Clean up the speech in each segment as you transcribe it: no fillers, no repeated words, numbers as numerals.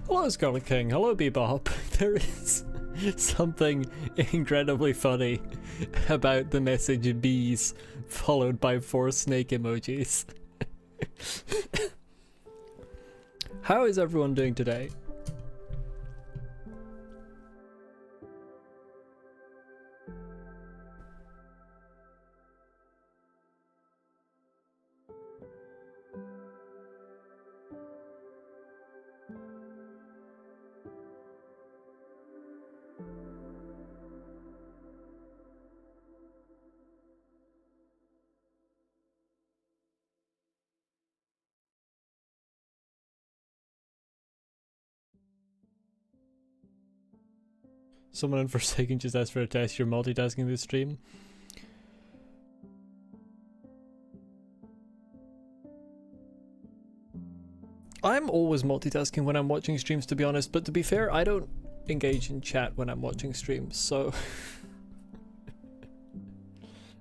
Hello, Scarlet King. Hello, Bebop. There is something incredibly funny about the message bees followed by 4 snake emojis. How is everyone doing today? Someone in Forsaken just asked for a test. You're multitasking this stream. I'm always multitasking when I'm watching streams, to be honest, but to be fair, I don't engage in chat when I'm watching streams, so...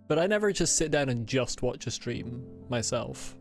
But I never just sit down and just watch a stream myself.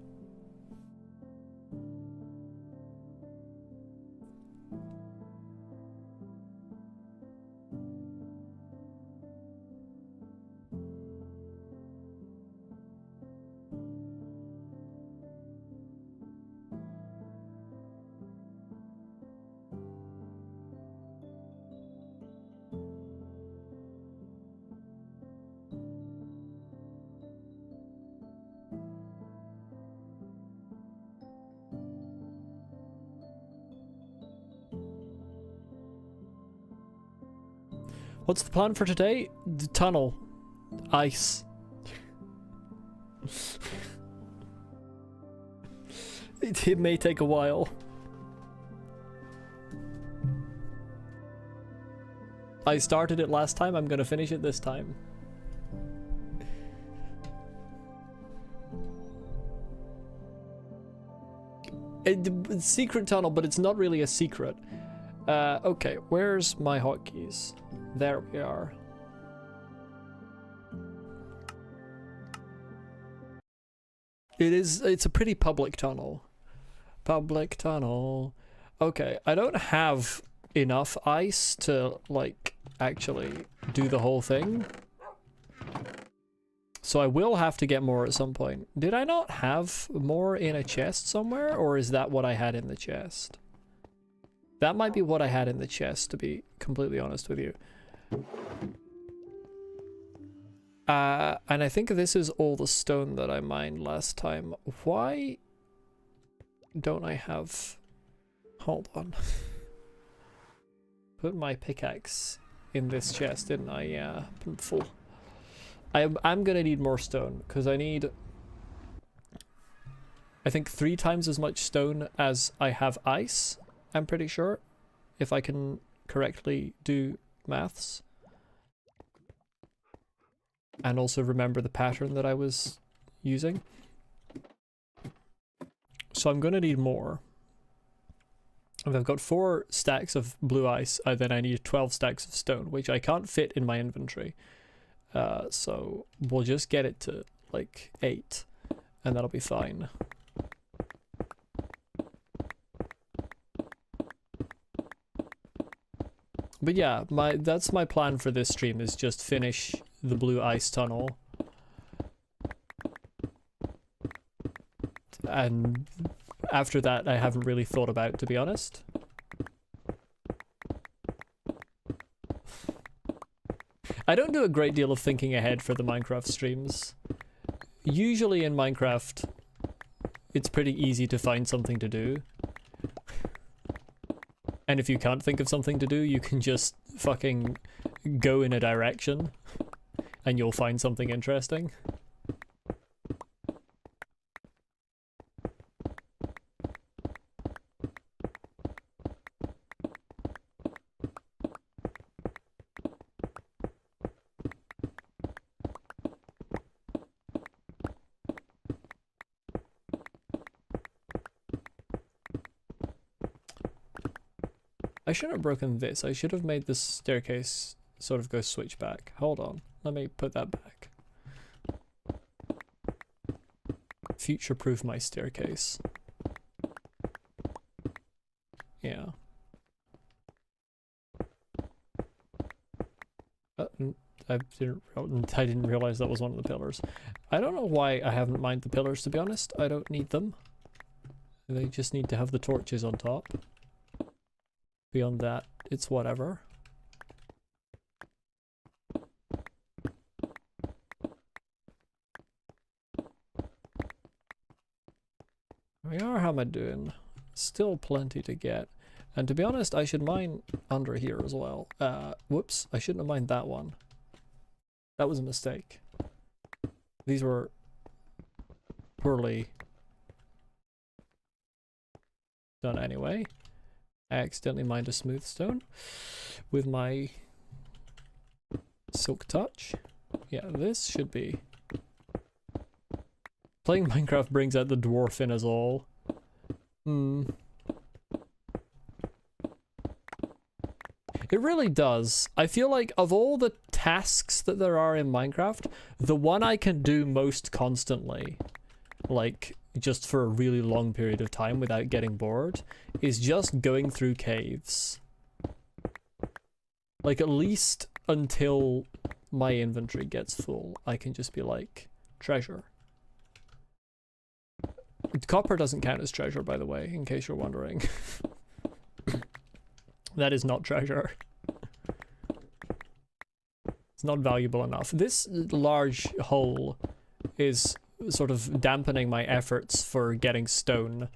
What's the plan for today? The tunnel. Ice. It may take a while. I started it last time, I'm gonna finish it this time. Secret tunnel, but it's not really a secret. Okay, where's my hotkeys? There we are. It's a pretty public tunnel. Public tunnel. Okay, I don't have enough ice to, like, actually do the whole thing. So I will have to get more at some point. Did I not have more in a chest somewhere, or is that what I had in the chest? That might be what I had in the chest, to be completely honest with you. And I think this is all the stone that I mined last time. Why don't I have... Hold on. Put my pickaxe in this chest, didn't I? Yeah, I'm full. I'm gonna need more stone, because I need... I think 3 times as much stone as I have ice, I'm pretty sure, if I can correctly do maths. And also remember the pattern that I was using. So I'm going to need more. If I've got 4 stacks of blue ice, then I need 12 stacks of stone, which I can't fit in my inventory. So we'll just get it to like 8, and that'll be fine. But yeah, that's my plan for this stream, is just finish the blue ice tunnel. And after that, I haven't really thought about, to be honest. I don't do a great deal of thinking ahead for the Minecraft streams. Usually in Minecraft, it's pretty easy to find something to do. And if you can't think of something to do, you can just fucking go in a direction and you'll find something interesting. I shouldn't have broken this. I should have made this staircase sort of go switch back. Hold on. Let me put that back. Future-proof my staircase. Yeah. I didn't realize that was one of the pillars. I don't know why I haven't mined the pillars, to be honest. I don't need them. They just need to have the torches on top. Beyond that, it's whatever. How am I doing? Still plenty to get. And to be honest, I should mine under here as well. Whoops, I shouldn't have mined that one. That was a mistake. These were poorly done anyway. I accidentally mined a smooth stone with my silk touch. Yeah, this should be... Playing Minecraft brings out the dwarf in us all. It really does. I feel like of all the tasks that there are in Minecraft, the one I can do most constantly, like just for a really long period of time without getting bored, is just going through caves. Like at least until my inventory gets full, I can just be like, treasure. Copper doesn't count as treasure, by the way, in case you're wondering. That is not treasure. It's not valuable enough. This large hole is sort of dampening my efforts for getting stone.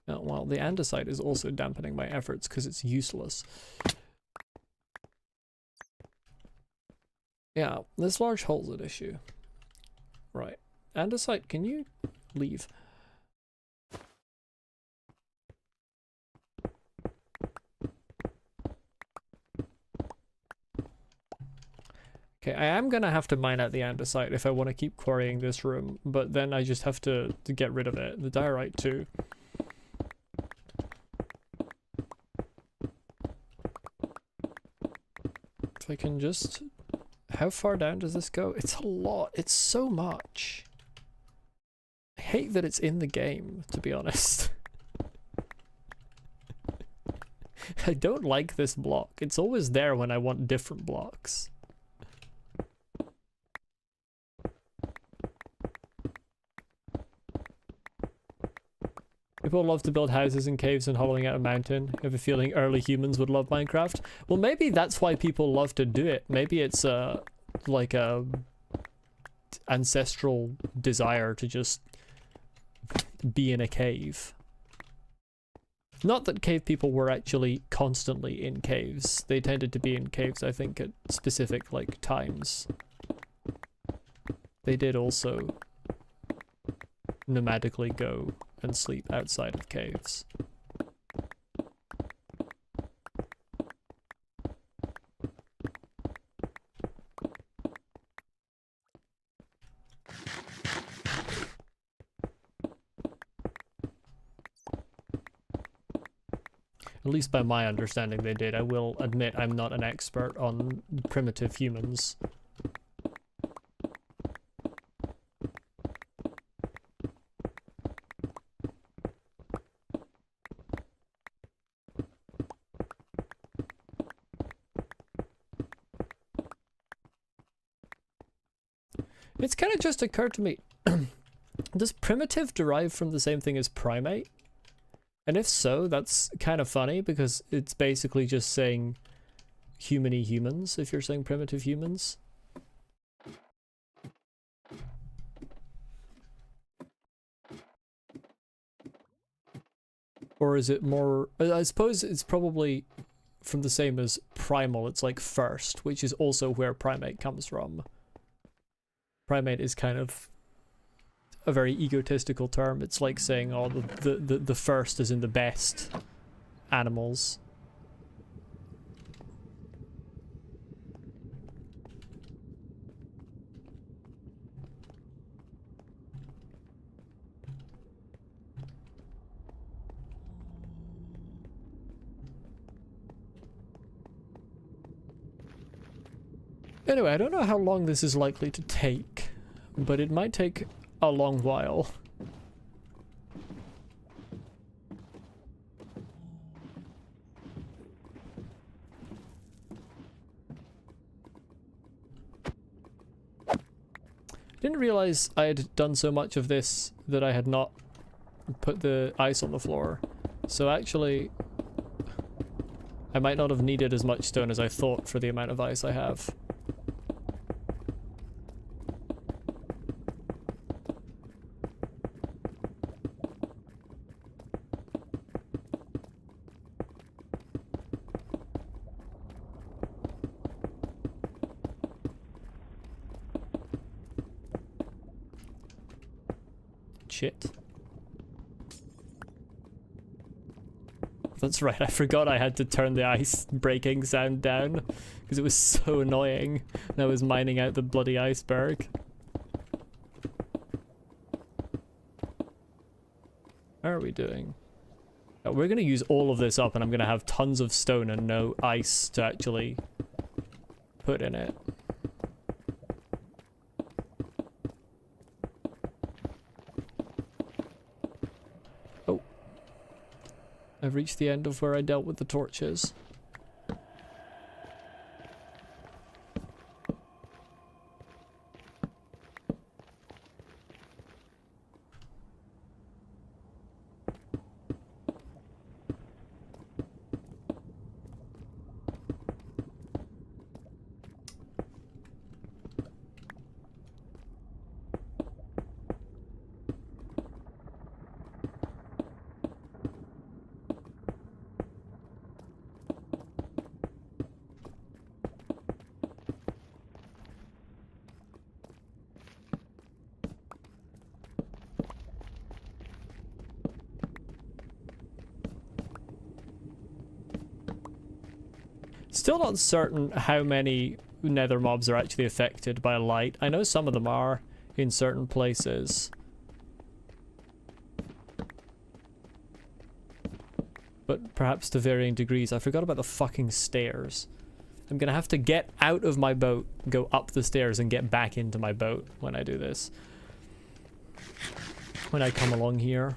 Oh, well, the andesite is also dampening my efforts because it's useless. Yeah, this large hole's an issue. Right. Andesite, can you leave? Okay, I am gonna have to mine out the andesite if I want to keep quarrying this room, but then I just have to get rid of it. The diorite too. If I can just... How far down does this go? It's a lot. It's so much. I hate that it's in the game, to be honest. I don't like this block. It's always there when I want different blocks. People love to build houses in caves and hollowing out a mountain. I have a feeling early humans would love Minecraft. Well, maybe that's why people love to do it. Maybe it's like a ancestral desire to just be in a cave. Not that cave people were actually constantly in caves. They tended to be in caves, I think, at specific like times. They did also nomadically go and sleep outside of caves. At least by my understanding they did. I will admit I'm not an expert on primitive humans. It's kind of just occurred to me, does primitive derive from the same thing as primate? And if so, that's kind of funny because it's basically just saying human-y humans if you're saying primitive humans. Or is it more, I suppose it's probably from the same as primal, it's like first, which is also where primate comes from. Primate is kind of a very egotistical term. It's like saying, oh, the first is in the best animals. Anyway, I don't know how long this is likely to take, but it might take a long while. Didn't realize I had done so much of this that I had not put the ice on the floor. So actually, I might not have needed as much stone as I thought for the amount of ice I have. Shit. That's right, I forgot I had to turn the ice breaking sound down because it was so annoying when I was mining out the bloody iceberg. How are we doing? Oh, we're going to use all of this up and I'm going to have tons of stone and no ice to actually put in it. I've reached the end of where I dealt with the torches. Still not certain how many nether mobs are actually affected by light. I know some of them are in certain places. But perhaps to varying degrees. I forgot about the fucking stairs. I'm gonna have to get out of my boat, go up the stairs and get back into my boat when I do this. When I come along here.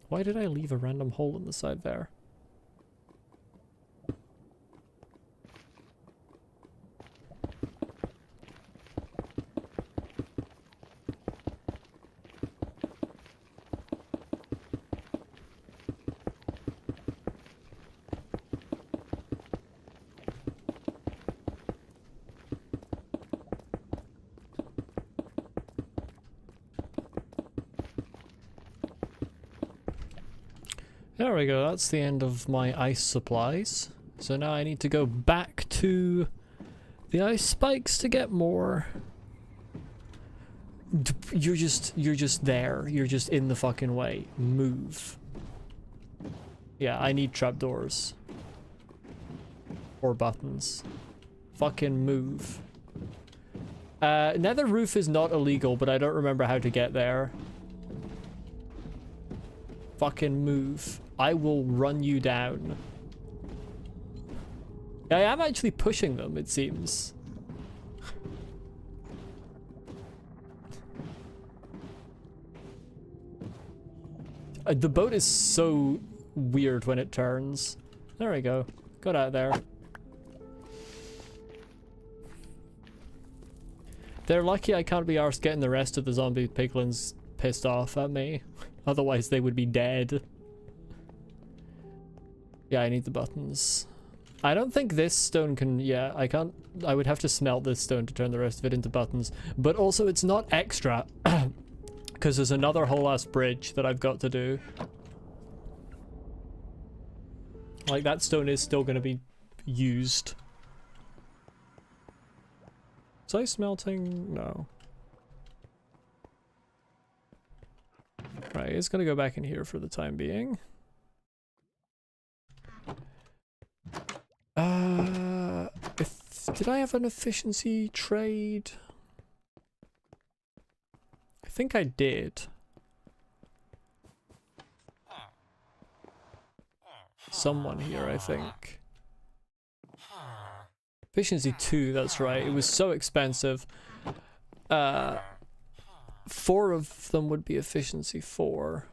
Why did I leave a random hole in the side there? There we go, that's the end of my ice supplies. So now I need to go back to the ice spikes to get more. You're just there. You're just in the fucking way. Move. Yeah, I need trapdoors. Or buttons. Fucking move. Nether roof is not illegal, but I don't remember how to get there. Fucking move. I will run you down. I am actually pushing them, it seems. The boat is so weird when it turns. There we go. Got out there. They're lucky I can't be arsed getting the rest of the zombie piglins pissed off at me. Otherwise they would be dead. Yeah, I need the buttons. I don't think this stone can... Yeah, I can't... I would have to smelt this stone to turn the rest of it into buttons. But also, it's not extra. Because there's another whole-ass bridge that I've got to do. Like, that stone is still going to be used. Is I smelting? No. Right, it's going to go back in here for the time being. Did I have an efficiency trade? I think I did. Someone here, I think. Efficiency 2, that's right. It was so expensive. 4 of them would be efficiency 4.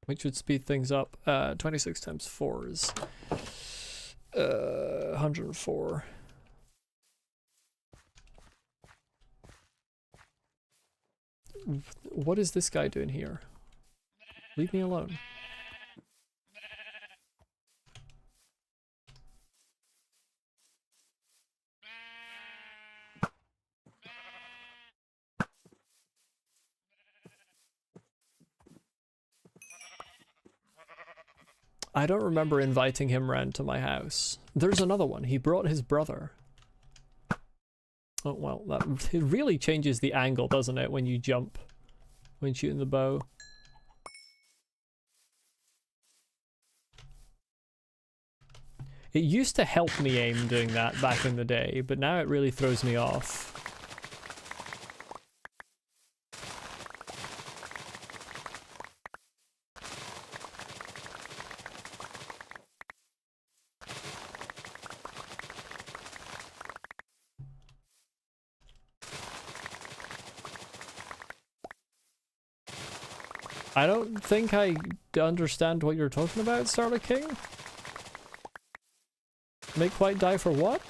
Which would speed things up. 26 times 4 is 104. What is this guy doing here? Leave me alone. I don't remember inviting him round to my house. There's another one. He brought his brother. Oh, well, it really changes the angle, doesn't it, when you jump when shooting the bow. It used to help me aim doing that back in the day, but now it really throws me off. I don't think I understand what you're talking about, Starlight King. Make white die for what?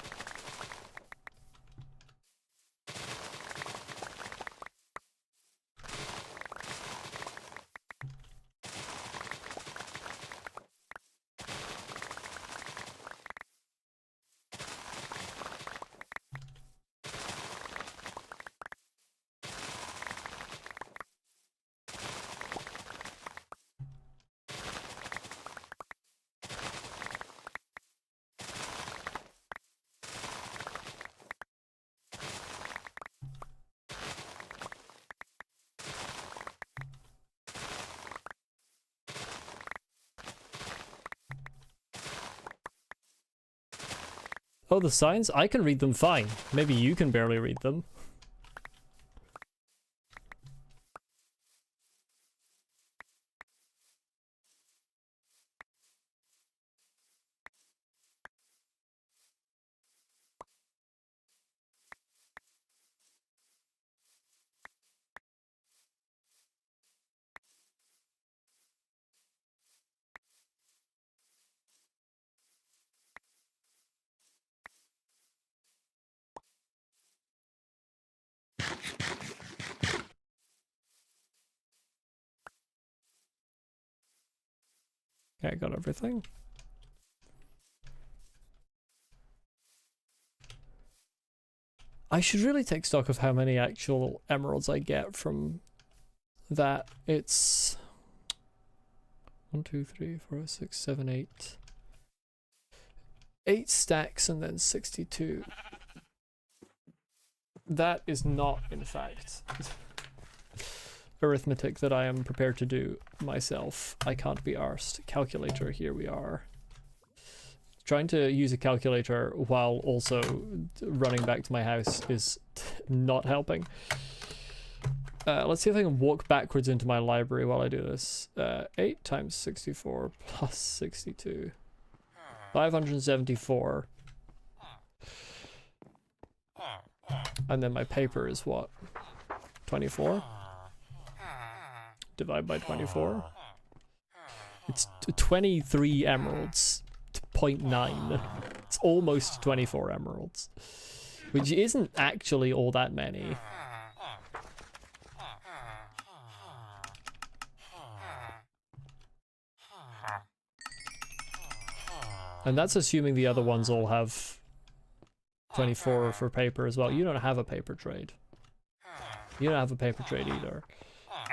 Oh, the signs? I can read them fine. Maybe you can barely read them. Okay, I got everything. I should really take stock of how many actual emeralds I get from that. It's 1, 2, 3, 4, 6, 7, 8. 8 stacks and then 62. That is not, in fact, arithmetic that I am prepared to do myself. I can't be arsed. Calculator, here we are. Trying to use a calculator while also running back to my house is not helping. Let's see if I can walk backwards into my library while I do this. 8 times 64 plus 62. 574. And then my paper is what? 24? Divide by 24. It's 23 emeralds. 0.9. It's almost 24 emeralds. Which isn't actually all that many. And that's assuming the other ones all have 24 for paper as well. You don't have a paper trade. You don't have a paper trade either.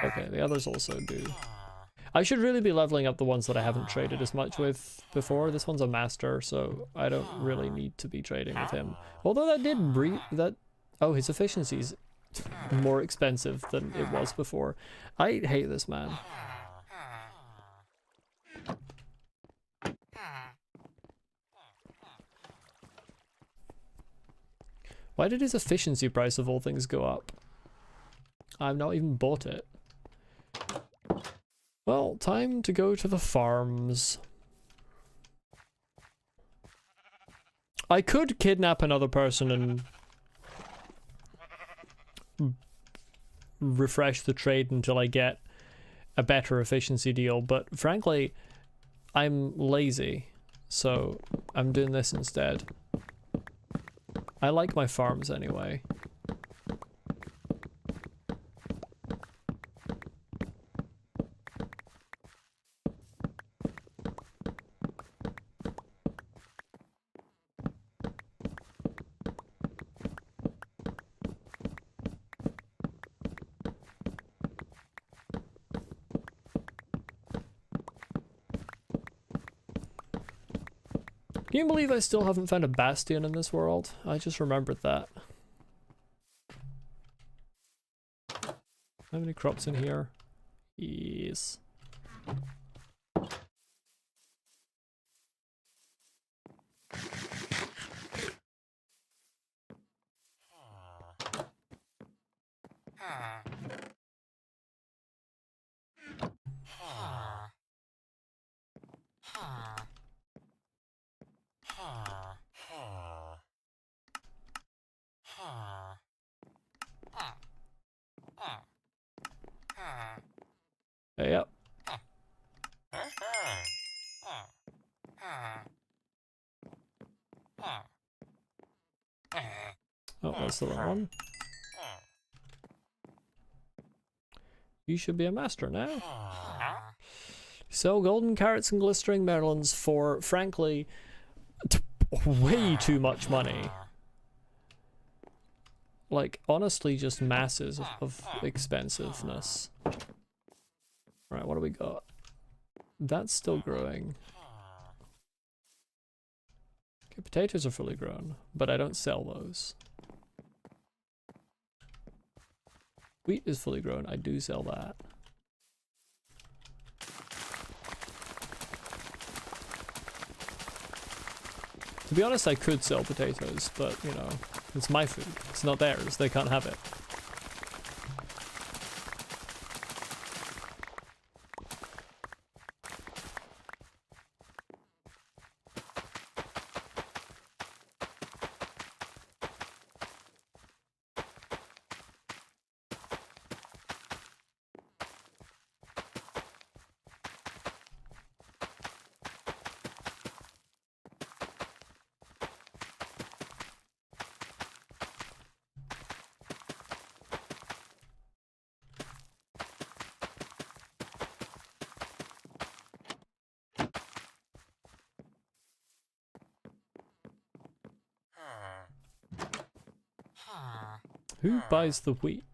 Okay, the others also do. I should really be leveling up the ones that I haven't traded as much with before. This one's a master, so I don't really need to be trading with him. Although that did breed that... Oh, his efficiency's more expensive than it was before. I hate this man. Why did his efficiency price of all things go up? I've not even bought it. Well, time to go to the farms. I could kidnap another person and refresh the trade until I get a better efficiency deal, but frankly, I'm lazy, so I'm doing this instead. I like my farms anyway. Can you believe I still haven't found a bastion in this world? I just remembered that. How many crops in here? Yes. Yep. Oh, that's the wrong one. You should be a master now. So, golden carrots and glistering melons for, frankly, way too much money. Like, honestly, just masses of expensiveness. Right, what do we got? That's still growing. Okay, potatoes are fully grown, but I don't sell those. Wheat is fully grown, I do sell that. To be honest, I could sell potatoes, but, you know, it's my food. It's not theirs, they can't have it. Who buys the wheat?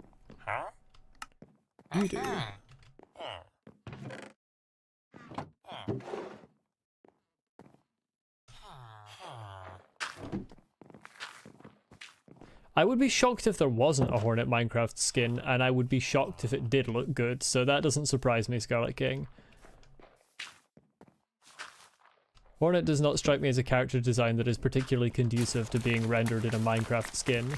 You do. I would be shocked if there wasn't a Hornet Minecraft skin, and I would be shocked if it did look good, so that doesn't surprise me, Scarlet King. Hornet does not strike me as a character design that is particularly conducive to being rendered in a Minecraft skin.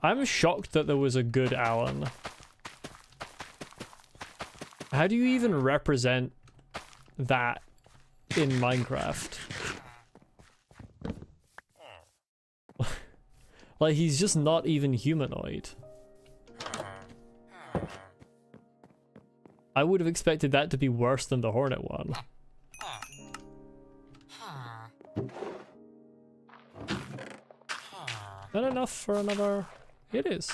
I'm shocked that there was a good Alan. How do you even represent that in Minecraft? Like, he's just not even humanoid. I would have expected that to be worse than the Hornet one. Not enough for another... It is.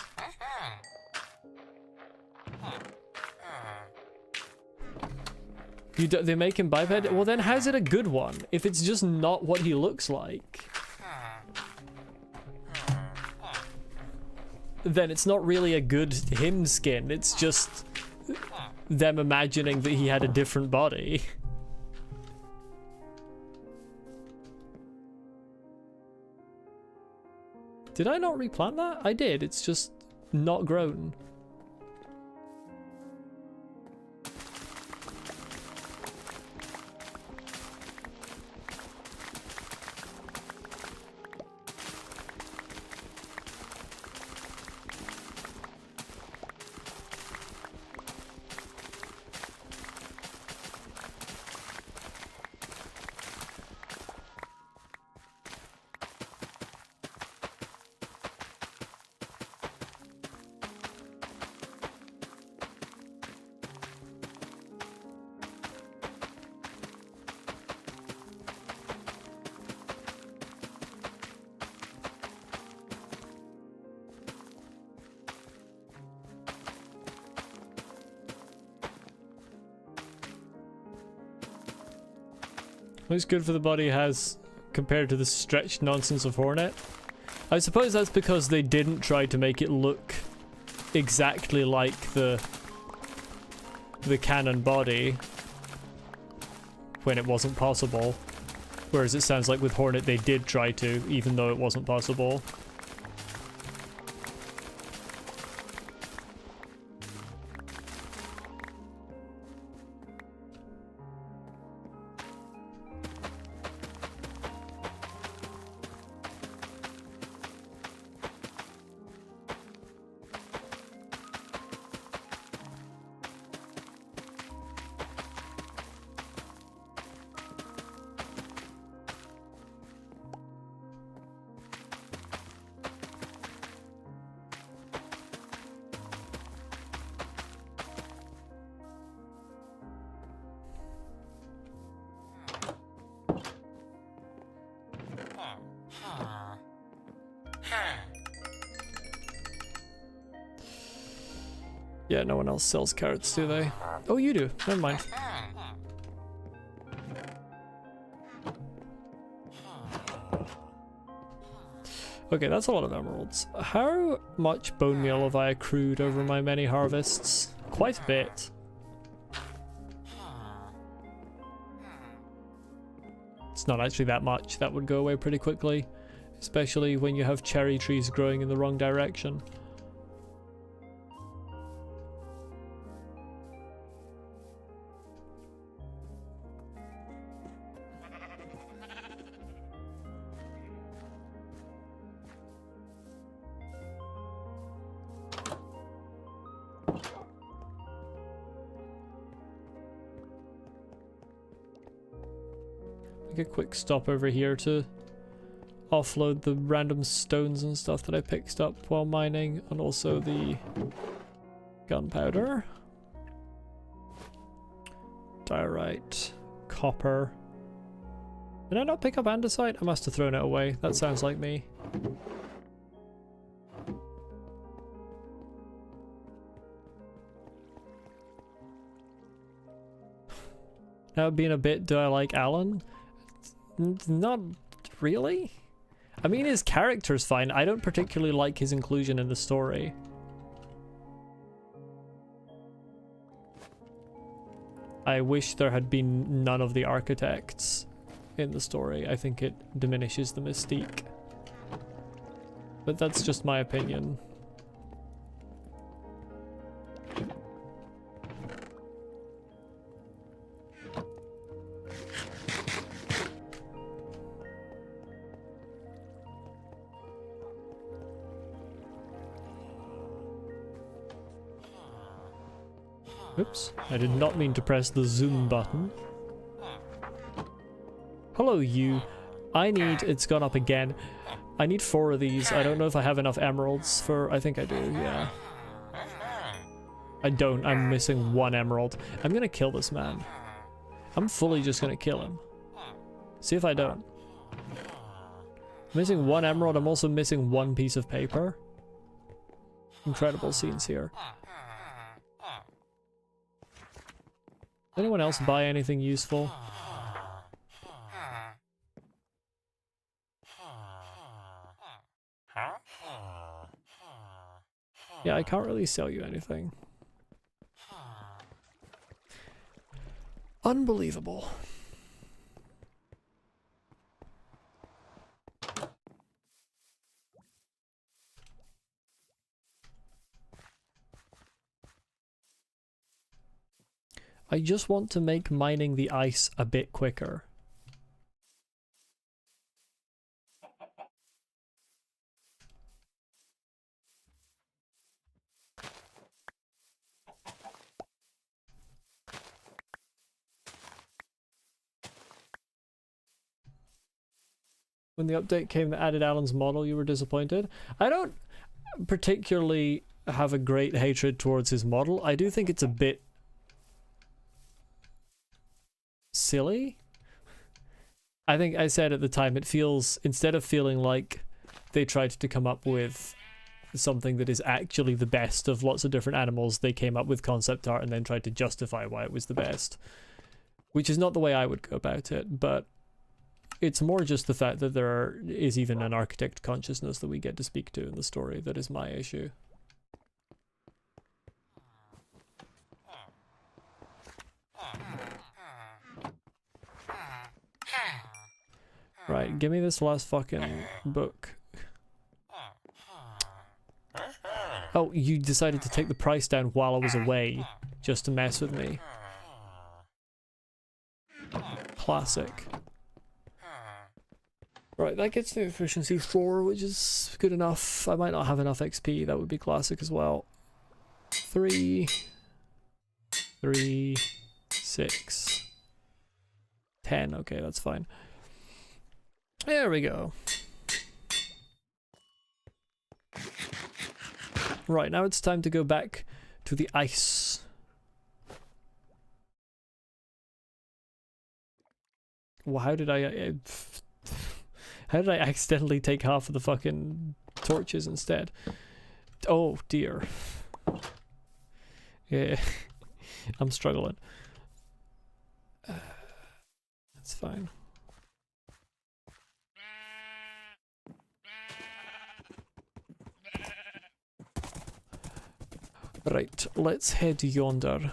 They make him biped? Well then how's it a good one? If it's just not what he looks like. then it's not really a good him skin. It's just them imagining that he had a different body. Did I not replant that? I did. It's just not grown. Looks good for the body has compared to the stretched nonsense of Hornet. I suppose that's because they didn't try to make it look exactly like the canon body when it wasn't possible. Whereas it sounds like with Hornet they did try to, even though it wasn't possible. Yeah, no one else sells carrots, do they? Oh, you do. Never mind. Okay, that's a lot of emeralds. How much bone meal have I accrued over my many harvests? Quite a bit. It's not actually that much. That would go away pretty quickly, especially when you have cherry trees growing in the wrong direction. Make a quick stop over here to offload the random stones and stuff that I picked up while mining, and also the gunpowder, diorite, copper. Did I not pick up andesite? I must have thrown it away. That sounds like me. Now being a bit, do I like Alan? Not really. I mean, his character's fine. I don't particularly like his inclusion in the story. I wish there had been none of the architects in the story. I think it diminishes the mystique. But that's just my opinion. Oops, I did not mean to press the zoom button. Hello, you. I need, it's gone up again. I need 4 of these. I don't know if I have enough emeralds for, I think I do, yeah. I don't, I'm missing 1 emerald. I'm gonna kill this man. I'm fully just gonna kill him. See if I don't. Missing 1 emerald, I'm also missing 1 piece of paper. Incredible scenes here. Anyone else buy anything useful? Yeah, I can't really sell you anything. Unbelievable. I just want to make mining the ice a bit quicker. When the update came that added Alan's model, you were disappointed? I don't particularly have a great hatred towards his model. I do think it's a bit silly. I think I said at the time, it feels, instead of feeling like they tried to come up with something that is actually the best of lots of different animals, they came up with concept art and then tried to justify why it was the best. Which is not the way I would go about it, but it's more just the fact that there is even an architect consciousness that we get to speak to in the story that is my issue. Right, give me this last fucking book. Oh, you decided to take the price down while I was away, just to mess with me. Classic. Right, that gets to efficiency 4, which is good enough. I might not have enough XP, that would be classic as well. 3, 3, 6, 10, okay, that's fine. There we go. Right, now it's time to go back to the ice. Well, how did I accidentally take half of the fucking torches instead? Oh dear. Yeah, I'm struggling. That's fine. Right, let's head yonder.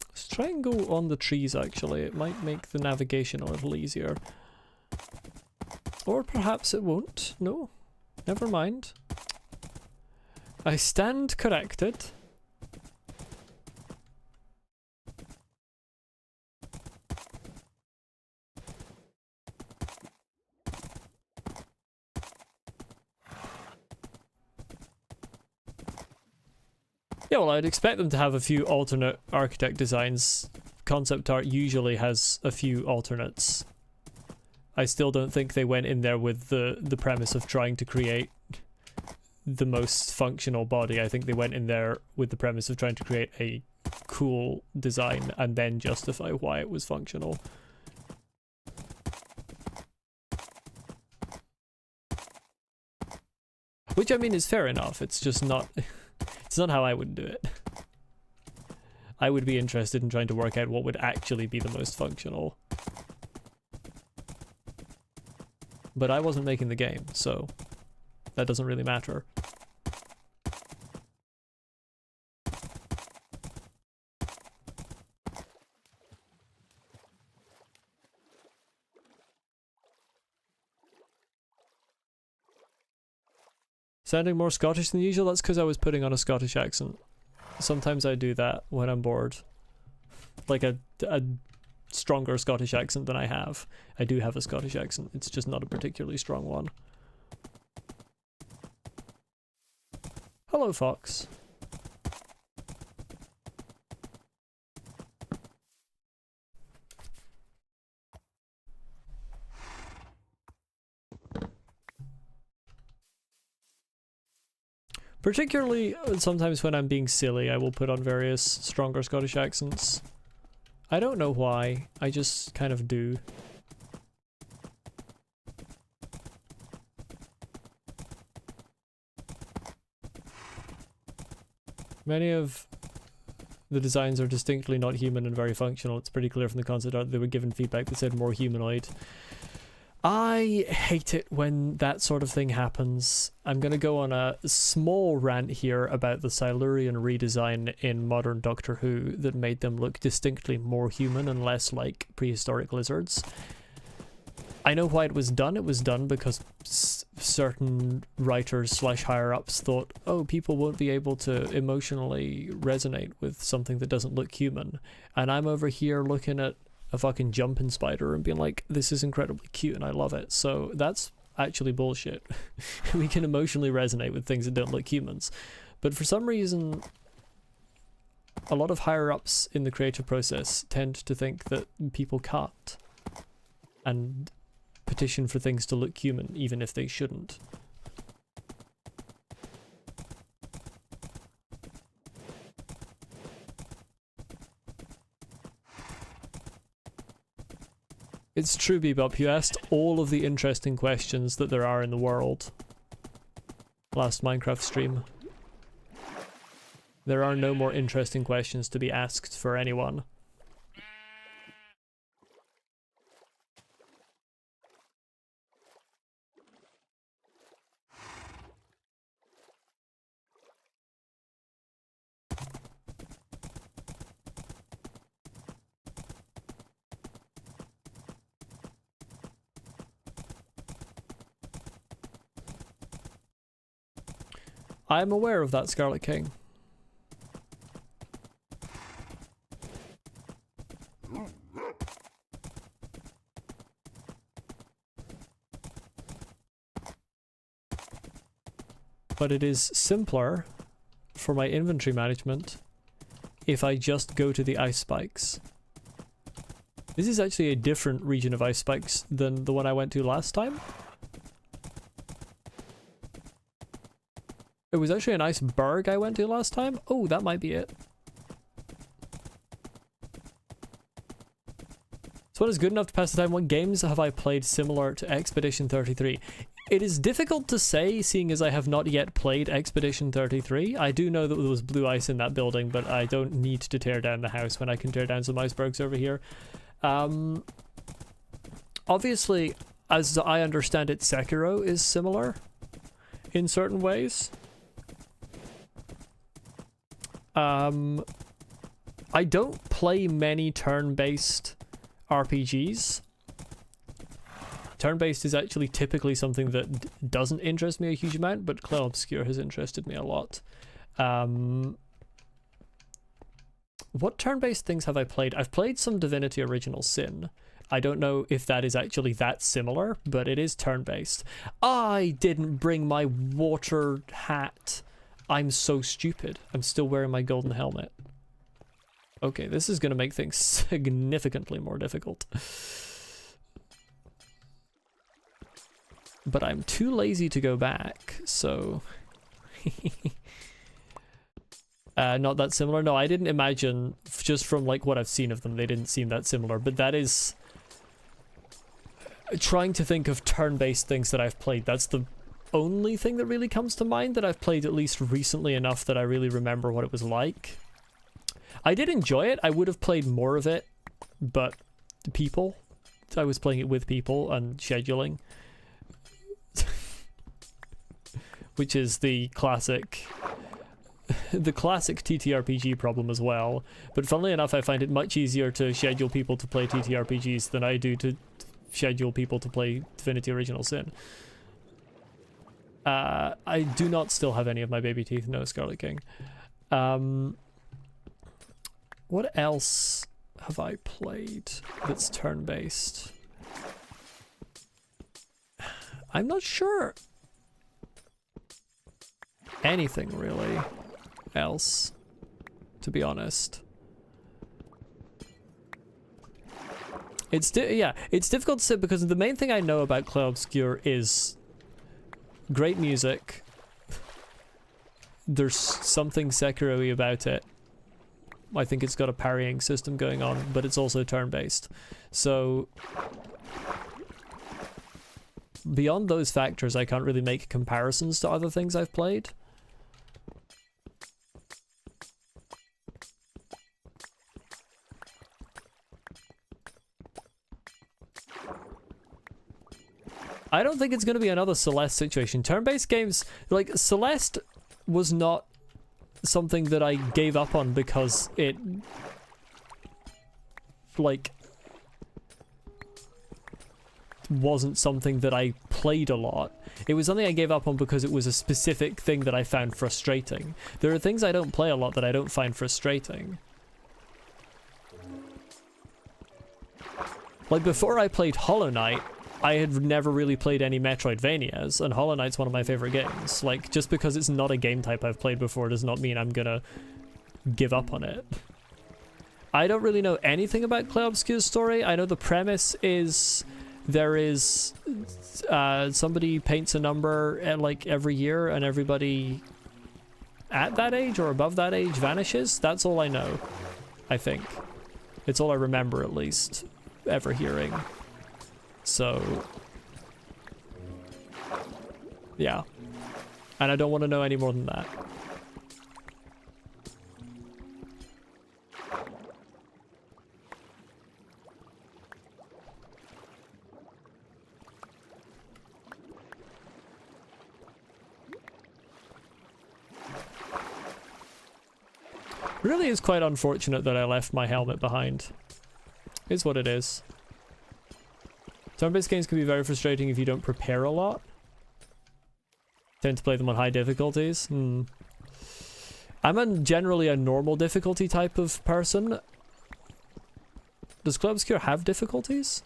Let's try and go on the trees actually, it might make the navigation a little easier. Or perhaps it won't. No, never mind. I stand corrected. Yeah, well, I'd expect them to have a few alternate architect designs. Concept art usually has a few alternates. I still don't think they went in there with the premise of trying to create the most functional body. I think they went in there with the premise of trying to create a cool design and then justify why it was functional. Which I mean is fair enough, it's just not... It's not how I would do it. I would be interested in trying to work out what would actually be the most functional. But I wasn't making the game, so that doesn't really matter. Sounding more Scottish than usual? That's because I was putting on a Scottish accent. Sometimes I do that when I'm bored. Like a stronger Scottish accent than I have. I do have a Scottish accent, it's just not a particularly strong one. Hello, Fox. Particularly, sometimes when I'm being silly, I will put on various stronger Scottish accents. I don't know why, I just kind of do. Many of the designs are distinctly not human and very functional. It's pretty clear from the concept art they were given feedback that said more humanoid. I hate it when that sort of thing happens. I'm going to go on a small rant here about the Silurian redesign in modern Doctor Who that made them look distinctly more human and less like prehistoric lizards. I know why it was done. It was done because certain writers / higher-ups thought, oh, people won't be able to emotionally resonate with something that doesn't look human. And I'm over here looking at a fucking jumping spider and being like, this is incredibly cute and I love it. So that's actually bullshit. We can emotionally resonate with things that don't look humans. But for some reason, a lot of higher-ups in the creative process tend to think that people can't. And petition for things to look human, even if they shouldn't. It's true, Bebop, you asked all of the interesting questions that there are in the world. Last Minecraft stream. There are no more interesting questions to be asked for anyone. I'm aware of that, Scarlet King. But it is simpler for my inventory management if I just go to the ice spikes. This is actually a different region of ice spikes than the one I went to last time. It was actually an iceberg I went to last time. Oh, that might be it. So what is good enough to pass the time? What games have I played similar to Expedition 33? It is difficult to say, seeing as I have not yet played Expedition 33. I do know that there was blue ice in that building, but I don't need to tear down the house when I can tear down some icebergs over here. Obviously, as I understand it, Sekiro is similar in certain ways. I don't play many turn-based RPGs. Turn-based is actually typically something that doesn't interest me a huge amount, but Cloud Obscure has interested me a lot. What turn-based things have I played? I've played some Divinity Original Sin. I don't know if that is actually that similar, but it is turn-based. I didn't bring my water hat. I'm so stupid. I'm still wearing my golden helmet. Okay, this is going to make things significantly more difficult. But I'm too lazy to go back, so... not that similar. No, I didn't imagine, just from like what I've seen of them, they didn't seem that similar. But that is... Trying to think of turn-based things that I've played, that's the only thing that really comes to mind that I've played at least recently enough that I really remember what it was like. I did enjoy it. I would have played more of it, but people. I was playing it with people and scheduling. Which is the classic TTRPG problem as well. But funnily enough, I find it much easier to schedule people to play TTRPGs than I do to schedule people to play Divinity Original Sin. I do not still have any of my baby teeth, no, Scarlet King. What else have I played that's turn-based? I'm not sure. Anything really else, to be honest. It's difficult to say because the main thing I know about Cloud Obscure is great music. There's something Sekiro-y about it. I think it's got a parrying system going on, but it's also turn-based. So beyond those factors, I can't really make comparisons to other things I've played. I don't think it's going to be another Celeste situation. Turn-based games, like, Celeste was not something that I gave up on because it, like, wasn't something that I played a lot. It was something I gave up on because it was a specific thing that I found frustrating. There are things I don't play a lot that I don't find frustrating. Like, before I played Hollow Knight, I had never really played any Metroidvanias, and Hollow Knight's one of my favorite games. Like, just because it's not a game type I've played before does not mean I'm gonna give up on it. I don't really know anything about Clay Obscure's story. I know the premise is there is somebody paints a number at, like, every year, and everybody at that age or above that age vanishes. That's all I know, I think. It's all I remember, at least, ever hearing. So, yeah. And I don't want to know any more than that. Really is quite unfortunate that I left my helmet behind. It's what it is. Turn-based games can be very frustrating if you don't prepare a lot. Tend to play them on high difficulties. I'm generally a normal difficulty type of person. Does Clay Obscure have difficulties?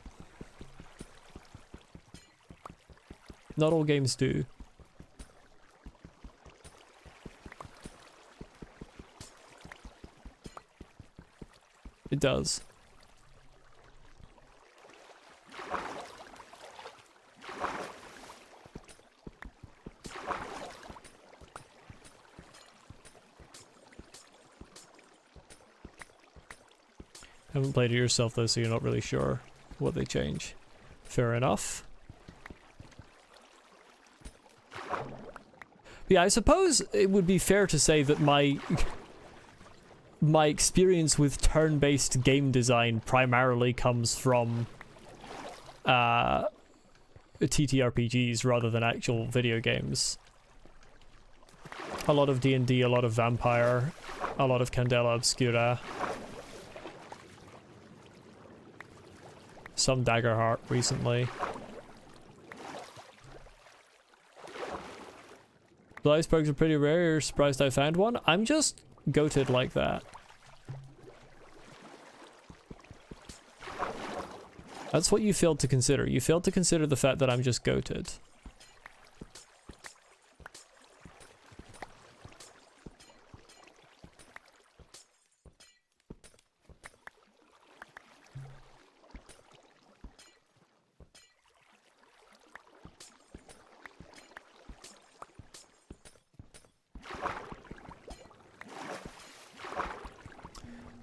Not all games do. It does. Haven't played it yourself though, so you're not really sure what they change. Fair enough. But yeah, I suppose it would be fair to say that my experience with turn-based game design primarily comes from TTRPGs rather than actual video games. A lot of D&D, a lot of Vampire, a lot of Candela Obscura. Some Daggerheart recently. The icebergs are pretty rare. You're surprised I found one? I'm just goated like that. That's what you failed to consider. You failed to consider the fact that I'm just goated.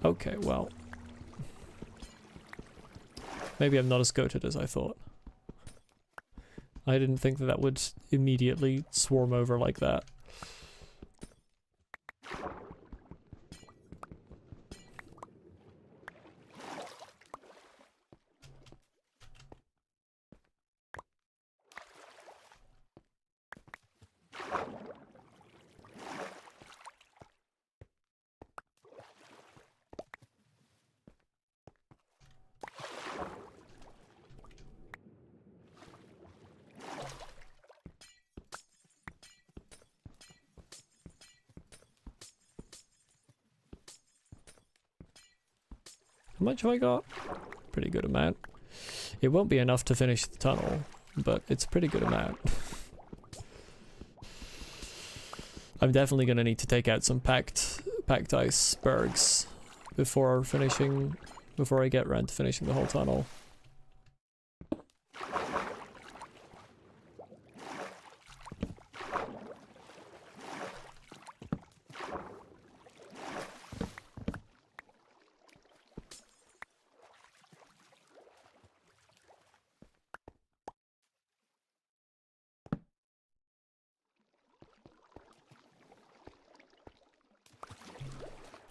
Okay, well. Maybe I'm not as goated as I thought. I didn't think that that would immediately swarm over like that. How much have I got? Pretty good amount. It won't be enough to finish the tunnel, but it's a pretty good amount. I'm definitely gonna need to take out some packed icebergs before I get around to finishing the whole tunnel.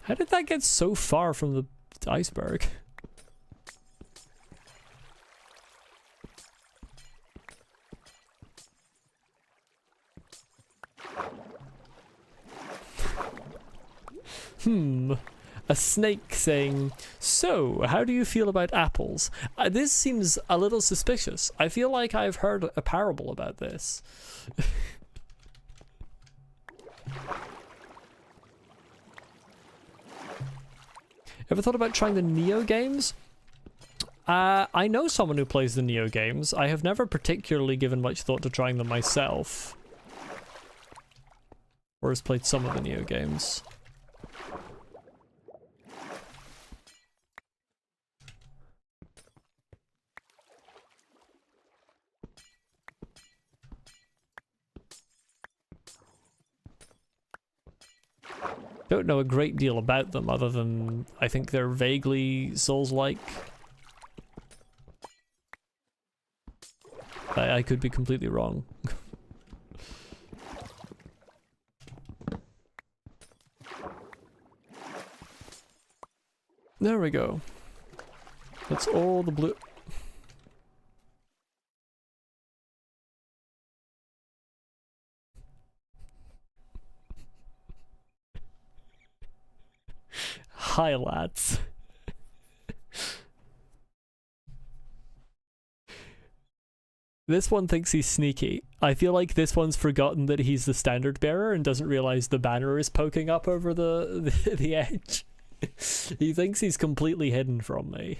How did that get so far from the iceberg? A snake saying, "So, how do you feel about apples?" This seems a little suspicious. I feel like I've heard a parable about this. Ever thought about trying the Neo games? I know someone who plays the Neo games. I have never particularly given much thought to trying them myself. Or has played some of the Neo games. Don't know a great deal about them other than I think they're vaguely Souls-like. I could be completely wrong. There we go. That's all the blue. Hi, lads. This one thinks he's sneaky. I feel like this one's forgotten that he's the standard bearer and doesn't realize the banner is poking up over the edge. He thinks he's completely hidden from me.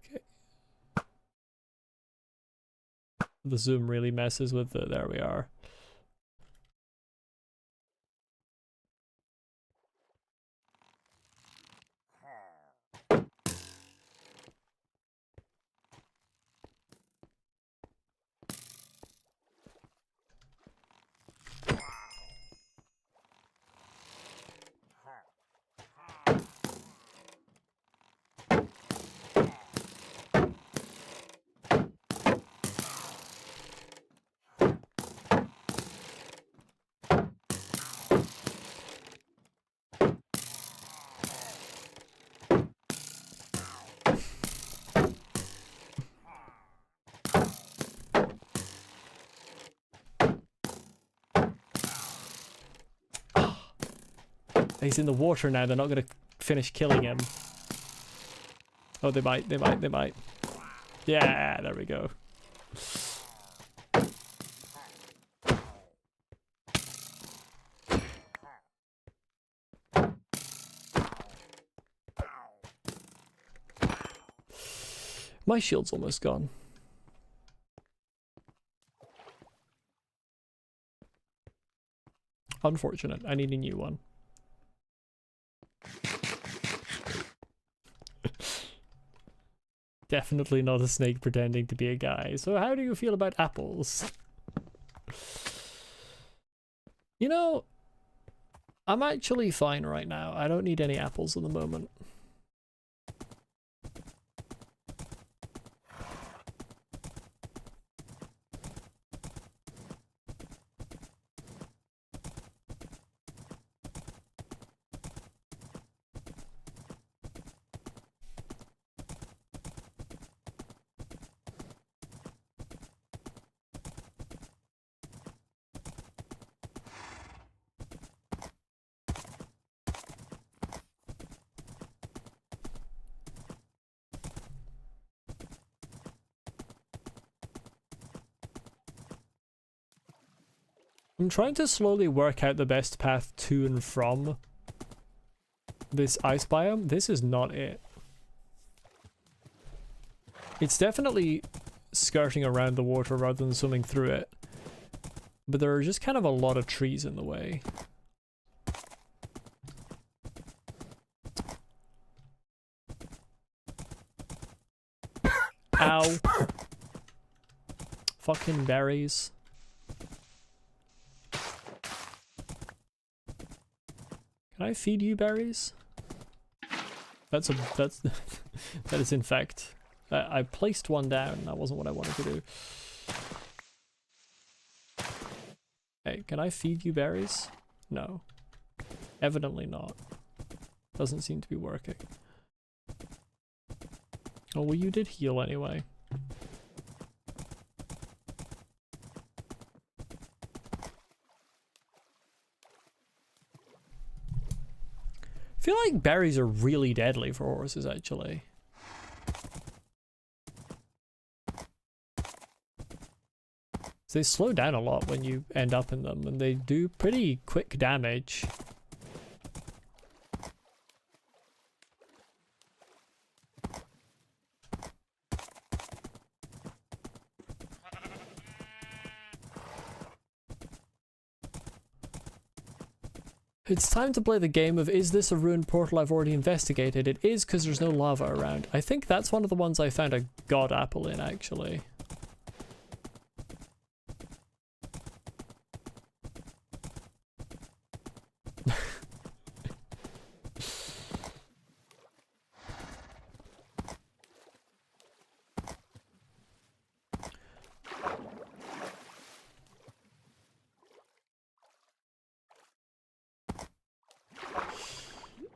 Okay. The zoom really messes with the... There we are. He's in the water now, they're not going to finish killing him. Oh, they might. Yeah, there we go. My shield's almost gone. Unfortunate, I need a new one. Definitely not a snake pretending to be a guy. So how do you feel about apples? You know, I'm actually fine right now. I don't need any apples at the moment. I'm trying to slowly work out the best path to and from this ice biome. This is not it. It's definitely skirting around the water rather than swimming through it. But there are just kind of a lot of trees in the way. Ow. Fucking berries. Can I feed you berries? That is in fact. I placed one down. That wasn't what I wanted to do. Hey, can I feed you berries? No. Evidently not. Doesn't seem to be working. Oh, well, you did heal anyway. feel like berries are really deadly for horses, actually. They slow down a lot when you end up in them, and they do pretty quick damage. It's time to play the game of, is this a ruined portal I've already investigated? It is, because there's no lava around. I think that's one of the ones I found a god apple in, actually.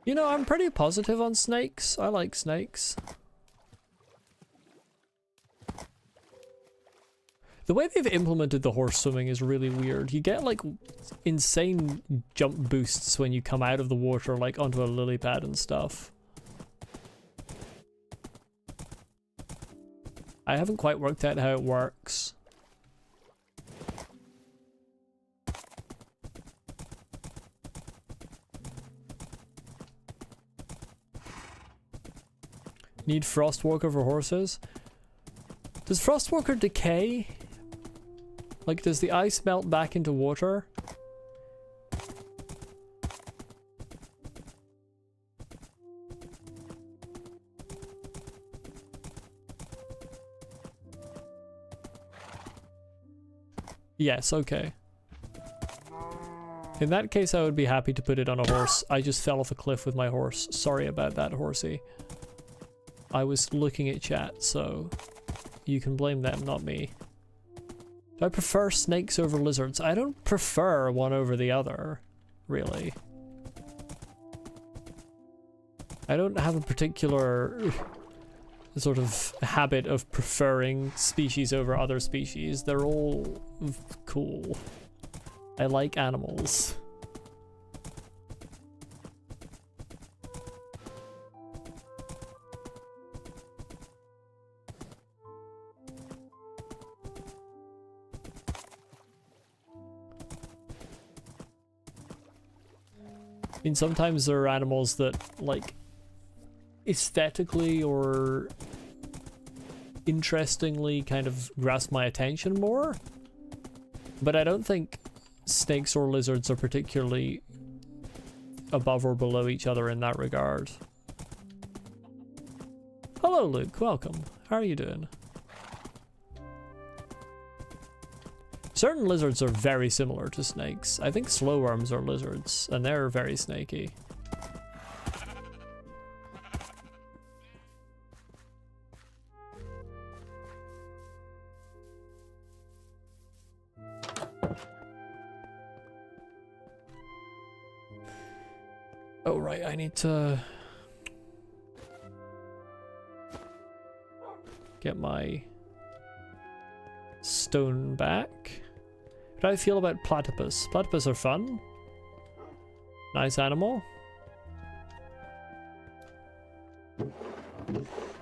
You know, I'm pretty positive on snakes. I like snakes. The way they've implemented the horse swimming is really weird. You get like insane jump boosts when you come out of the water, like onto a lily pad and stuff. I haven't quite worked out how it works. Need Frostwalker for horses? Does Frostwalker decay? Like, does the ice melt back into water? Yes, okay. In that case, I would be happy to put it on a horse. I just fell off a cliff with my horse. Sorry about that, horsey. I was looking at chat, so you can blame them, not me. Do I prefer snakes over lizards? I don't prefer one over the other, really. I don't have a particular sort of habit of preferring species over other species. They're all cool. I like animals. I mean, sometimes there are animals that, like, aesthetically or interestingly kind of grasp my attention more. But I don't think snakes or lizards are particularly above or below each other in that regard. Hello, Luke. Welcome. How are you doing? Certain lizards are very similar to snakes. I think slowworms are lizards, and they're very snaky. Oh right, I need to get my stone back. How do I feel about platypus? Platypus are fun. Nice animal.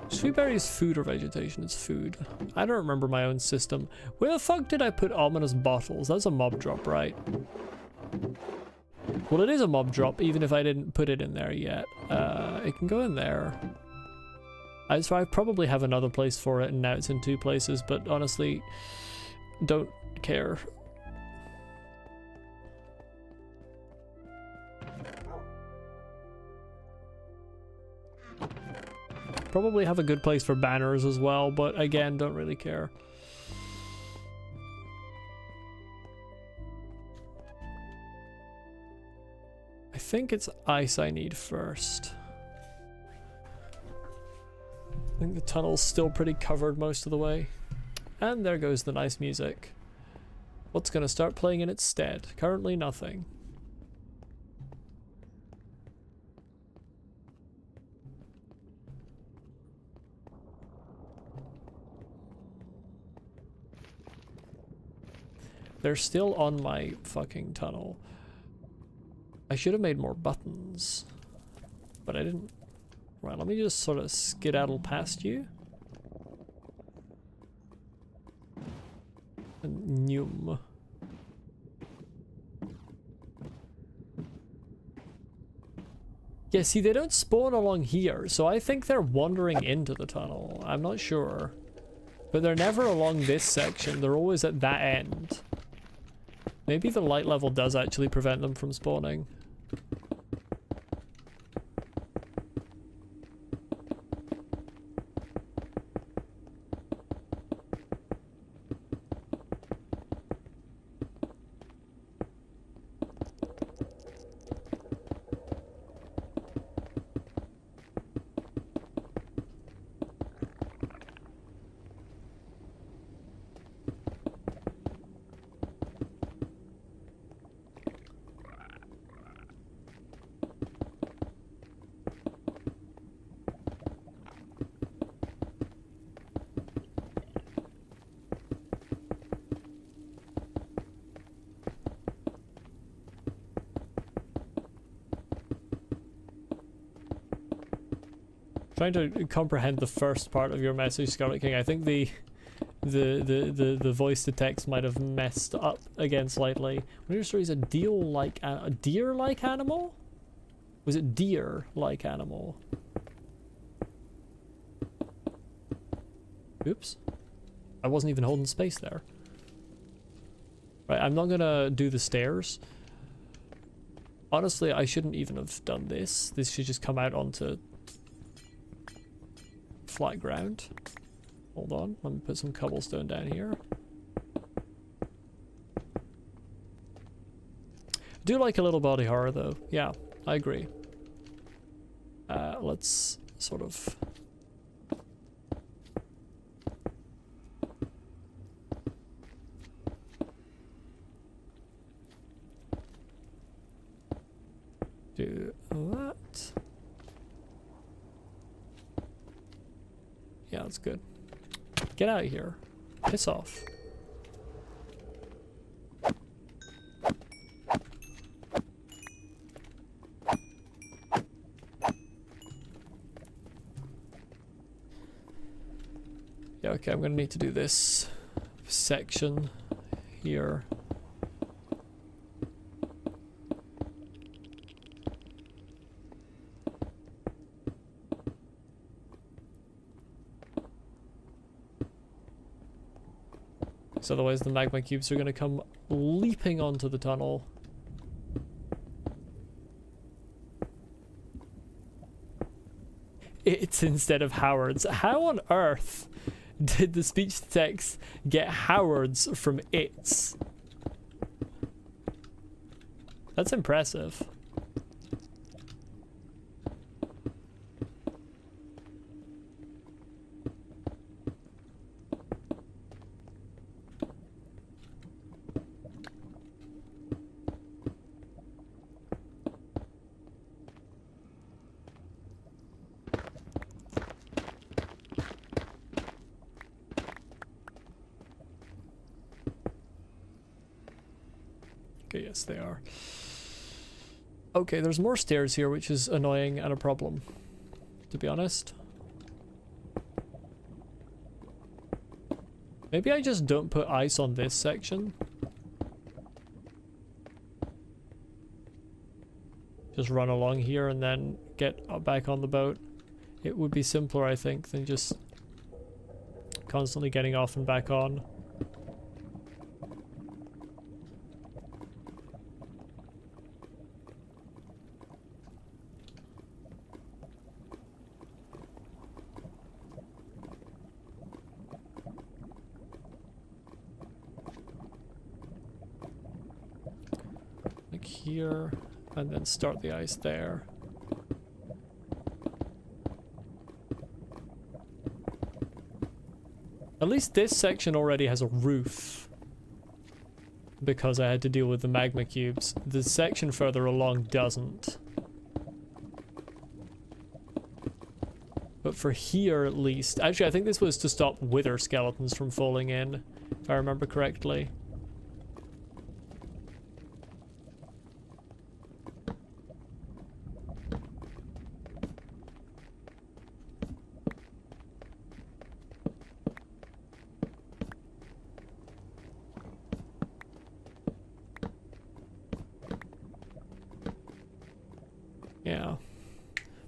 Sweetberry is food or vegetation? It's food. I don't remember my own system. Where the fuck did I put ominous bottles? That's a mob drop, right? Well, it is a mob drop, even if I didn't put it in there yet. It can go in there. So I probably have another place for it, and now it's in two places, but honestly, don't care. Probably have a good place for banners as well, but again, don't really care. I think it's ice I need first. I think the tunnel's still pretty covered most of the way. And there goes the nice music. What's gonna start playing in its stead? Currently nothing. They're still on my fucking tunnel. I should have made more buttons. but I didn't. Right, let me just sort of skedaddle past you. And Num. Yeah, see, they don't spawn along here, so I think they're wandering into the tunnel. I'm not sure. But they're never along this section, they're always at that end. Maybe the light level does actually prevent them from spawning. Trying to comprehend the first part of your message, Scarlet King. I think the voice to text might have messed up again slightly. One of your stories, a deer-like animal? Was it deer-like animal? Oops. I wasn't even holding space there. Right, I'm not gonna do the stairs. Honestly, I shouldn't even have done this. This should just come out onto flat ground. Hold on, let me put some cobblestone down here. Do like a little body horror though. Yeah, I agree. Let's sort of do that. Yeah, that's good. Get out of here. Piss off. Yeah, okay, I'm gonna need to do this section here. So otherwise the magma cubes are going to come leaping onto the tunnel. It's instead of Howard's. How on earth did the speech to text get Howard's from its? That's impressive. Okay, yes, they are. Okay, there's more stairs here, which is annoying and a problem, to be honest. Maybe I just don't put ice on this section. Just run along here and then get back on the boat. It would be simpler, I think, than just constantly getting off and back on. Here, and then start the ice there. At least this section already has a roof, because I had to deal with the magma cubes. The section further along doesn't. But for here at least, actually I think this was to stop wither skeletons from falling in, if I remember correctly.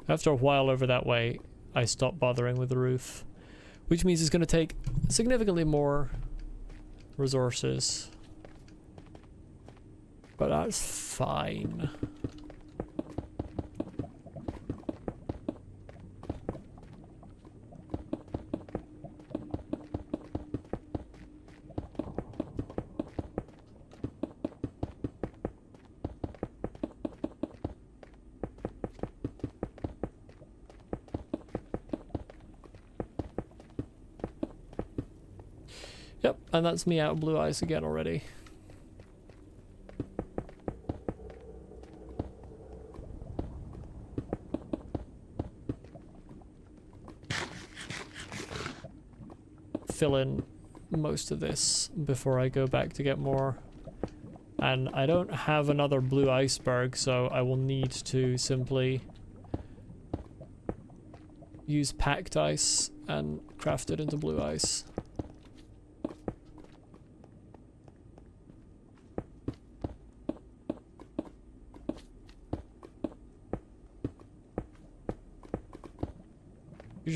After a while over that way, I stopped bothering with the roof, which means it's going to take significantly more resources. But that's fine. Yep, and that's me out of blue ice again already. Fill in most of this before I go back to get more. And I don't have another blue iceberg, so I will need to simply use packed ice and craft it into blue ice.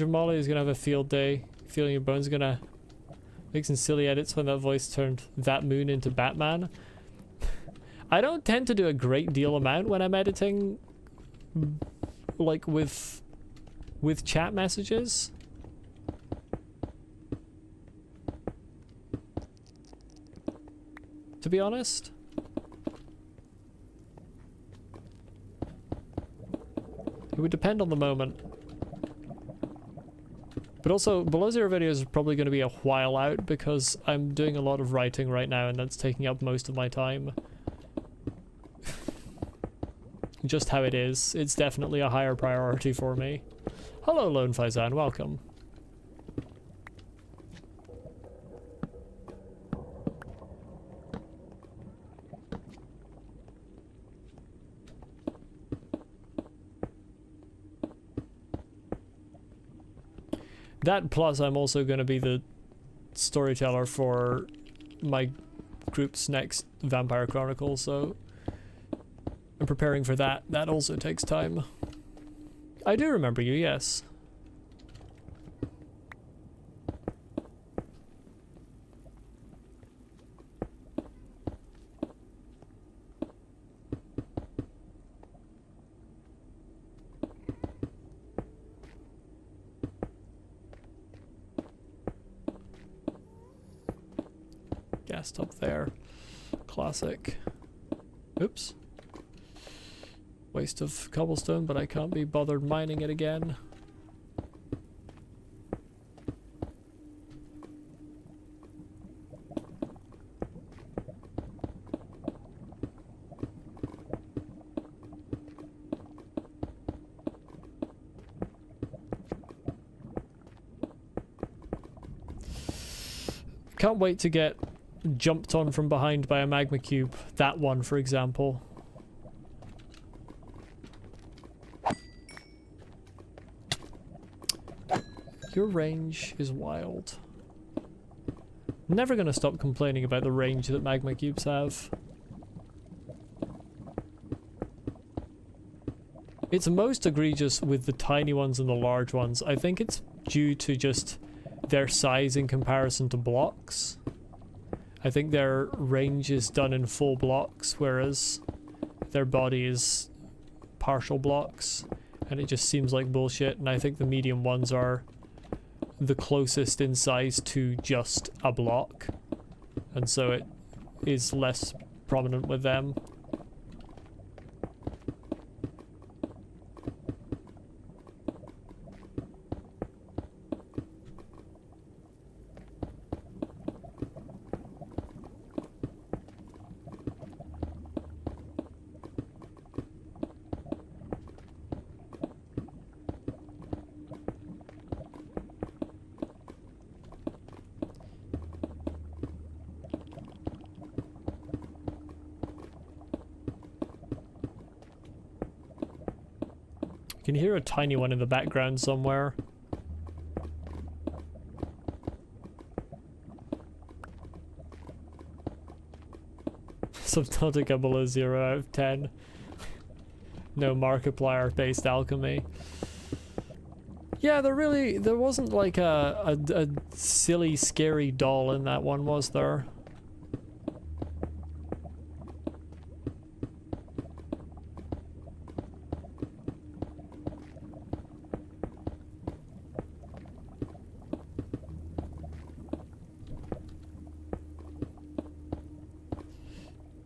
Molly is gonna have a field day. Feeling your bones gonna make some silly edits when that voice turned that moon into Batman. I don't tend to do a great deal amount when I'm editing, like with chat messages. To be honest. It would depend on the moment. But also, Below Zero videos are probably going to be a while out because I'm doing a lot of writing right now and that's taking up most of my time. Just how it is. It's definitely a higher priority for me. Hello, Lone Faizan, welcome. That plus I'm also going to be the storyteller for my group's next Vampire Chronicle, so I'm preparing for that. That also takes time. I do remember you, yes. Gas up there. Classic. Oops. Waste of cobblestone, but I can't be bothered mining it again. Can't wait to get jumped on from behind by a magma cube. That one, for example. Your range is wild. Never gonna stop complaining about the range that magma cubes have. It's most egregious with the tiny ones and the large ones. I think it's due to just their size in comparison to blocks. I think their range is done in full blocks, whereas their body is partial blocks, and it just seems like bullshit. And I think the medium ones are the closest in size to just a block, and so it is less prominent with them. You can hear a tiny one in the background somewhere. Subnautica below 0 out of 10. No Markiplier based alchemy. Yeah, there wasn't like a silly, scary doll in that one, was there?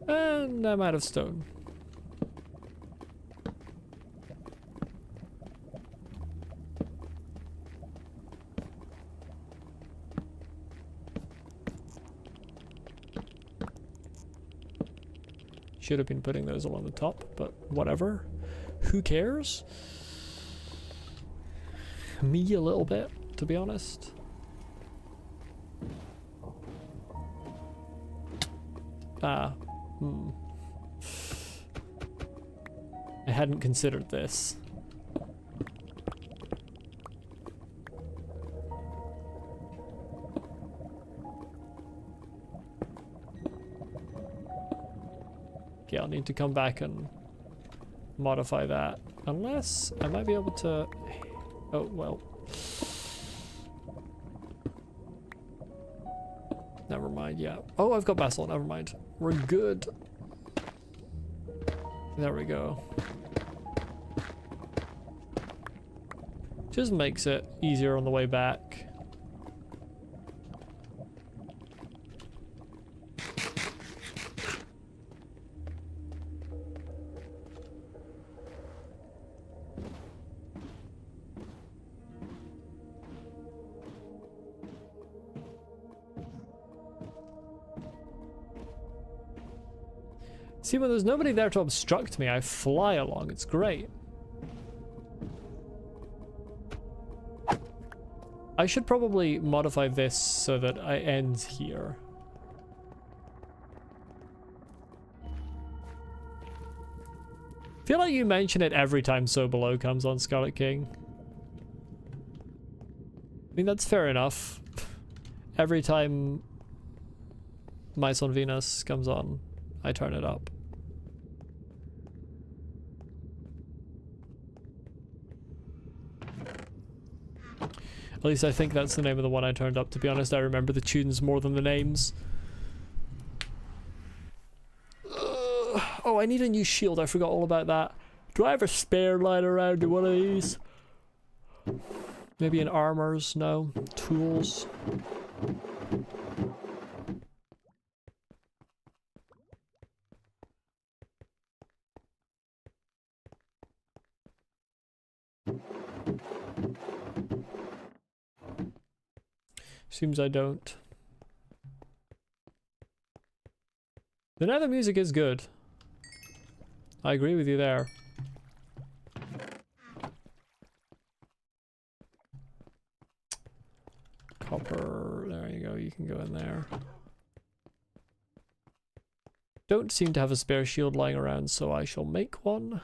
And I'm out of stone. Should have been putting those along the top, but whatever. Who cares? Me a little bit, to be honest. I hadn't considered this. Okay, I'll need to come back and modify that. Unless I might be able to... Oh, well. Never mind, yeah. Oh, I've got basalt, never mind. We're good. There we go. Just makes it easier on the way back. See, when there's nobody there to obstruct me, I fly along. It's great. I should probably modify this so that I end here. I feel like you mention it every time So Below comes on Scarlet King. I mean, that's fair enough. Every time Mice on Venus comes on, I turn it up. At least I think that's the name of the one I turned up. To be honest, I remember the tunes more than the names. Oh, I need a new shield. I forgot all about that. Do I have a spare lying around in one of these? Maybe in armors? No. Tools? Seems I don't. The nether music is good. I agree with you there. Copper, there you go, you can go in there. Don't seem to have a spare shield lying around, so I shall make one.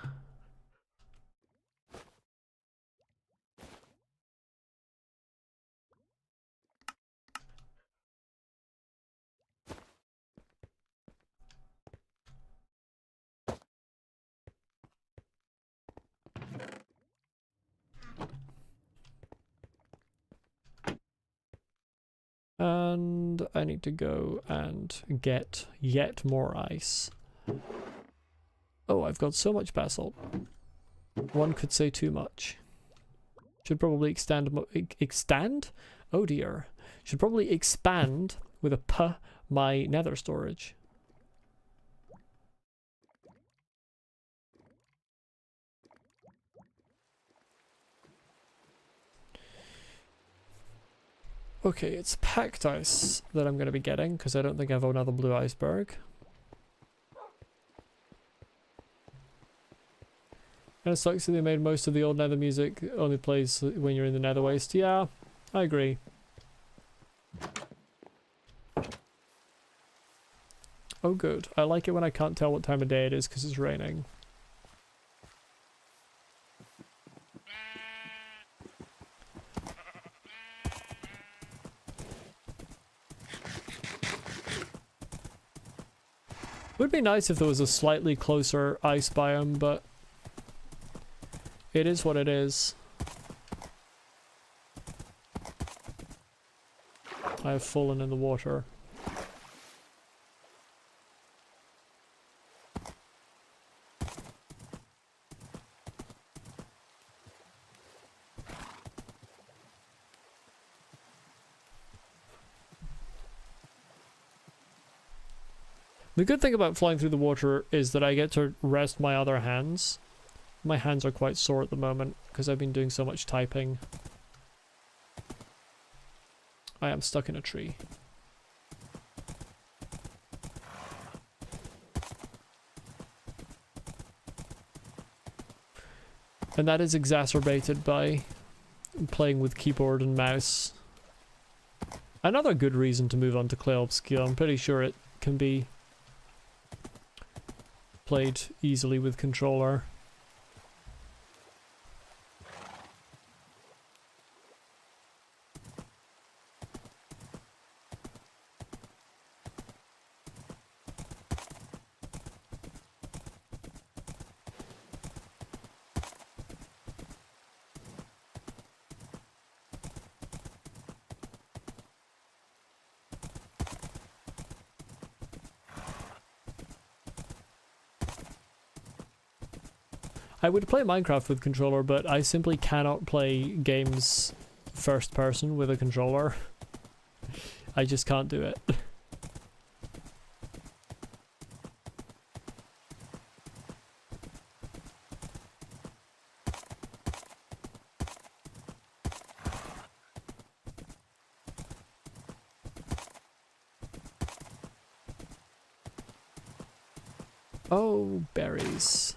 And I need to go and get yet more ice. Oh, I've got so much basalt. One could say too much. Should probably extend? Oh dear. Should probably expand with a P my nether storage. Okay, it's packed ice that I'm going to be getting, because I don't think I have another blue iceberg. And it sucks that they made most of the old nether music only plays when you're in the nether waste. Yeah, I agree. Oh good, I like it when I can't tell what time of day it is because it's raining. Would be nice if there was a slightly closer ice biome, but it is what it is. I have fallen in the water. The good thing about flying through the water is that I get to rest my other hands. My hands are quite sore at the moment because I've been doing so much typing. I am stuck in a tree. And that is exacerbated by playing with keyboard and mouse. Another good reason to move on to Clay Obscure. I'm pretty sure it can be played easily with controller. I would play Minecraft with controller, but I simply cannot play games first person with a controller. I just can't do it. Oh, berries.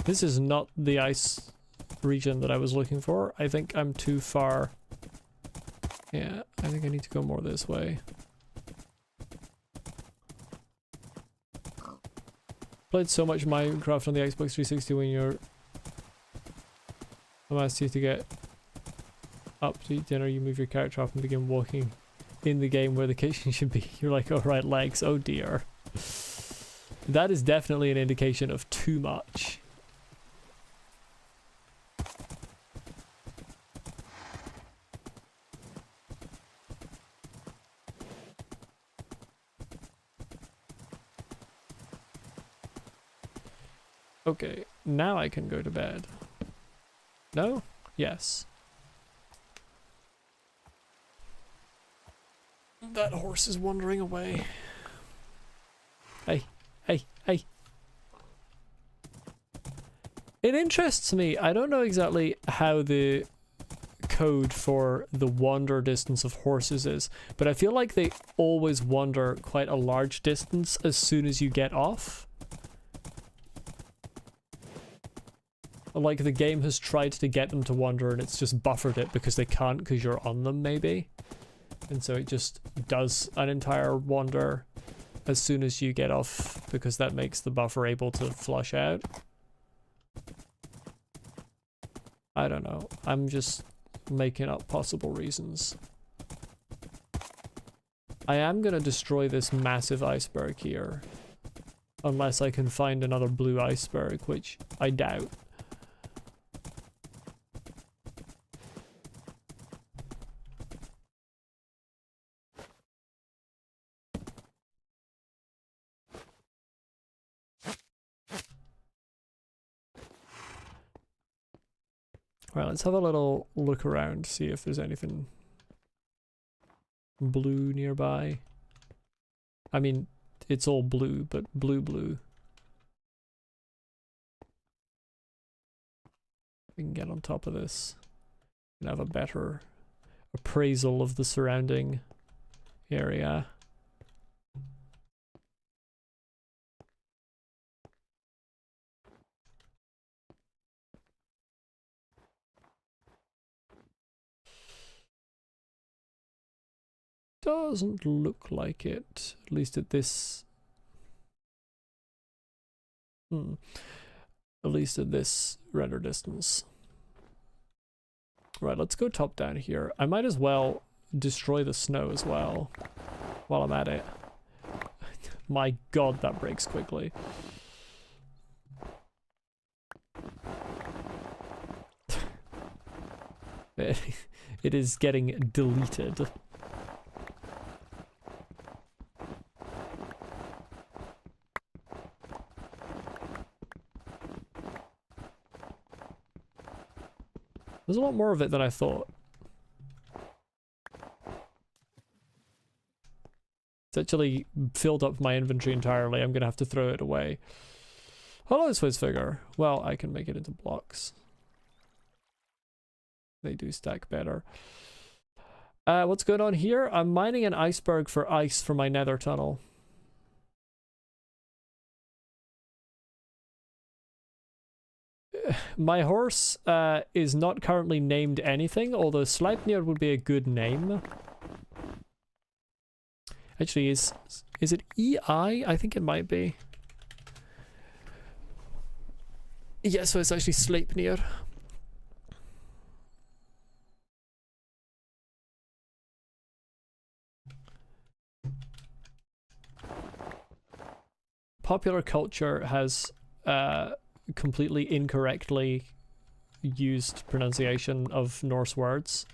This is not the ice region that I was looking for. I think I'm too far. Yeah, I think I need to go more this way. Played so much Minecraft on the Xbox 360 when you're... I'm asked you to get up to eat dinner, you move your character up and begin walking in the game where the kitchen should be. You're like, oh right, legs, oh dear. That is definitely an indication of too much. Okay, now I can go to bed. No? Yes. That horse is wandering away. Hey, hey, hey. It interests me. I don't know exactly how the code for the wander distance of horses is, but I feel like they always wander quite a large distance as soon as you get off. Like the game has tried to get them to wander and it's just buffered it because they can't because you're on them maybe. And so it just does an entire wander as soon as you get off because that makes the buffer able to flush out. I don't know. I'm just making up possible reasons. I am gonna destroy this massive iceberg here. Unless I can find another blue iceberg, which I doubt. Right, let's have a little look around, see if there's anything blue nearby. I mean, it's all blue, but blue. We can get on top of this and have a better appraisal of the surrounding area. Doesn't look like it, at least at this... At least at this render distance. Right, let's go top down here. I might as well destroy the snow as well while I'm at it. My god, that breaks quickly. It is getting deleted. There's a lot more of it than I thought. It's actually filled up my inventory entirely. I'm gonna have to throw it away. Hello, Swiss figure. Well, I can make it into blocks. They do stack better. What's going on here? I'm mining an iceberg for ice for my nether tunnel. My horse is not currently named anything, although Sleipnir would be a good name. Actually, is it EI? I think it might be. Yeah, so it's actually Sleipnir. Popular culture has completely incorrectly used pronunciation of Norse words.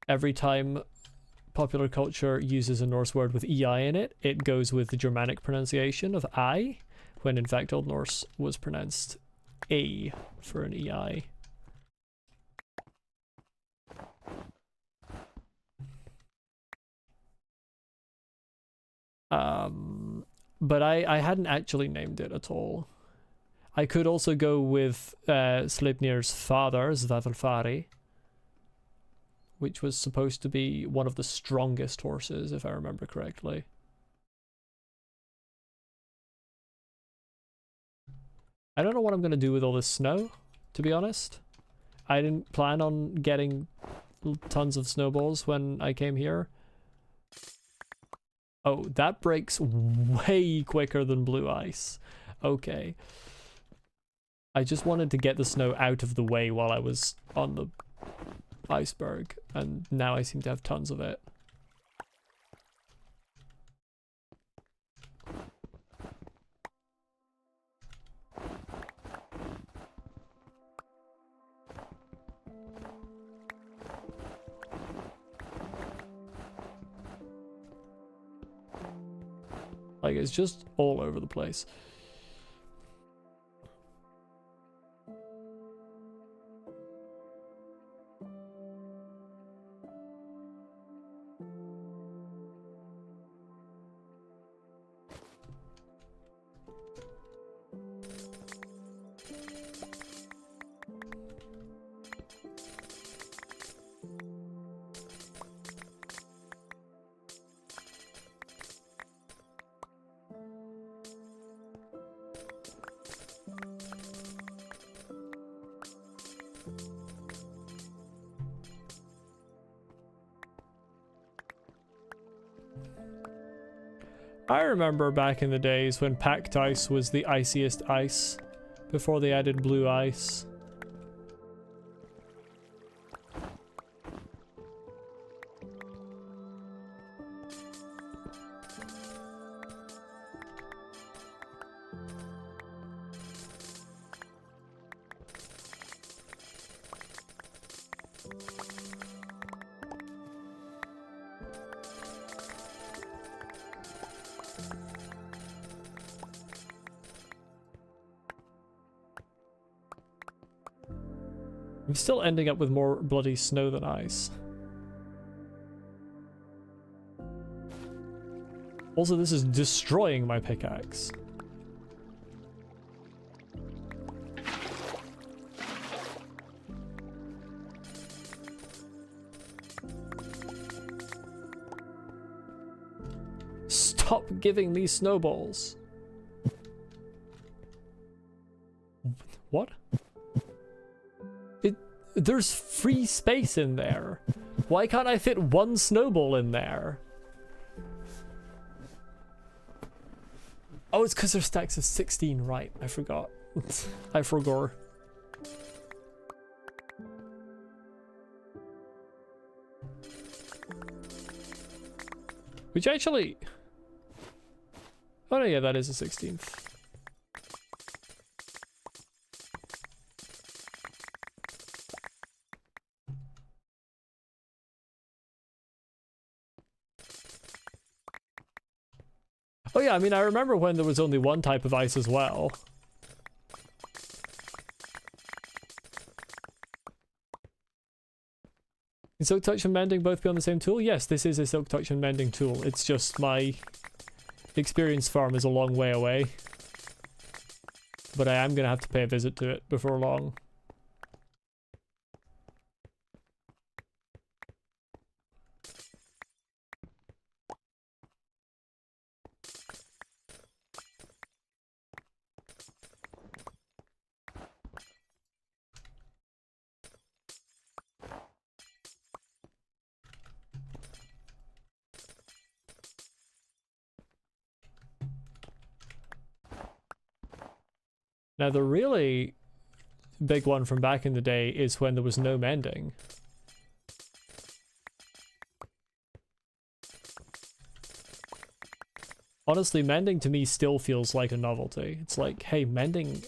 Every time popular culture uses a Norse word with EI in it, it goes with the Germanic pronunciation of I, when in fact Old Norse was pronounced A for an EI. But I hadn't actually named it at all. I could also go with Sleipnir's father, Svathilfari, which was supposed to be one of the strongest horses, if I remember correctly. I don't know what I'm going to do with all this snow, to be honest. I didn't plan on getting tons of snowballs when I came here. Oh, that breaks way quicker than blue ice. Okay. I just wanted to get the snow out of the way while I was on the iceberg, and now I seem to have tons of it. Like, it's just all over the place. I remember back in the days when packed ice was the iciest ice, before they added blue ice. I'm still ending up with more bloody snow than ice. Also, this is destroying my pickaxe. Stop giving me snowballs. What? There's free space in there. Why can't I fit one snowball in there? Oh, it's because there's stacks of 16, right? I forgot. I forgot. Which actually... Oh no, yeah, that is the 16th. Oh yeah, I mean, I remember when there was only one type of ice as well. Can Silk Touch and Mending both be on the same tool? Yes, this is a Silk Touch and Mending tool. It's just my experience farm is a long way away. But I am going to have to pay a visit to it before long. Now, the really big one from back in the day is when there was no mending. Honestly, mending to me still feels like a novelty. It's like, hey, mending...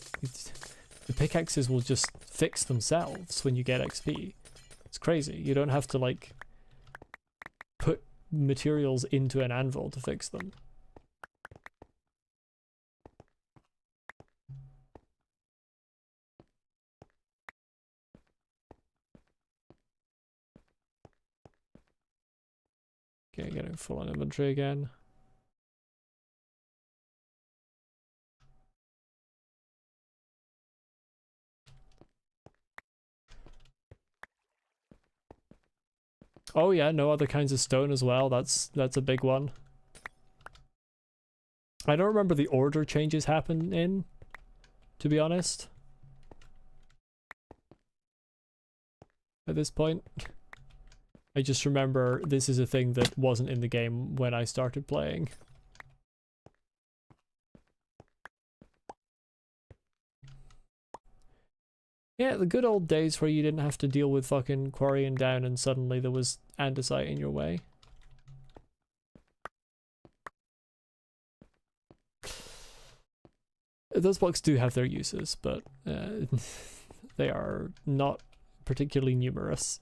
the pickaxes will just fix themselves when you get XP. It's crazy. You don't have to, like, put materials into an anvil to fix them. Okay, getting full on inventory again. Oh yeah, no other kinds of stone as well. That's a big one. I don't remember the order changes happen in, to be honest. At this point. I just remember this is a thing that wasn't in the game when I started playing. Yeah, the good old days where you didn't have to deal with fucking quarrying down and suddenly there was andesite in your way. Those blocks do have their uses, but they are not particularly numerous.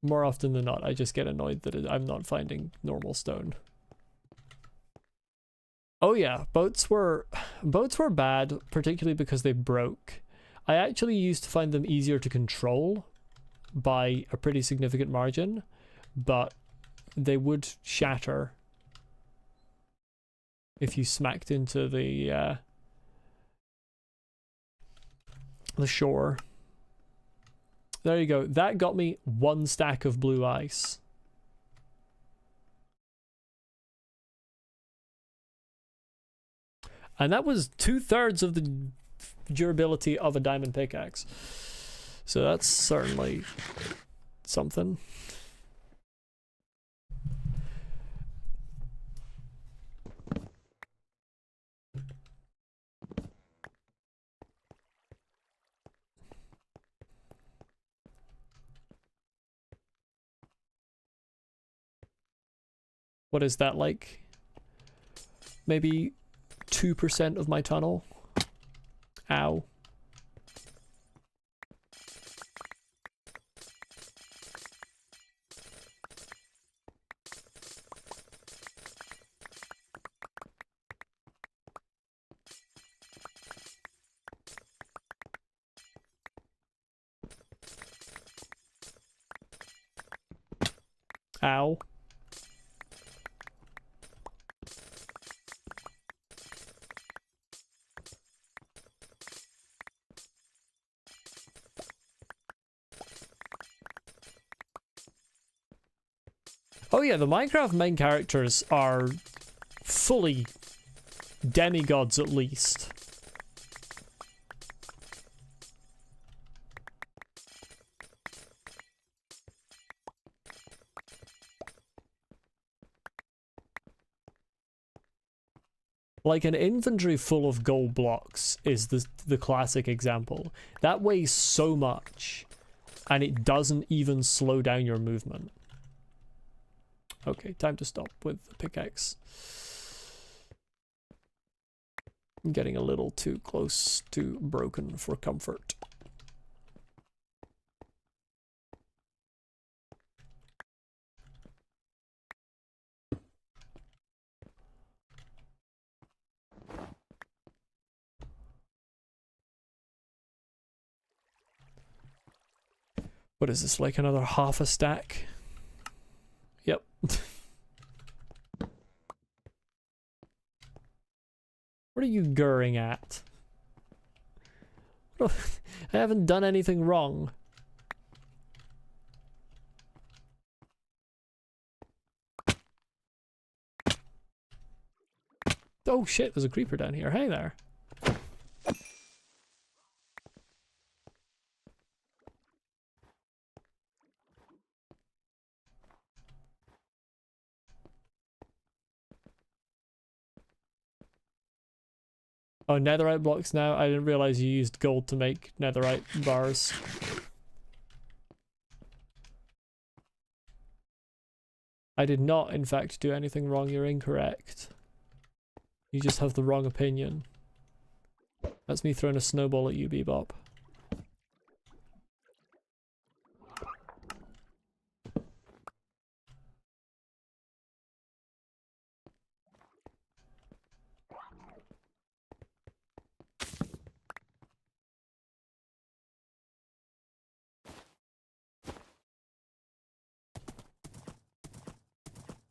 More often than not, I just get annoyed that I'm not finding normal stone. Oh yeah, boats were bad, particularly because they broke. I actually used to find them easier to control by a pretty significant margin, but they would shatter if you smacked into the shore. There you go. That got me 1 stack of blue ice. And that was 2/3 of the durability of a diamond pickaxe. So that's certainly something. What is that, like? Maybe 2% of my tunnel? Ow. Ow. Oh yeah, the Minecraft main characters are fully demigods at least. Like an inventory full of gold blocks is the classic example. That weighs so much and it doesn't even slow down your movement. Okay, time to stop with the pickaxe. I'm getting a little too close to broken for comfort. What is this, like another half a stack? Yep. What are you gurring at? I haven't done anything wrong. Oh shit, there's a creeper down here. Hey there. Oh, netherite blocks now? I didn't realize you used gold to make netherite bars. I did not, in fact, do anything wrong. You're incorrect. You just have the wrong opinion. That's me throwing a snowball at you, Bebop.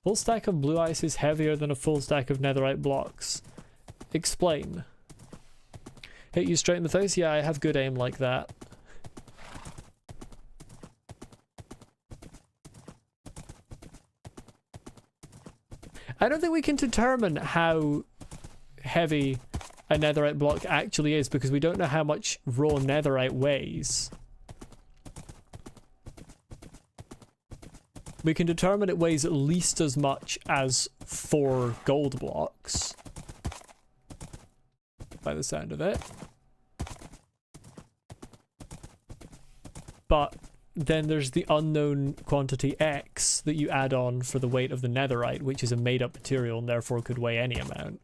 Full stack of blue ice is heavier than a full stack of netherite blocks. Explain. Hit you straight in the face? Yeah, I have good aim like that. I don't think we can determine how heavy a netherite block actually is because we don't know how much raw netherite weighs. We can determine it weighs at least as much as 4 gold blocks. By the sound of it. But then there's the unknown quantity X that you add on for the weight of the netherite, which is a made-up material and therefore could weigh any amount.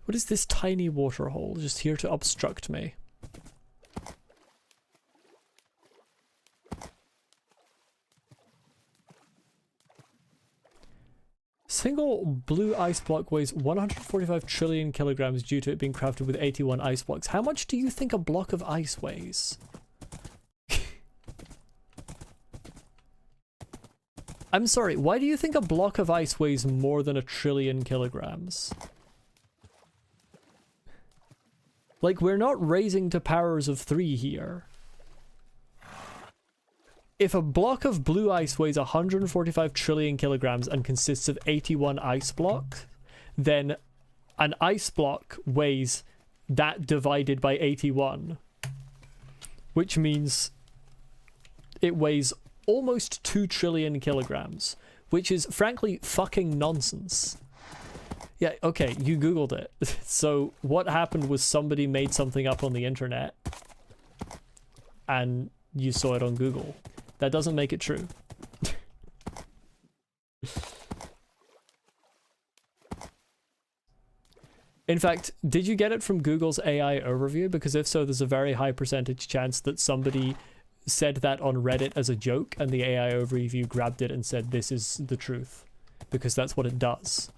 What is this tiny water hole just here to obstruct me? Single blue ice block weighs 145 trillion kilograms due to it being crafted with 81 ice blocks. How much do you think a block of ice weighs? I'm sorry, why do you think a block of ice weighs more than 1 trillion kilograms? Like, we're not raising to powers of 3 here. If a block of blue ice weighs 145 trillion kilograms and consists of 81 ice blocks, then an ice block weighs that divided by 81. Which means it weighs almost 2 trillion kilograms, which is frankly fucking nonsense. Yeah, okay, you Googled it. So what happened was somebody made something up on the internet and you saw it on Google. That doesn't make it true. In fact, did you get it from Google's AI overview? Because if so, there's a very high percentage chance that somebody said that on Reddit as a joke and the AI overview grabbed it and said this is the truth. Because that's what it does.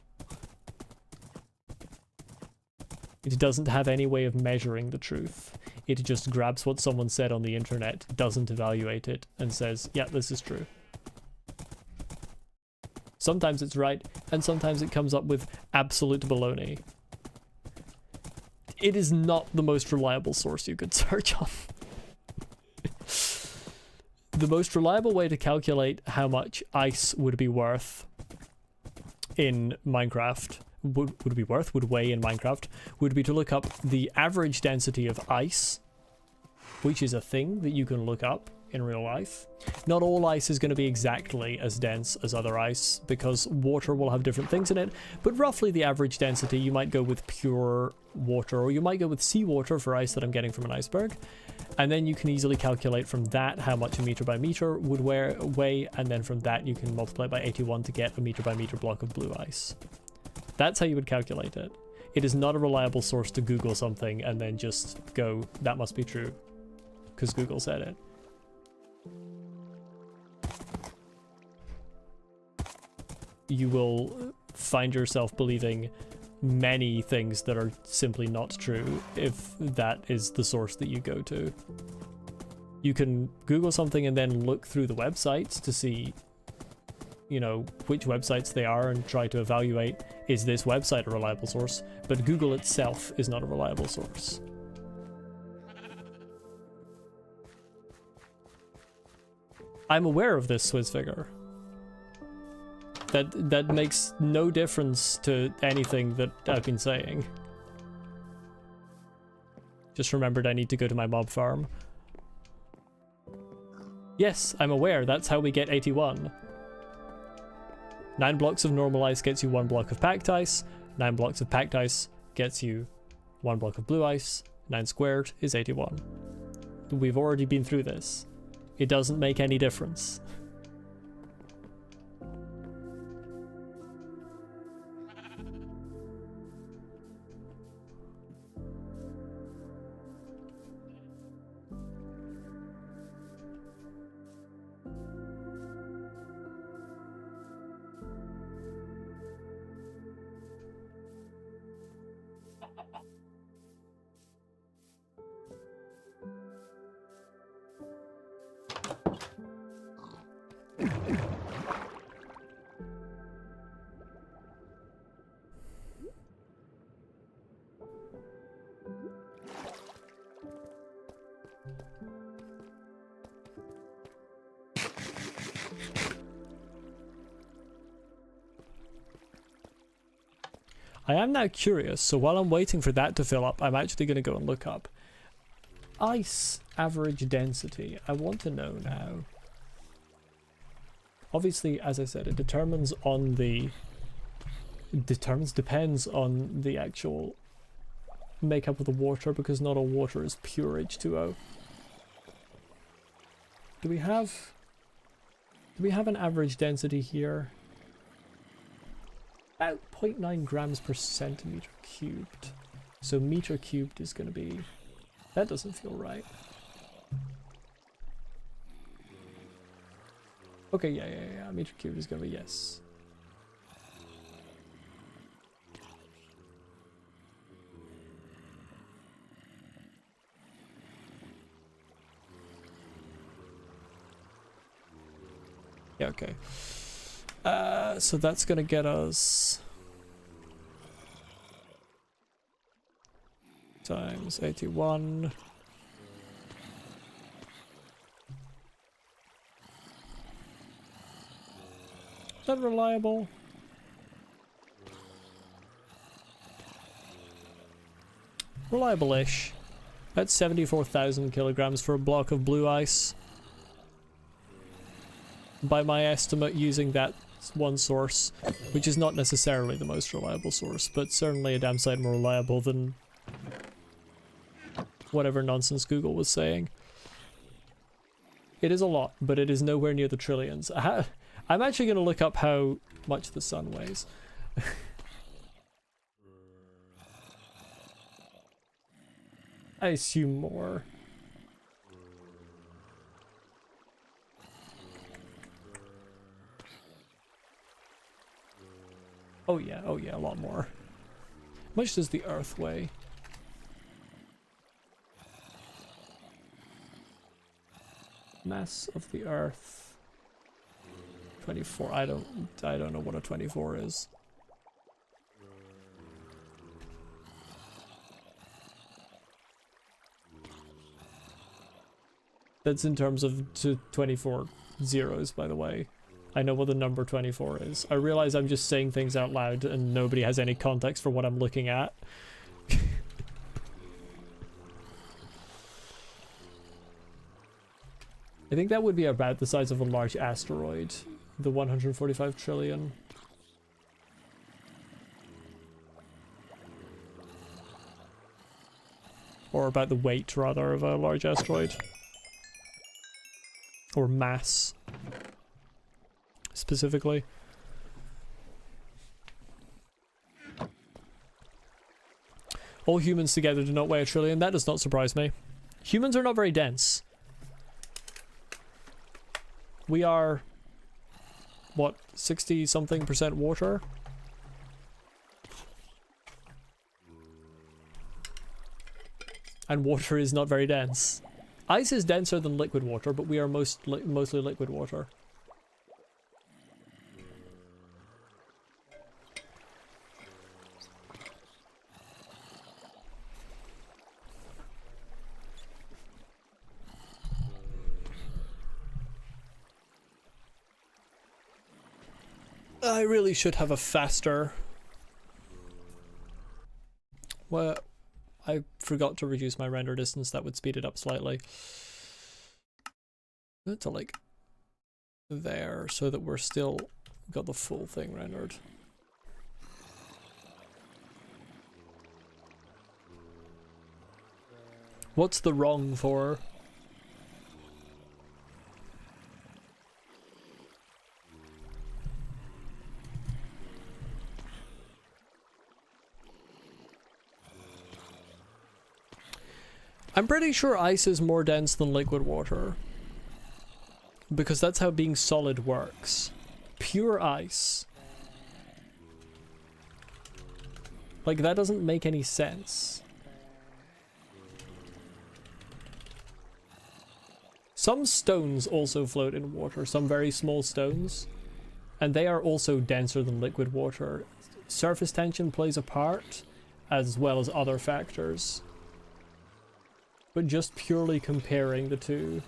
It doesn't have any way of measuring the truth. It just grabs what someone said on the internet, doesn't evaluate it, and says, yeah, this is true. Sometimes it's right, and sometimes it comes up with absolute baloney. It is not the most reliable source you could search on. the most reliable way to calculate how much ice would be worth in Minecraft, would weigh in Minecraft, would be to look up the average density of ice, which is a thing that you can look up in real life. Not all ice is going to be exactly as dense as other ice, because water will have different things in it, but roughly the average density, you might go with pure water, or you might go with seawater for ice that I'm getting from an iceberg, and then you can easily calculate from that how much a meter by meter would weigh, and then from that you can multiply by 81 to get a meter by meter block of blue ice. That's how you would calculate it. It is not a reliable source to Google something and then just go, that must be true, because Google said it. You will find yourself believing many things that are simply not true if that is the source that you go to. You can Google something and then look through the websites to see, you know, which websites they are and try to evaluate, is this website a reliable source? But Google itself is not a reliable source. I'm aware of this Swizz figure. That makes no difference to anything that I've been saying. Just remembered I need to go to my mob farm. Yes, I'm aware, that's how we get 81. 9 blocks of normal ice gets you 1 block of packed ice. 9 blocks of packed ice gets you 1 block of blue ice. 9 squared is 81. We've already been through this. It doesn't make any difference. I am now curious, so while I'm waiting for that to fill up, I'm actually going to go and look up ice average density. I want to know now. Obviously, as I said, it depends on the actual makeup of the water, because not all water is pure H2O. Do we have an average density here? About 0.9 grams per centimeter cubed. So meter cubed is going to be... That doesn't feel right. Okay, yeah. Meter cubed is going to be yes. Yeah, okay. So that's gonna get us times 81. Is that reliable? Reliable-ish. That's 74,000 kilograms for a block of blue ice. By my estimate, using that one source, which is not necessarily the most reliable source, but certainly a damn sight more reliable than whatever nonsense Google was saying. It is a lot, but it is nowhere near the trillions. I'm actually going to look up how much the sun weighs. I assume more. Oh yeah, a lot more. How much does the Earth weigh? Mass of the Earth. 24. I don't know what a 24 is. That's in terms of 24 zeros, by the way. I know what the number 24 is. I realize I'm just saying things out loud and nobody has any context for what I'm looking at. I think that would be about the size of a large asteroid. The 145 trillion. Or about the weight, rather, of a large asteroid. Or mass. Specifically. All humans together do not weigh 1 trillion. That does not surprise me. Humans are not very dense. We are, what, 60-something% water? And water is not very dense. Ice is denser than liquid water, but we are mostly liquid water. I really should have a faster... Well, I forgot to reduce my render distance. That would speed it up slightly. To like there, so that we're still got the full thing rendered. What's the wrong for? I'm pretty sure ice is more dense than liquid water. Because that's how being solid works. Pure ice. Like, that doesn't make any sense. Some stones also float in water, some very small stones. And they are also denser than liquid water. Surface tension plays a part, as well as other factors. But just purely comparing the two.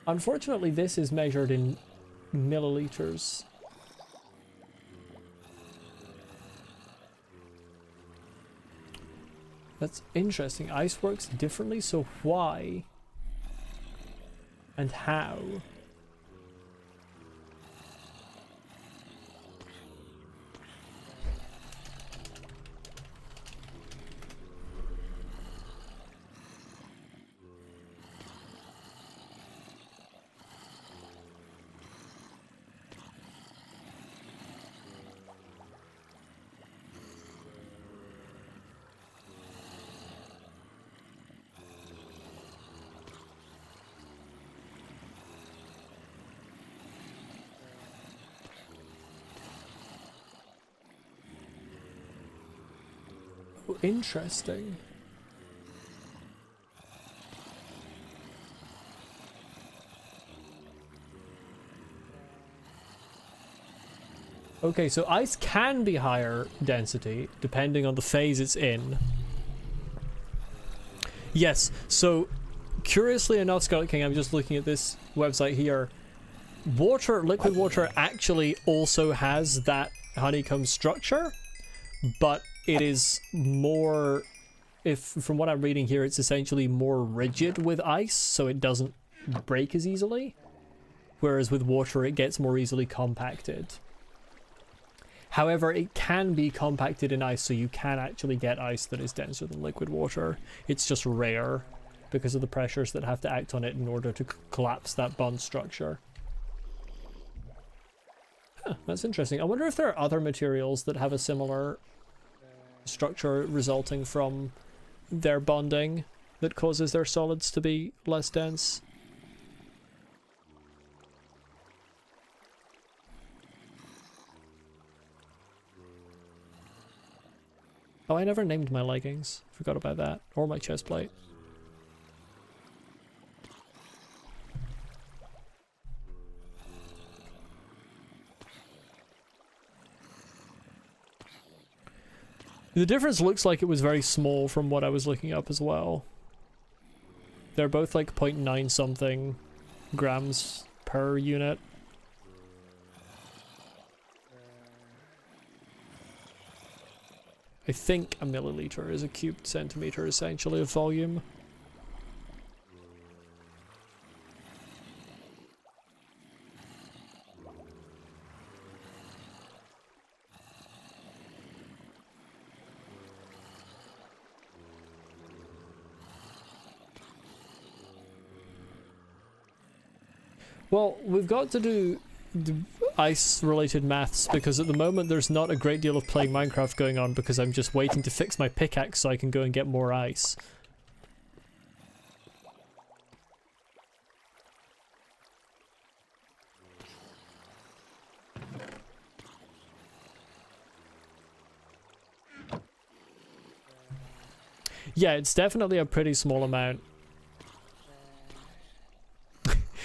Unfortunately, this is measured in milliliters. That's interesting. Ice works differently, so why? And how? Interesting. Okay, so ice can be higher density depending on the phase it's in. Yes, so curiously enough, Scarlet King, I'm just looking at this website here. Liquid water actually also has that honeycomb structure, but it is more, from what I'm reading here, it's essentially more rigid with ice, so it doesn't break as easily. Whereas with water, it gets more easily compacted. However, it can be compacted in ice, so you can actually get ice that is denser than liquid water. It's just rare because of the pressures that have to act on it in order to collapse that bond structure. Huh, that's interesting. I wonder if there are other materials that have a similar structure resulting from their bonding that causes their solids to be less dense. Oh, I never named my leggings. Forgot about that. Or my chest plate. The difference looks like it was very small from what I was looking up as well. They're both like 0.9 something grams per unit. I think a milliliter is a cubed centimeter essentially of volume. Well, we've got to do the ice-related maths because at the moment there's not a great deal of playing Minecraft going on because I'm just waiting to fix my pickaxe so I can go and get more ice. Yeah, it's definitely a pretty small amount.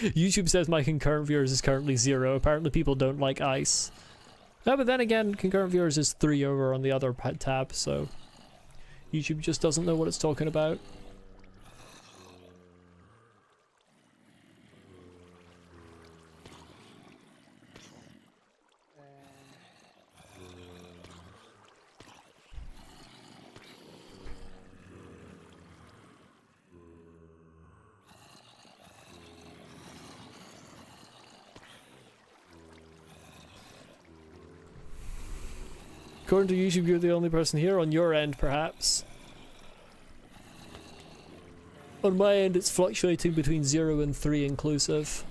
YouTube says my concurrent viewers is currently 0. Apparently people don't like ice. No, but then again, concurrent viewers is 3 over on the other tab, so YouTube just doesn't know what it's talking about. According to YouTube, you're the only person here on your end, perhaps. On my end, it's fluctuating between 0 and 3 inclusive.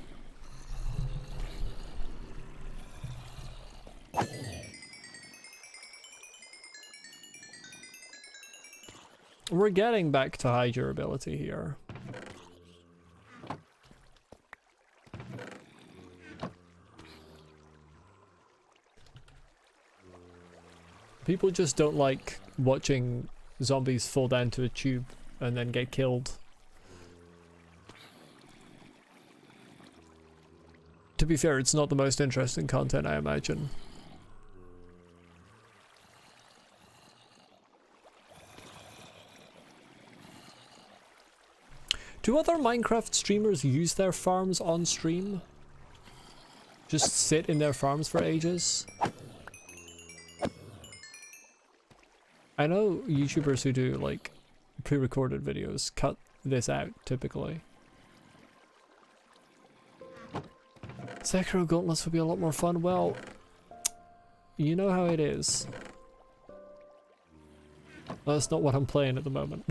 We're getting back to high durability here. People just don't like watching zombies fall down to a tube and then get killed. To be fair, it's not the most interesting content, I imagine. Do other Minecraft streamers use their farms on stream? Just sit in their farms for ages? I know YouTubers who do like pre-recorded videos cut this out typically. Sekiro Gauntlets would be a lot more fun. Well, you know how it is. That's not what I'm playing at the moment.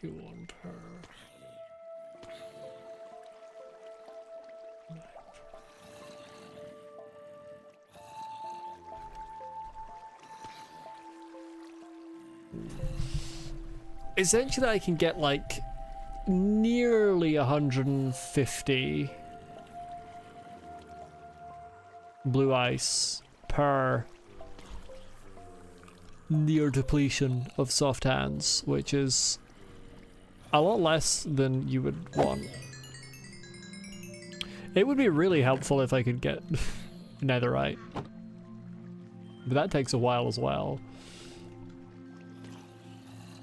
You want her. Essentially, I can get like nearly 150 blue ice per near depletion of soft hands, which is a lot less than you would want. It would be really helpful if I could get netherite, but that takes a while as well.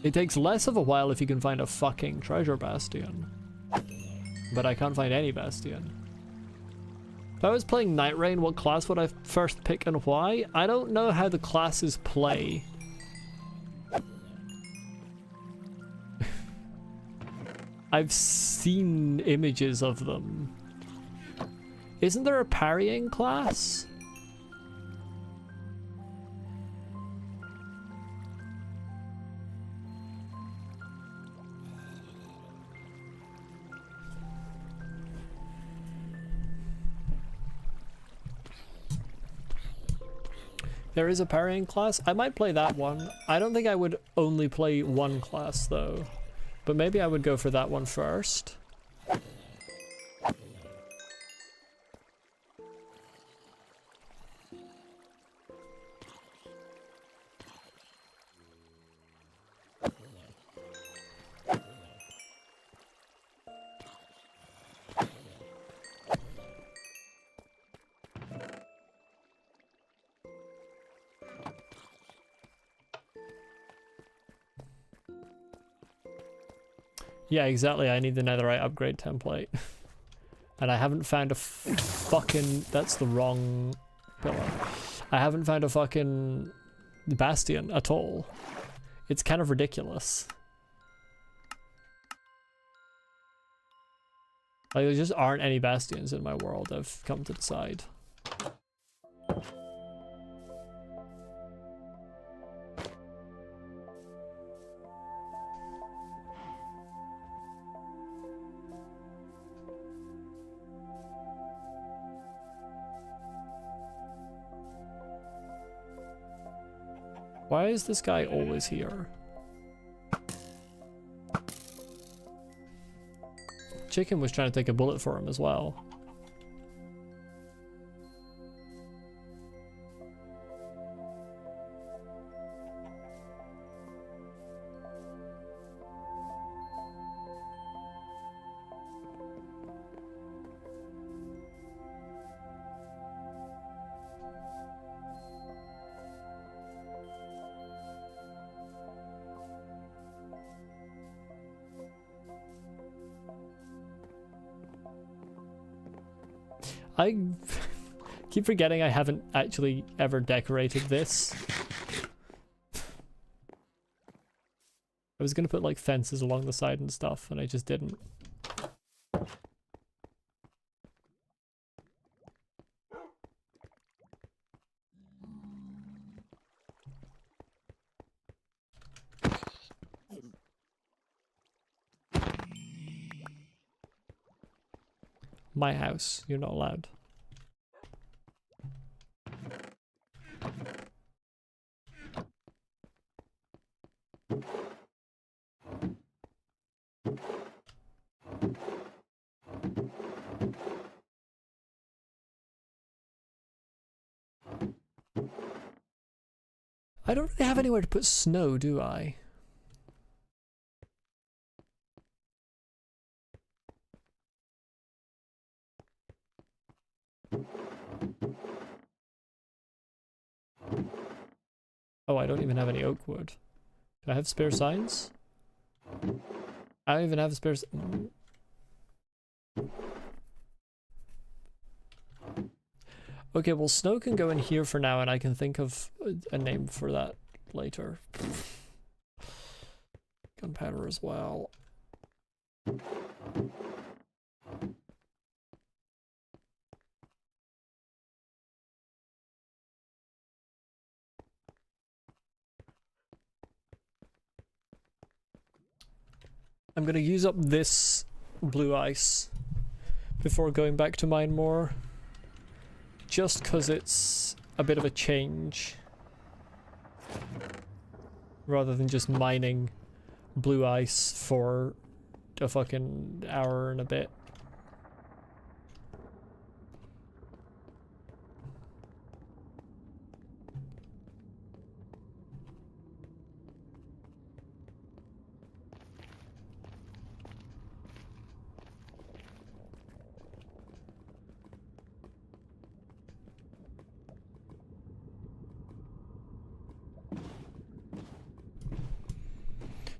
It takes less of a while if you can find a fucking treasure bastion, but I can't find any bastion. If I was playing Night Rain, what class would I first pick and why? I don't know how the classes play. I've seen images of them. Isn't there a parrying class? There is a parrying class. I might play that one. I don't think I would only play one class though, but maybe I would go for that one first. Yeah, exactly. I need the netherite upgrade template. And I haven't found a fucking... That's the wrong pillar. I haven't found a fucking bastion at all. It's kind of ridiculous. Like, there just aren't any bastions in my world, I've come to decide. Why is this guy always here? Chicken was trying to take a bullet for him as well. I keep forgetting I haven't actually ever decorated this. I was gonna put like fences along the side and stuff, and I just didn't. My house, you're not allowed. I don't really have anywhere to put snow, do I? Oh, I don't even have any oak wood. Do I have spare signs? I don't even have spare. Okay, well, snow can go in here for now, and I can think of a name for that later. Gunpowder as well. I'm gonna use up this blue ice before going back to mine more, just because it's a bit of a change rather than just mining blue ice for a fucking hour and a bit.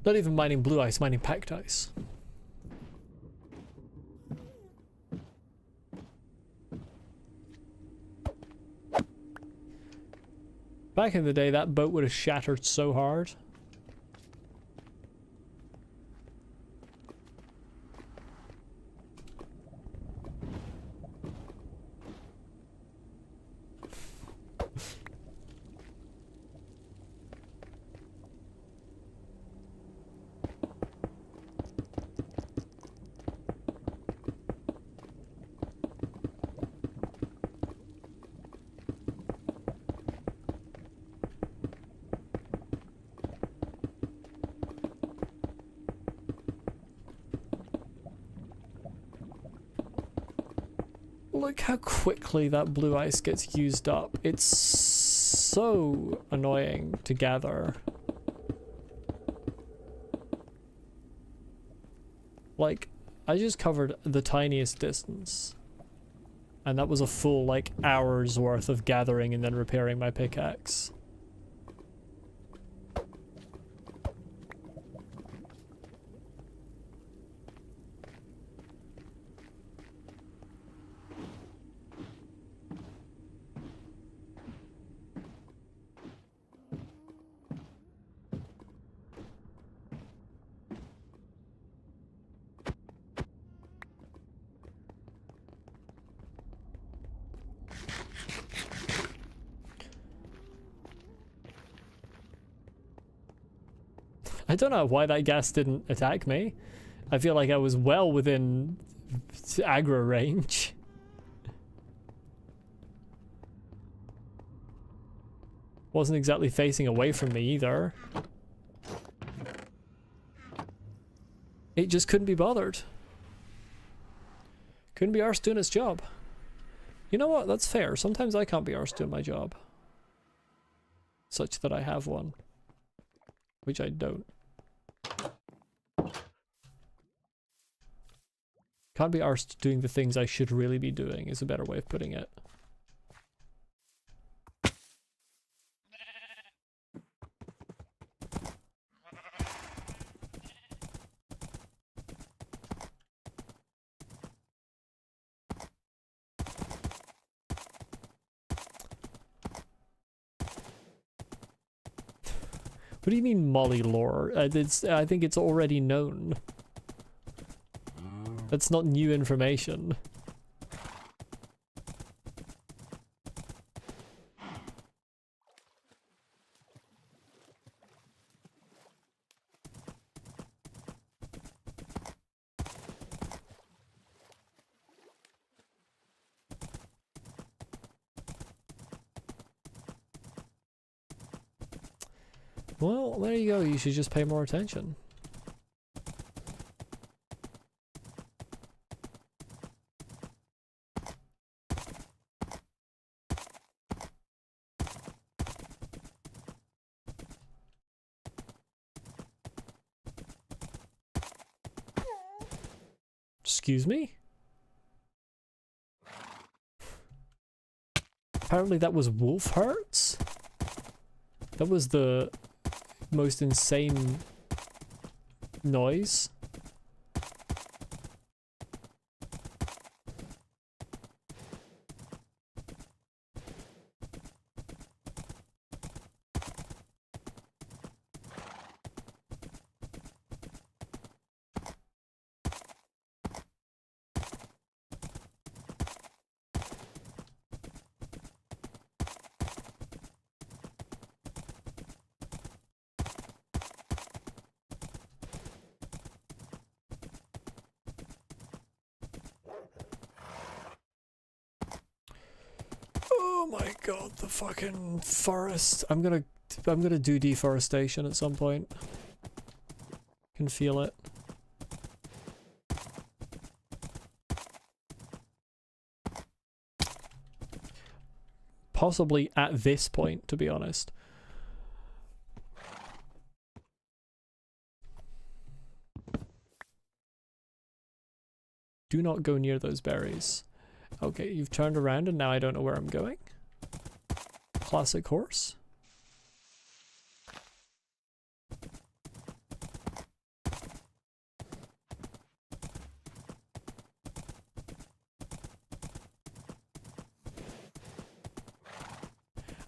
Not even mining blue ice, mining packed ice. Back in the day, that boat would have shattered so hard. Look how quickly that blue ice gets used up. It's so annoying to gather. Like, I just covered the tiniest distance. And that was a full, like, hour's worth of gathering and then repairing my pickaxe. I don't know why that gas didn't attack me. I feel like I was well within aggro range. Wasn't exactly facing away from me either. It just couldn't be bothered. Couldn't be arsed doing its job. You know what? That's fair. Sometimes I can't be arsed doing my job. Such that I have one. Which I don't. Can't be arsed doing the things I should really be doing is a better way of putting it. What do you mean Molly lore? I think it's already known. That's not new information. Well, there you go. You should just pay more attention. Excuse me? Apparently that was wolf hearts? That was the most insane noise. Oh my god, the fucking forest. I'm gonna do deforestation at some point. Can feel it. Possibly at this point, to be honest. Do not go near those berries. Okay, you've turned around and now I don't know where I'm going. Classic horse.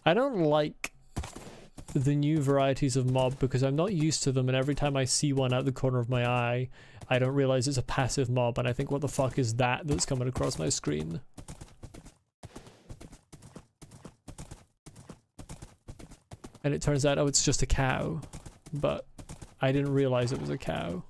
I don't like the new varieties of mob because I'm not used to them, and every time I see one out the corner of my eye, I don't realize it's a passive mob, and I think, what the fuck is that that's coming across my screen? And it turns out, oh, it's just a cow. But I didn't realize it was a cow.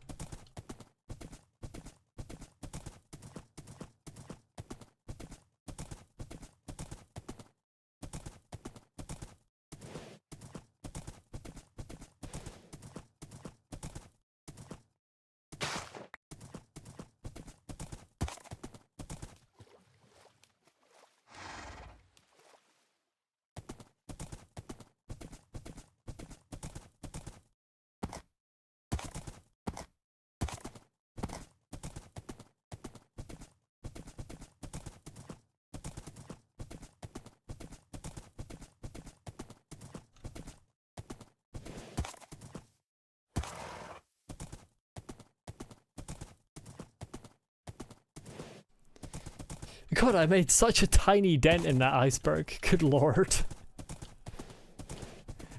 God, I made such a tiny dent in that iceberg. Good lord.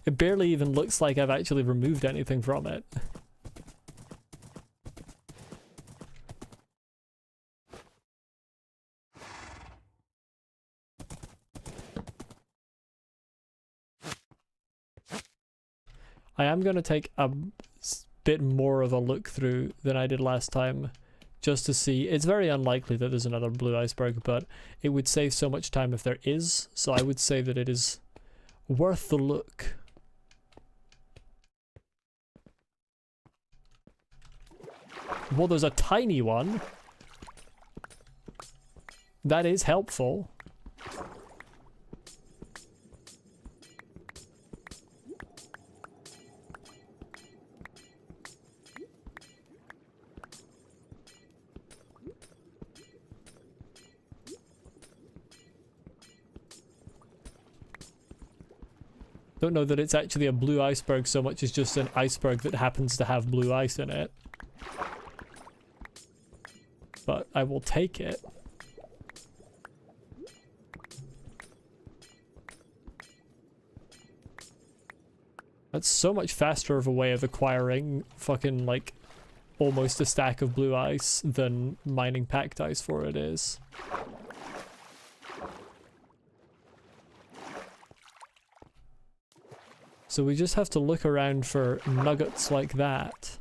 It barely even looks like I've actually removed anything from it. I am going to take a bit more of a look through than I did last time, just to see. It's very unlikely that there's another blue iceberg, but it would save so much time if there is, so I would say that it is worth the look. Well, there's a tiny one. That is helpful. Don't know that it's actually a blue iceberg so much as just an iceberg that happens to have blue ice in it. But I will take it. That's so much faster of a way of acquiring fucking, like, almost a stack of blue ice than mining packed ice for it is. So we just have to look around for nuggets like that.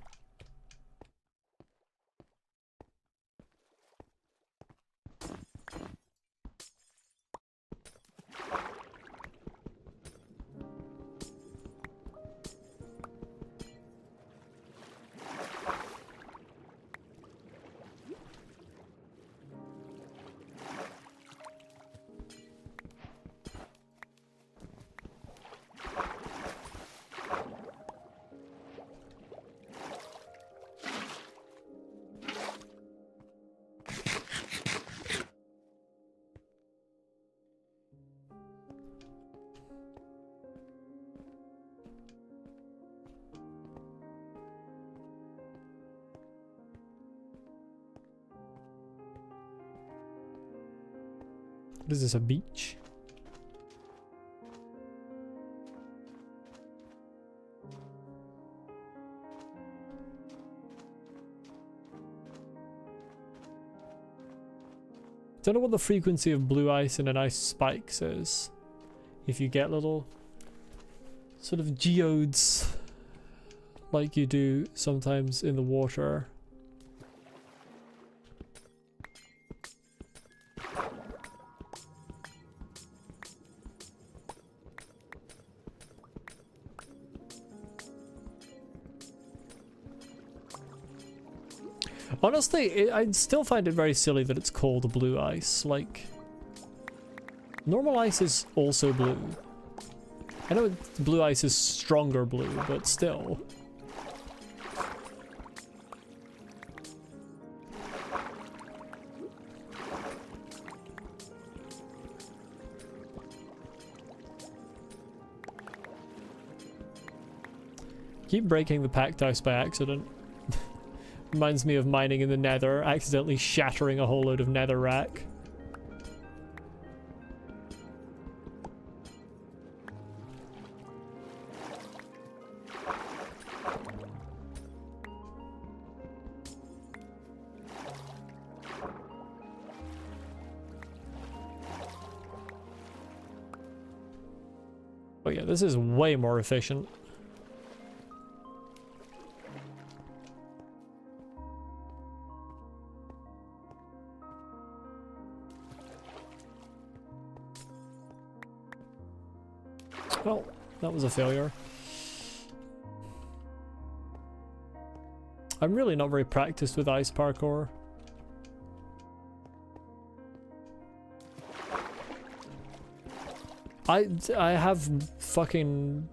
What is this, a beach? Don't know what the frequency of blue ice and an ice spikes is. If you get little sort of geodes like you do sometimes in the water. Honestly, I still find it very silly that it's called blue ice. Like, normal ice is also blue. I know blue ice is stronger blue, but still. Keep breaking the packed ice by accident. Reminds me of mining in the nether, accidentally shattering a whole load of netherrack. Oh yeah, this is way more efficient. Well, that was a failure. I'm really not very practiced with ice parkour. I have fucking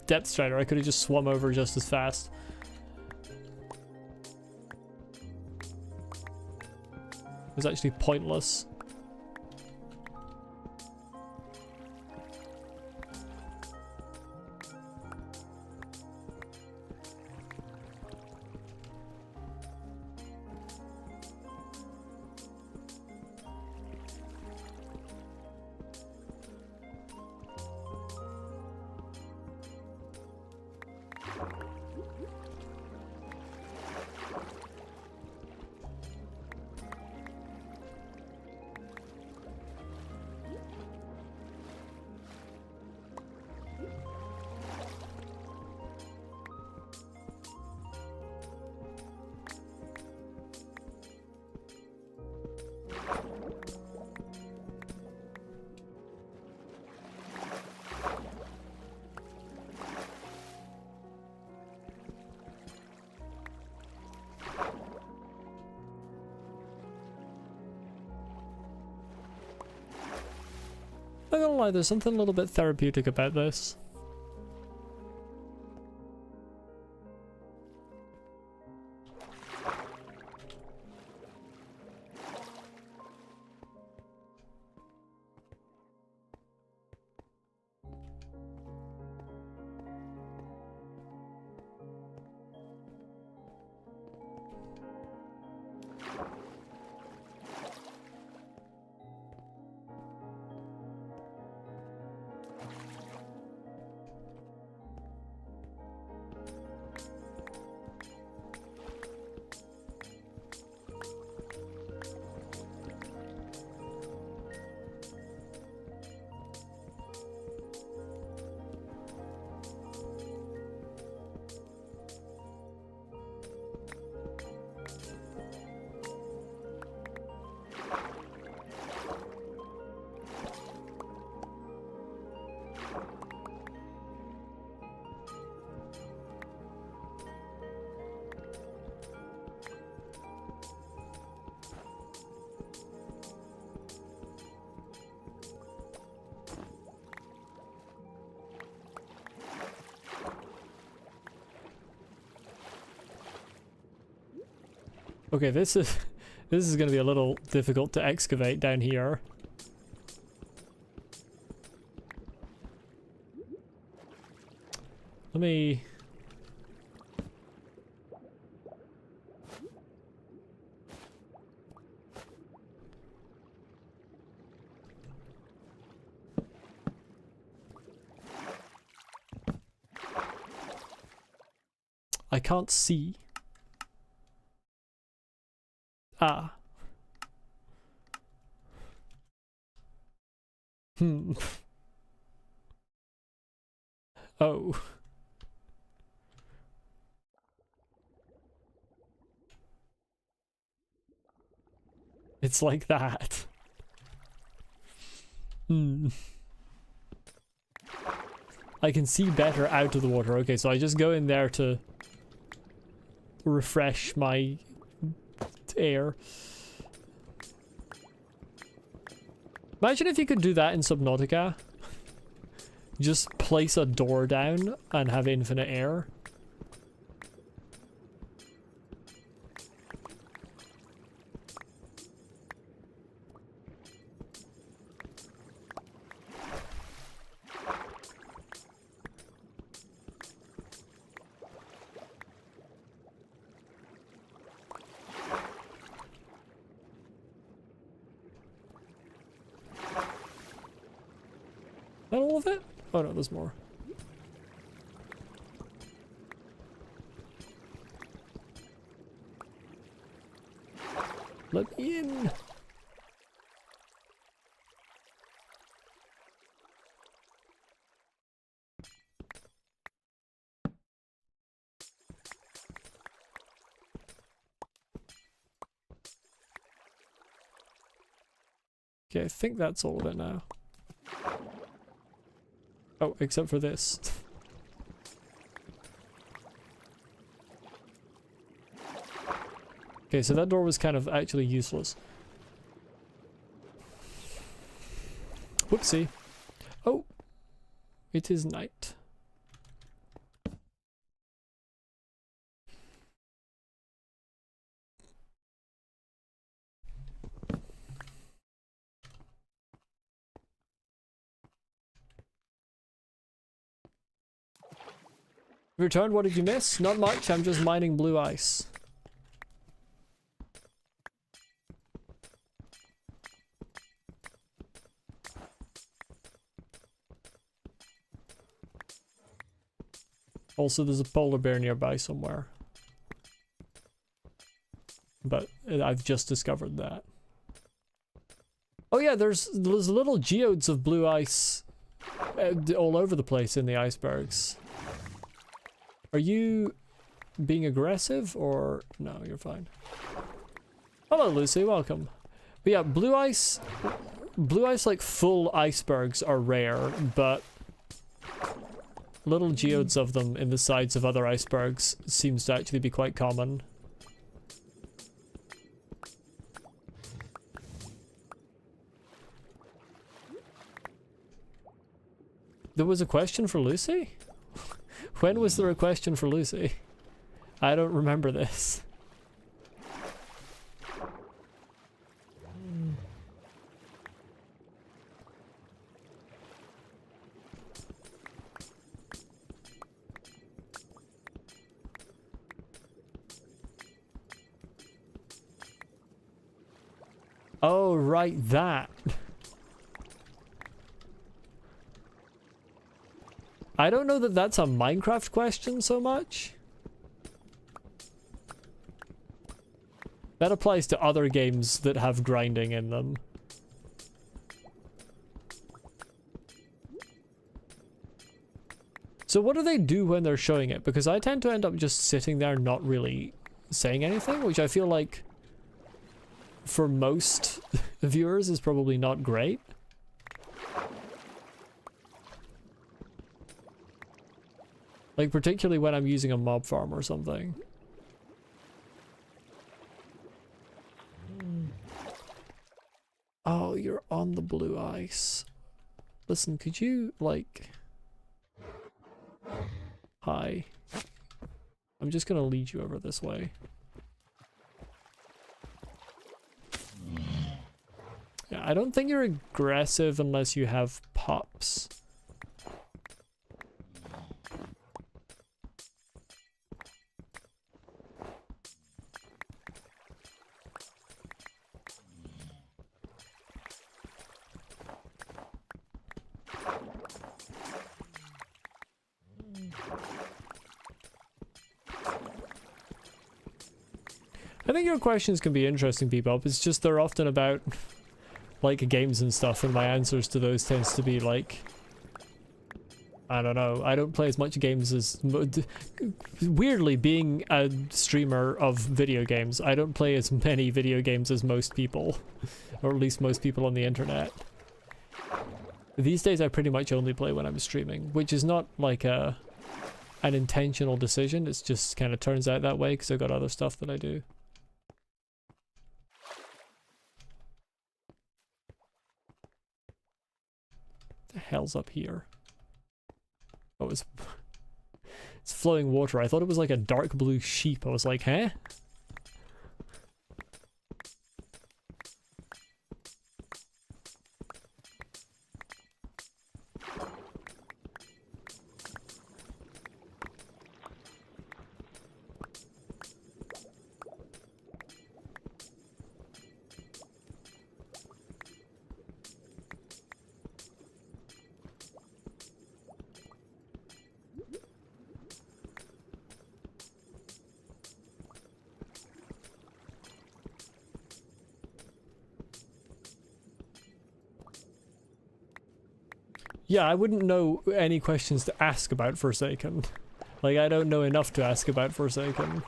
depth strider. I could have just swum over just as fast. It was actually pointless. Not gonna lie, there's something a little bit therapeutic about this. Okay, this is going to be a little difficult to excavate down here. Let me... I can't see. Ah. Hmm. Oh. It's like that. Hmm. I can see better out of the water. Okay, so I just go in there to refresh my air. Imagine if you could do that in Subnautica. Just place a door down and have infinite air. That all of it? Oh no, there's more. Let me in. Okay, I think that's all of it now. Oh, except for this. Okay, so that door was kind of actually useless. Whoopsie. Oh, it is night. Returned, what did you miss? Not much, I'm just mining blue ice. Also, there's a polar bear nearby somewhere. But I've just discovered that. Oh yeah, there's little geodes of blue ice all over the place in the icebergs. Are you being aggressive or no? You're fine. Hello, Lucy. Welcome. But yeah, blue ice like full icebergs are rare, but little geodes of them in the sides of other icebergs seems to actually be quite common. There was a question for Lucy? When was there a question for Lucy? I don't remember this. Oh, right, that. I don't know that that's a Minecraft question so much. That applies to other games that have grinding in them. So what do they do when they're showing it? Because I tend to end up just sitting there not really saying anything, which I feel like for most viewers is probably not great. Like, particularly when I'm using a mob farm or something. Oh, you're on the blue ice. Listen, could you, like... Hi. I'm just gonna lead you over this way. Yeah, I don't think you're aggressive unless you have pups. I think your questions can be interesting, Bebop. It's just they're often about like games and stuff, and my answers to those tends to be like, I don't know. I don't play as much games as weirdly, being a streamer of video games, I don't play as many video games as most people, or at least most people on the internet. These days I pretty much only play when I'm streaming, which is not like an intentional decision. It's just kind of turns out that way because I've got other stuff that I do. The hell's up here? Oh, it's flowing water. I thought it was like a dark blue sheep. I was like, huh? Yeah, I wouldn't know any questions to ask about Forsaken. Like, I don't know enough to ask about Forsaken.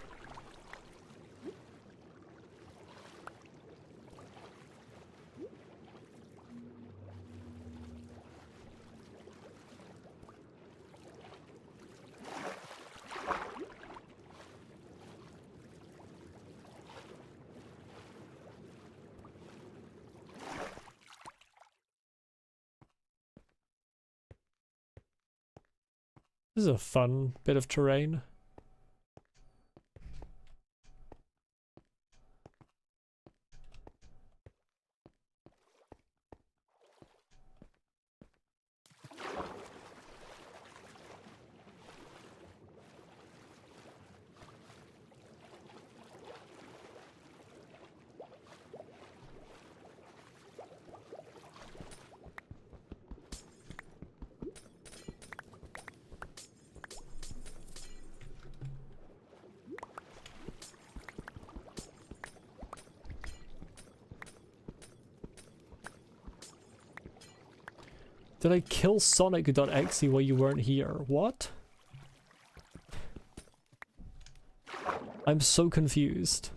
This is a fun bit of terrain. Did I kill Sonic.exe while you weren't here? What? I'm so confused.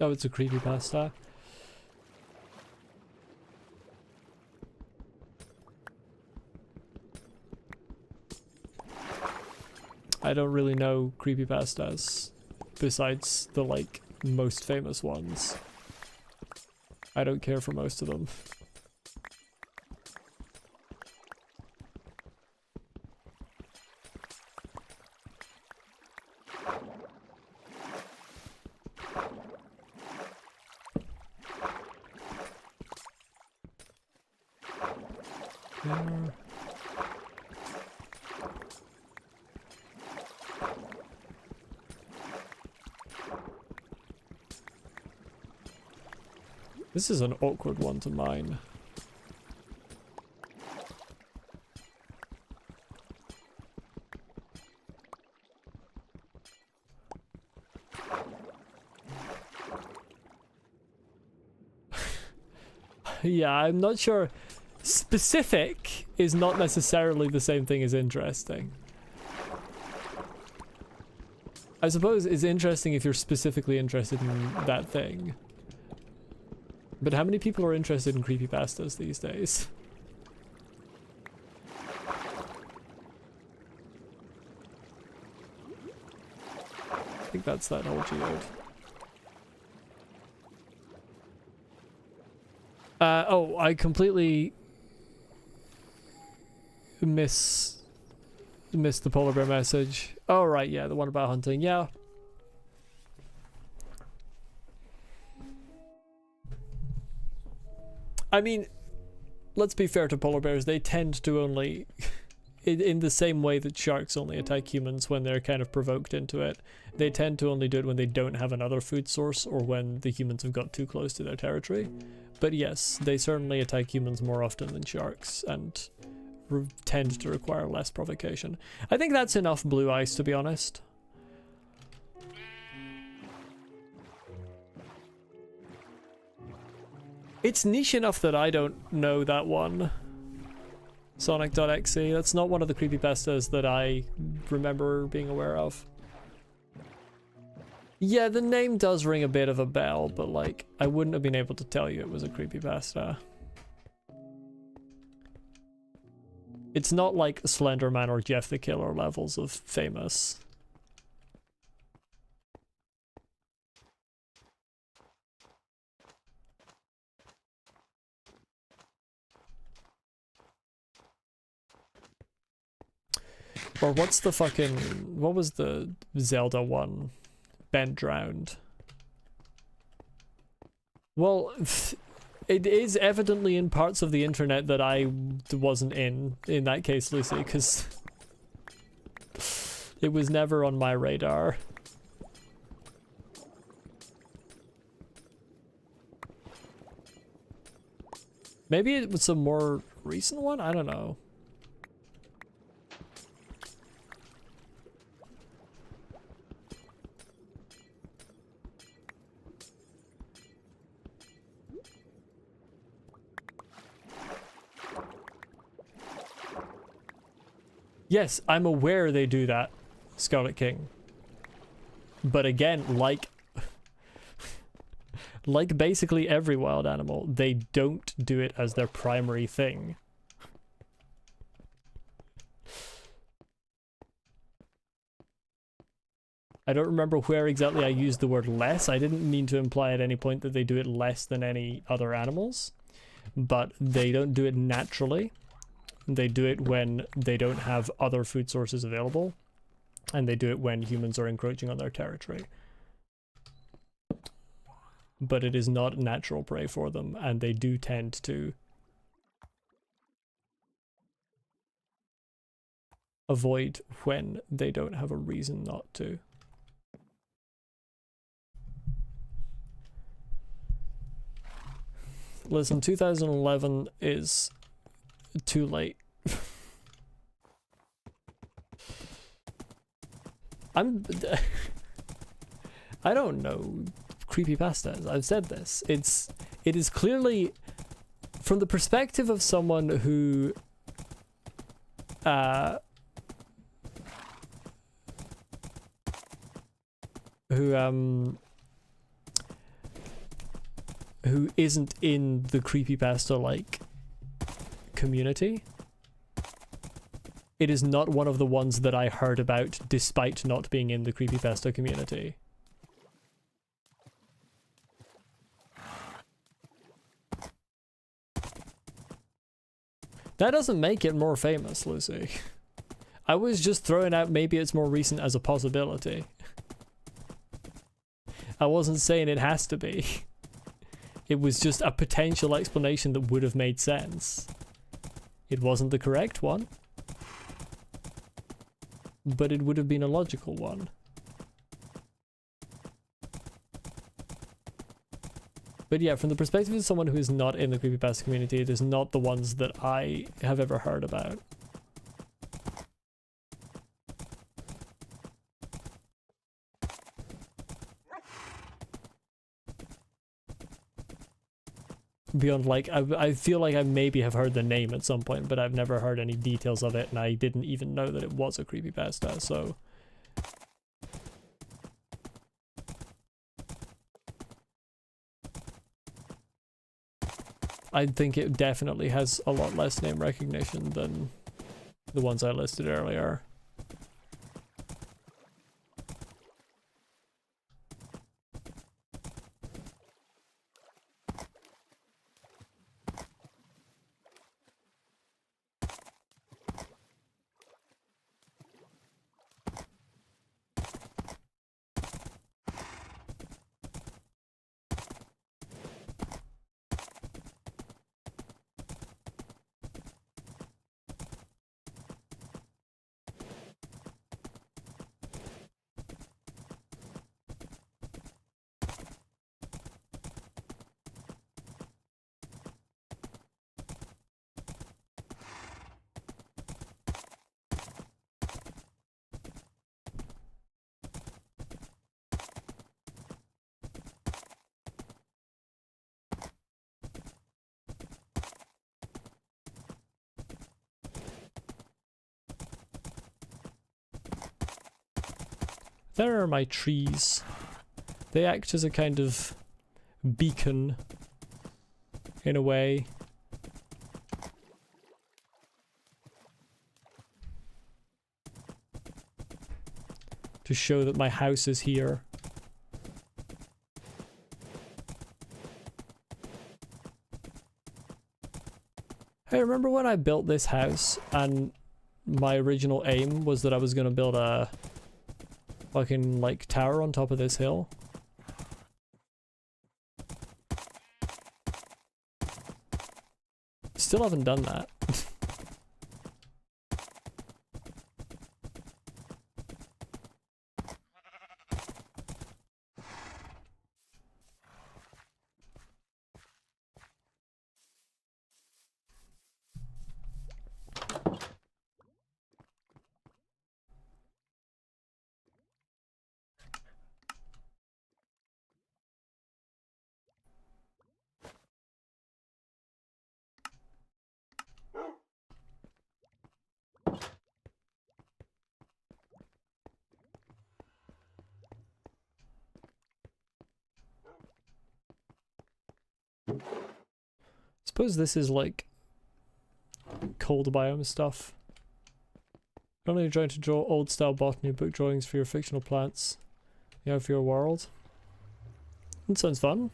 Oh, it's a creepypasta. I don't really know creepypastas besides the, like, most famous ones. I don't care for most of them. This is an awkward one to mine. Yeah, I'm not sure. Specific is not necessarily the same thing as interesting. I suppose it's interesting if you're specifically interested in that thing. But how many people are interested in creepypastas these days? I think that's that whole geode. Oh, I completely missed the polar bear message. Oh, right, yeah, the one about hunting, yeah. I mean, let's be fair to polar bears, they tend to only, in the same way that sharks only attack humans when they're kind of provoked into it, they tend to only do it when they don't have another food source or when the humans have got too close to their territory. But yes, they certainly attack humans more often than sharks and tend to require less provocation. I think that's enough blue ice, to be honest. It's niche enough that I don't know that one. Sonic.exe. That's not one of the creepypastas that I remember being aware of. Yeah, the name does ring a bit of a bell, but like, I wouldn't have been able to tell you it was a creepypasta. It's not like Slenderman or Jeff the Killer levels of famous. Or what's the fucking... what was the Zelda one? Bent Drowned. Well, it is evidently in parts of the internet that I wasn't in that case, Lucy, because it was never on my radar. Maybe it was a more recent one? I don't know. Yes, I'm aware they do that, Scarlet King. But again, like like basically every wild animal, they don't do it as their primary thing. I don't remember where exactly I used the word less. I didn't mean to imply at any point that they do it less than any other animals, but they don't do it naturally. They do it when they don't have other food sources available, and they do it when humans are encroaching on their territory. But it is not natural prey for them, and they do tend to avoid when they don't have a reason not to. Listen, 2011 is too late. I don't know creepypastas. I've said this. It is clearly from the perspective of someone who who isn't in the creepypasta like community. It is not one of the ones that I heard about despite not being in the creepypasta community. That doesn't make it more famous, Lucy. I was just throwing out maybe it's more recent as a possibility. I wasn't saying it has to be. It was just a potential explanation that would have made sense. It wasn't the correct one, but it would have been a logical one. But yeah, from the perspective of someone who is not in the creepypasta community, it is not the ones that I have ever heard about. Beyond, like, I feel like I maybe have heard the name at some point, but I've never heard any details of it, and I didn't even know that it was a creepypasta, so... I think it definitely has a lot less name recognition than the ones I listed earlier. There are my trees. They act as a kind of beacon, in a way. To show that my house is here. Hey, remember when I built this house and my original aim was that I was gonna build a fucking, like, tower on top of this hill? Still haven't done that. suppose this is like cold biome stuff. Not only trying to draw old style botany book drawings for your fictional plants, you know, for your world. That sounds fun.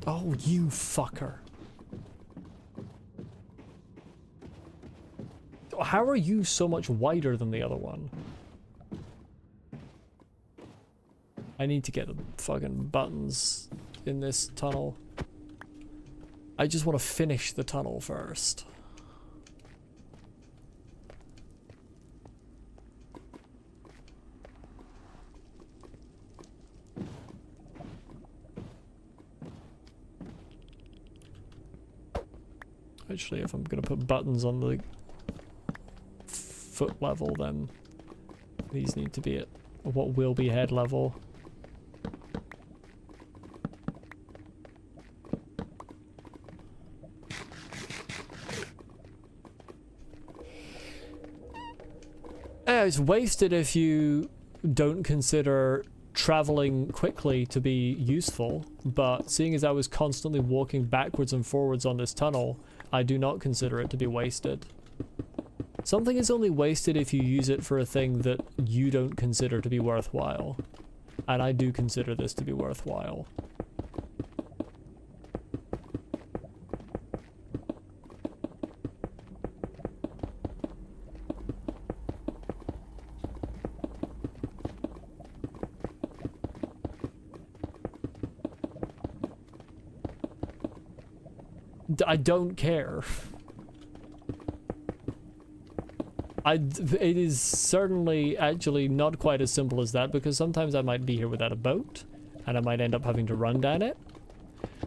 Oh, you fucker. How are you so much wider than the other one? I need to get the fucking buttons in this tunnel. I just want to finish the tunnel first. Actually, if I'm gonna put buttons on the foot level, then these need to be at what will be head level. It's wasted if you don't consider traveling quickly to be useful, but seeing as I was constantly walking backwards and forwards on this tunnel, I do not consider it to be wasted. Something is only wasted if you use it for a thing that you don't consider to be worthwhile. And I do consider this to be worthwhile. I don't care. It is certainly actually not quite as simple as that, because sometimes I might be here without a boat and I might end up having to run down it.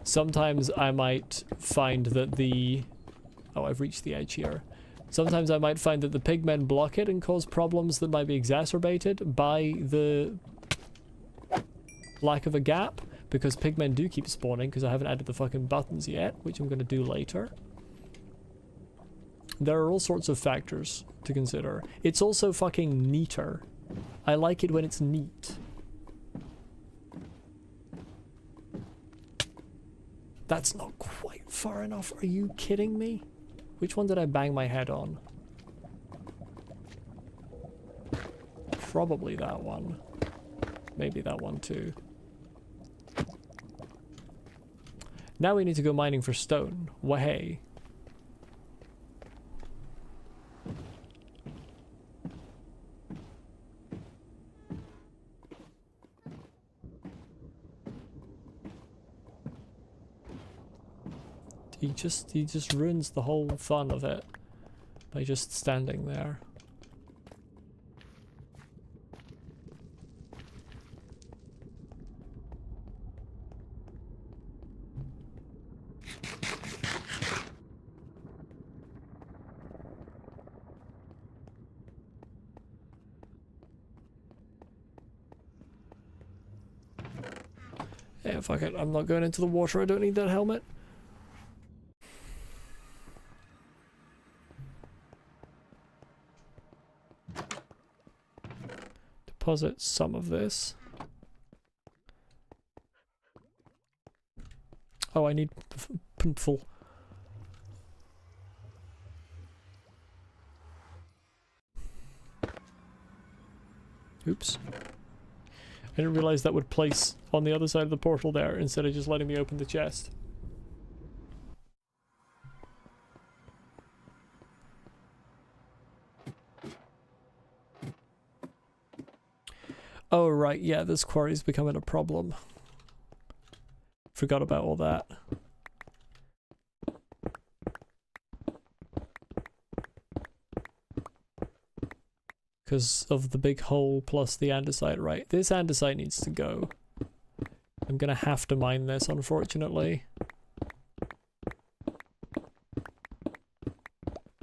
Sometimes I might find that the... Oh, I've reached the edge here. Sometimes I might find that the pigmen block it and cause problems that might be exacerbated by the lack of a gap, because pigmen do keep spawning because I haven't added the fucking buttons yet, which I'm going to do later. There are all sorts of factors to consider. It's also fucking neater. I like it when it's neat. That's not quite far enough. Are you kidding me? Which one did I bang my head on? Probably that one. Maybe that one too. Now we need to go mining for stone. Wahey. He just ruins the whole fun of it by just standing there. Yeah, fuck it. I'm not going into the water. I don't need that helmet. Deposit some of this. Oh, I need full. Oops. I didn't realize that would place on the other side of the portal there instead of just letting me open the chest. Oh right, yeah, this quarry's becoming a problem. Forgot about all that. Because of the big hole plus the andesite, right? This andesite needs to go. I'm gonna have to mine this, unfortunately.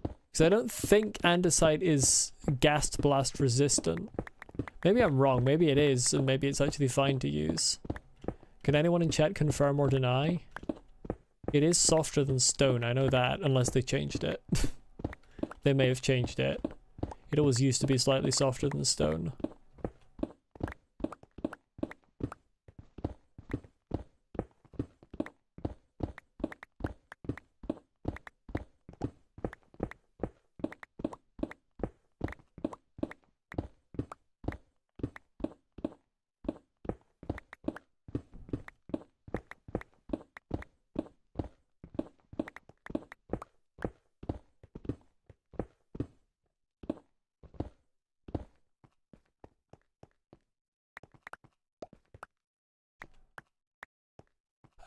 Because I don't think andesite is gas blast resistant. Maybe I'm wrong, maybe it is, and maybe it's actually fine to use. Can anyone in chat confirm or deny? It is softer than stone, I know that, unless they changed it. They may have changed it. It always used to be slightly softer than stone.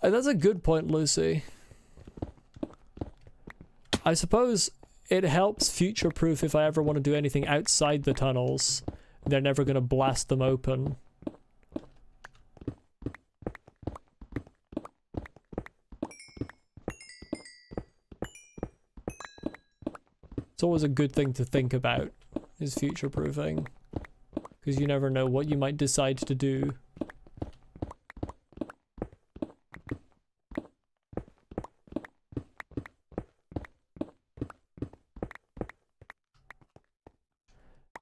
That's a good point, Lucy. I suppose it helps future-proof if I ever want to do anything outside the tunnels. They're never going to blast them open. It's always a good thing to think about, is future-proofing. Because you never know what you might decide to do.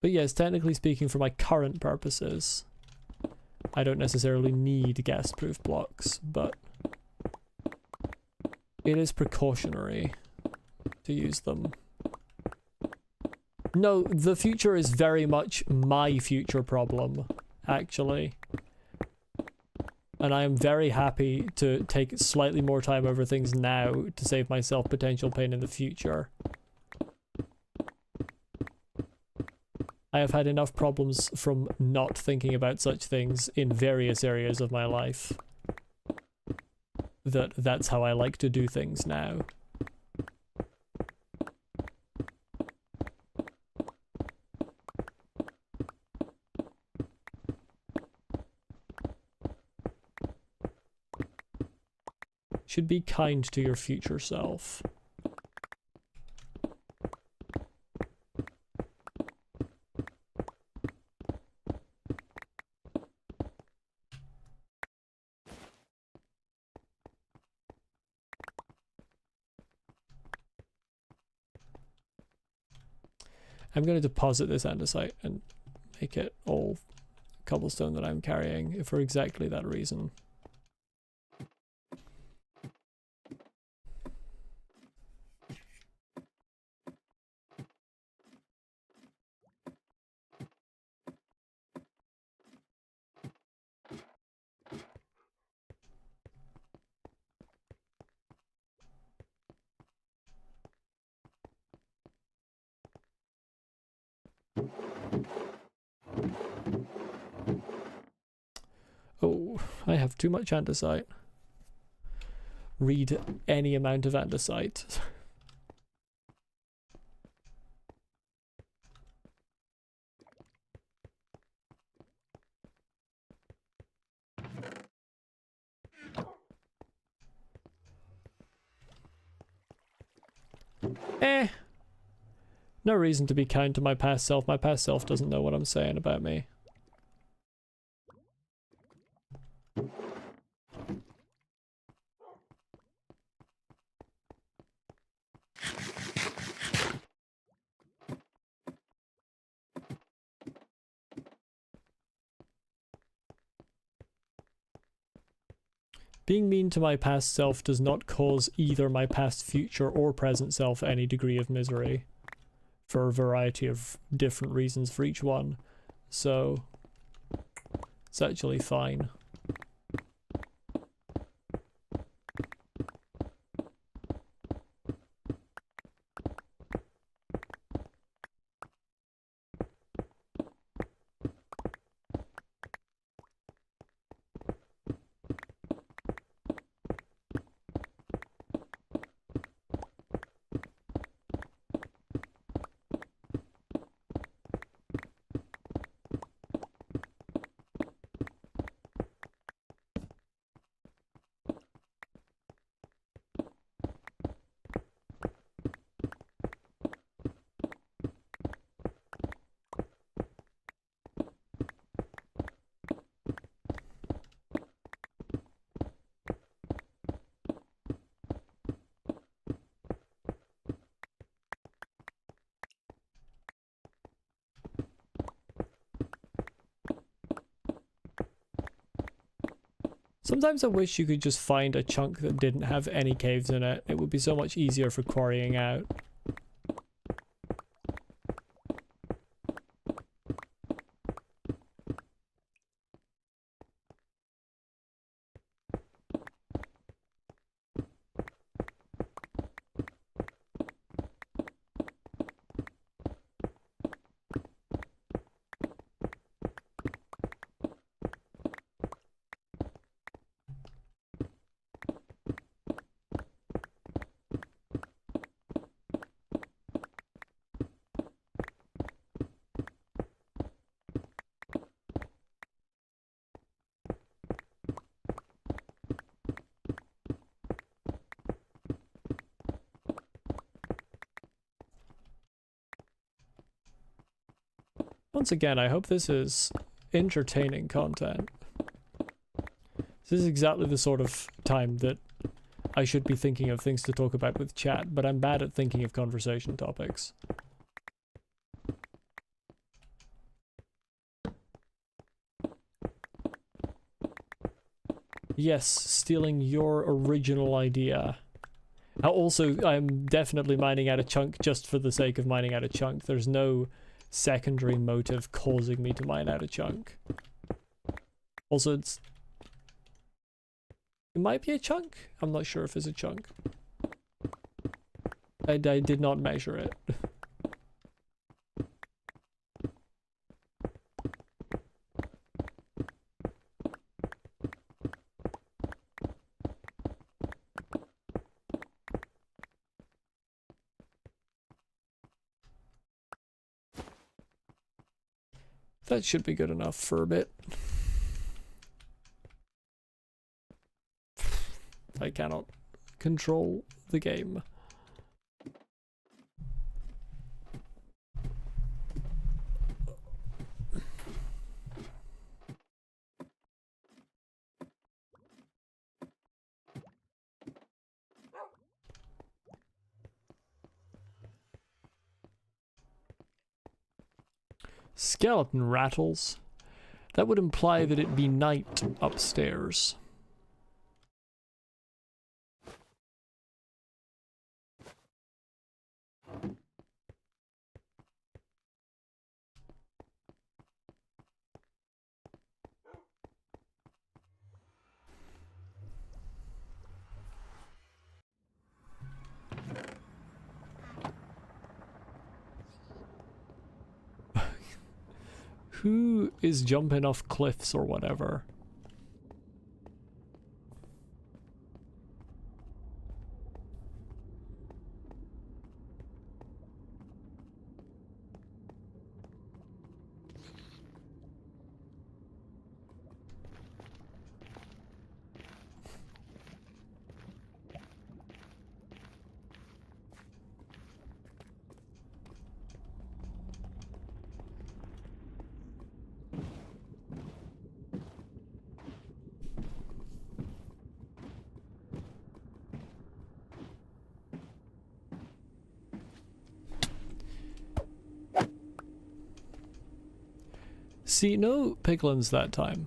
But yes, technically speaking, for my current purposes, I don't necessarily need gas-proof blocks, but it is precautionary to use them. No, the future is very much my future problem, actually. And I am very happy to take slightly more time over things now to save myself potential pain in the future. I have had enough problems from not thinking about such things in various areas of my life that's how I like to do things now. Should be kind to your future self. I'm going to deposit this andesite and make it all cobblestone that I'm carrying for exactly that reason. Oh, I have too much andesite. Read any amount of andesite. No reason to be kind to my past self. My past self doesn't know what I'm saying about me. Being mean to my past self does not cause either my past, future, or present self any degree of misery, for a variety of different reasons for each one. So, it's actually fine. Sometimes I wish you could just find a chunk that didn't have any caves in it. It would be so much easier for quarrying out. Once again, I hope this is entertaining content. This is exactly the sort of time that I should be thinking of things to talk about with chat, but I'm bad at thinking of conversation topics. Yes, stealing your original idea. Also, I'm definitely mining out a chunk just for the sake of mining out a chunk. There's no secondary motive causing me to mine out a chunk. Also, it might be a chunk. I'm not sure if it's a chunk. I did not measure it. That should be good enough for a bit. I cannot control the game. Skeleton rattles. That would imply that it be night upstairs. Who is jumping off cliffs or whatever? See, no piglins that time.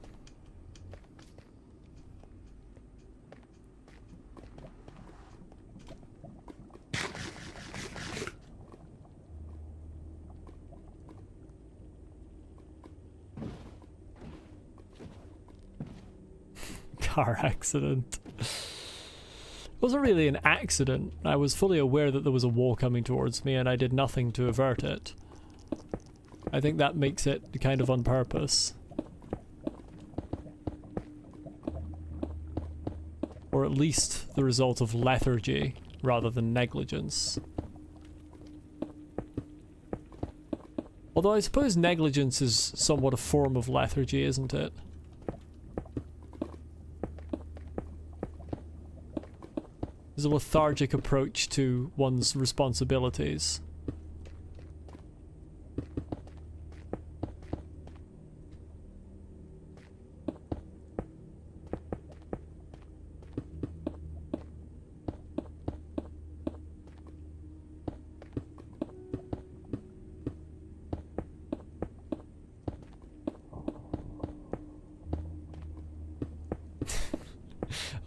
Car accident. It wasn't really an accident. I was fully aware that there was a wall coming towards me and I did nothing to avert it. I think that makes it kind of on purpose. Or at least the result of lethargy rather than negligence. Although I suppose negligence is somewhat a form of lethargy, isn't it? There's a lethargic approach to one's responsibilities.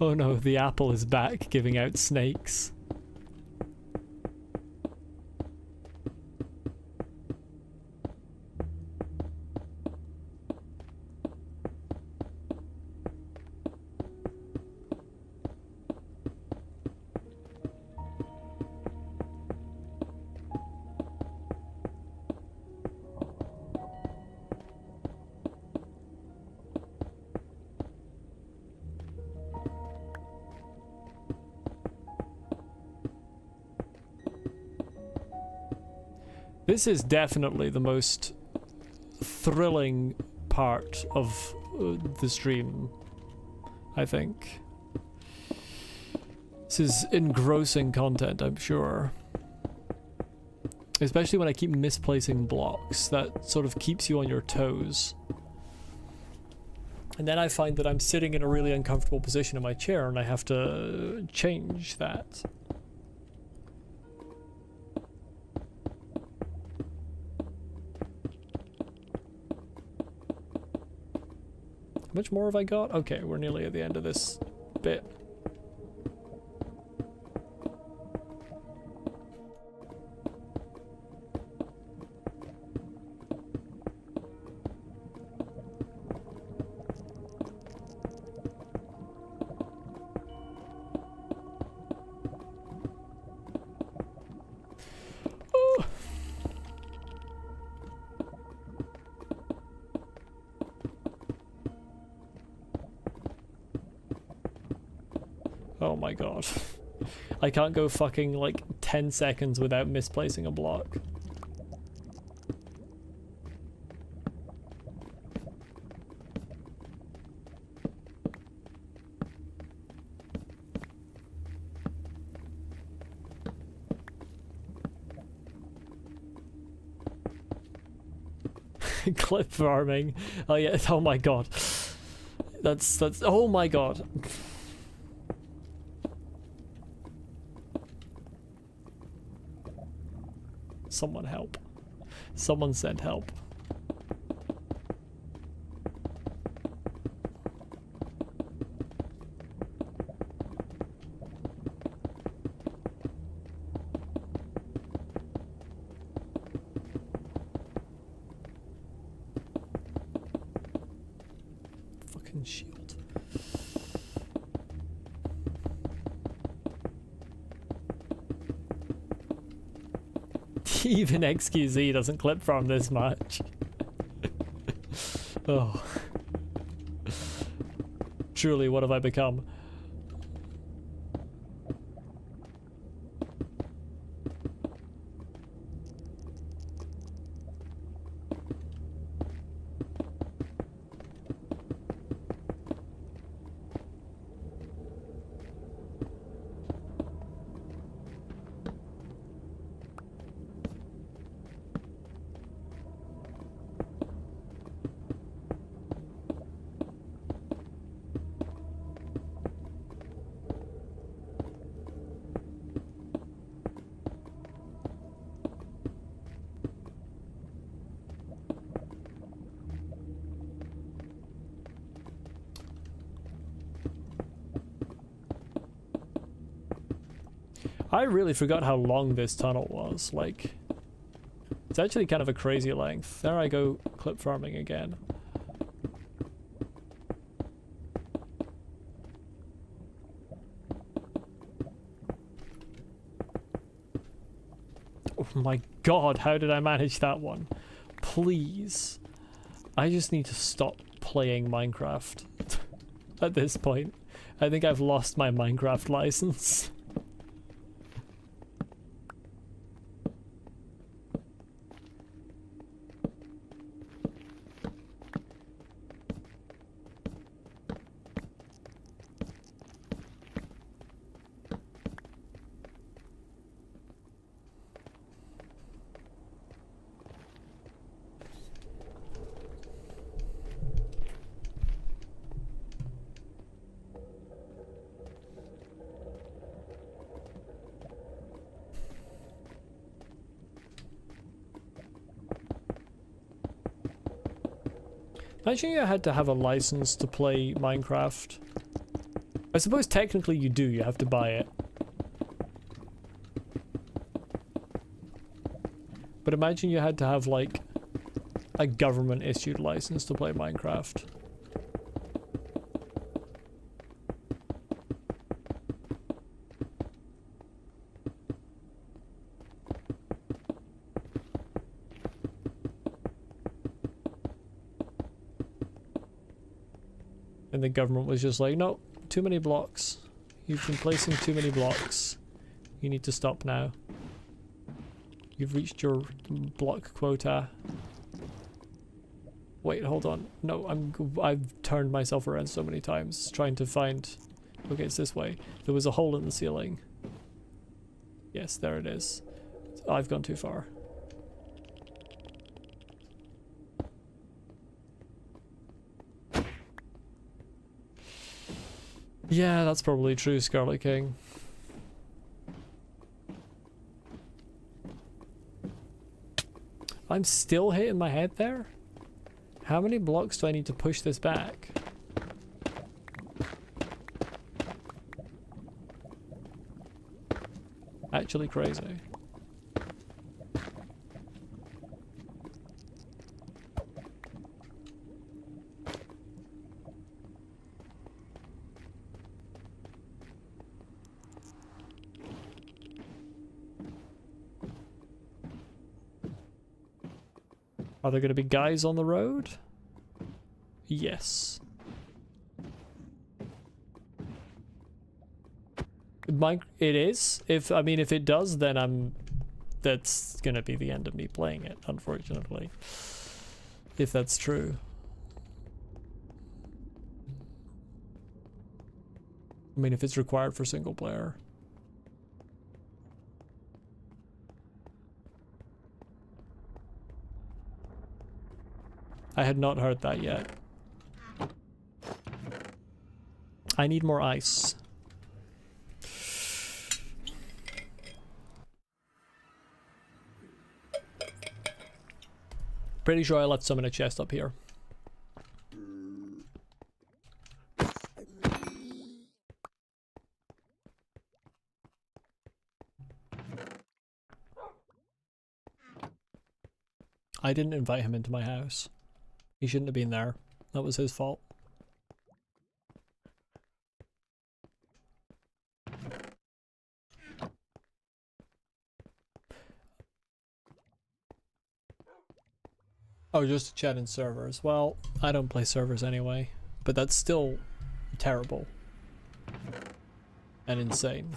Oh no, the apple is back, giving out snakes. This is definitely the most thrilling part of the stream, I think. This is engrossing content, I'm sure. Especially when I keep misplacing blocks, that sort of keeps you on your toes. And then I find that I'm sitting in a really uncomfortable position in my chair and I have to change that. How much more have I got? Okay, we're nearly at the end of this bit. Oh my god. I can't go fucking like 10 seconds without misplacing a block. Clip farming. Oh yeah, oh my god. That's oh my god. Someone help. Someone send help. Fucking shield. Even XQZ doesn't clip from this much. Oh. Truly, what have I become? I really forgot how long this tunnel was. Like, it's actually kind of a crazy length. There I go, clip farming again. Oh my god, how did I manage that one? Please. I just need to stop playing Minecraft at this point. I think I've lost my Minecraft license. Imagine you had to have a license to play Minecraft. I suppose technically you do, you have to buy it. But imagine you had to have like a government issued license to play Minecraft. And the government was just like, no, too many blocks. You've been placing too many blocks. You need to stop now. You've reached your block quota. Wait, hold on. No, I've turned myself around so many times trying to find... Okay, it's this way. There was a hole in the ceiling. Yes, there it is. I've gone too far. Yeah, that's probably true, Scarlet King. I'm still hitting my head there? How many blocks do I need to push this back? Actually crazy. Are there going to be guys on the road? Yes. It is. If it does, then that's going to be the end of me playing it, unfortunately. If that's true. I mean, if it's required for single player. I had not heard that yet. I need more ice. Pretty sure I left some in a chest up here. I didn't invite him into my house. He shouldn't have been there. That was his fault. Oh, just to chat in servers. Well, I don't play servers anyway, but that's still terrible and insane.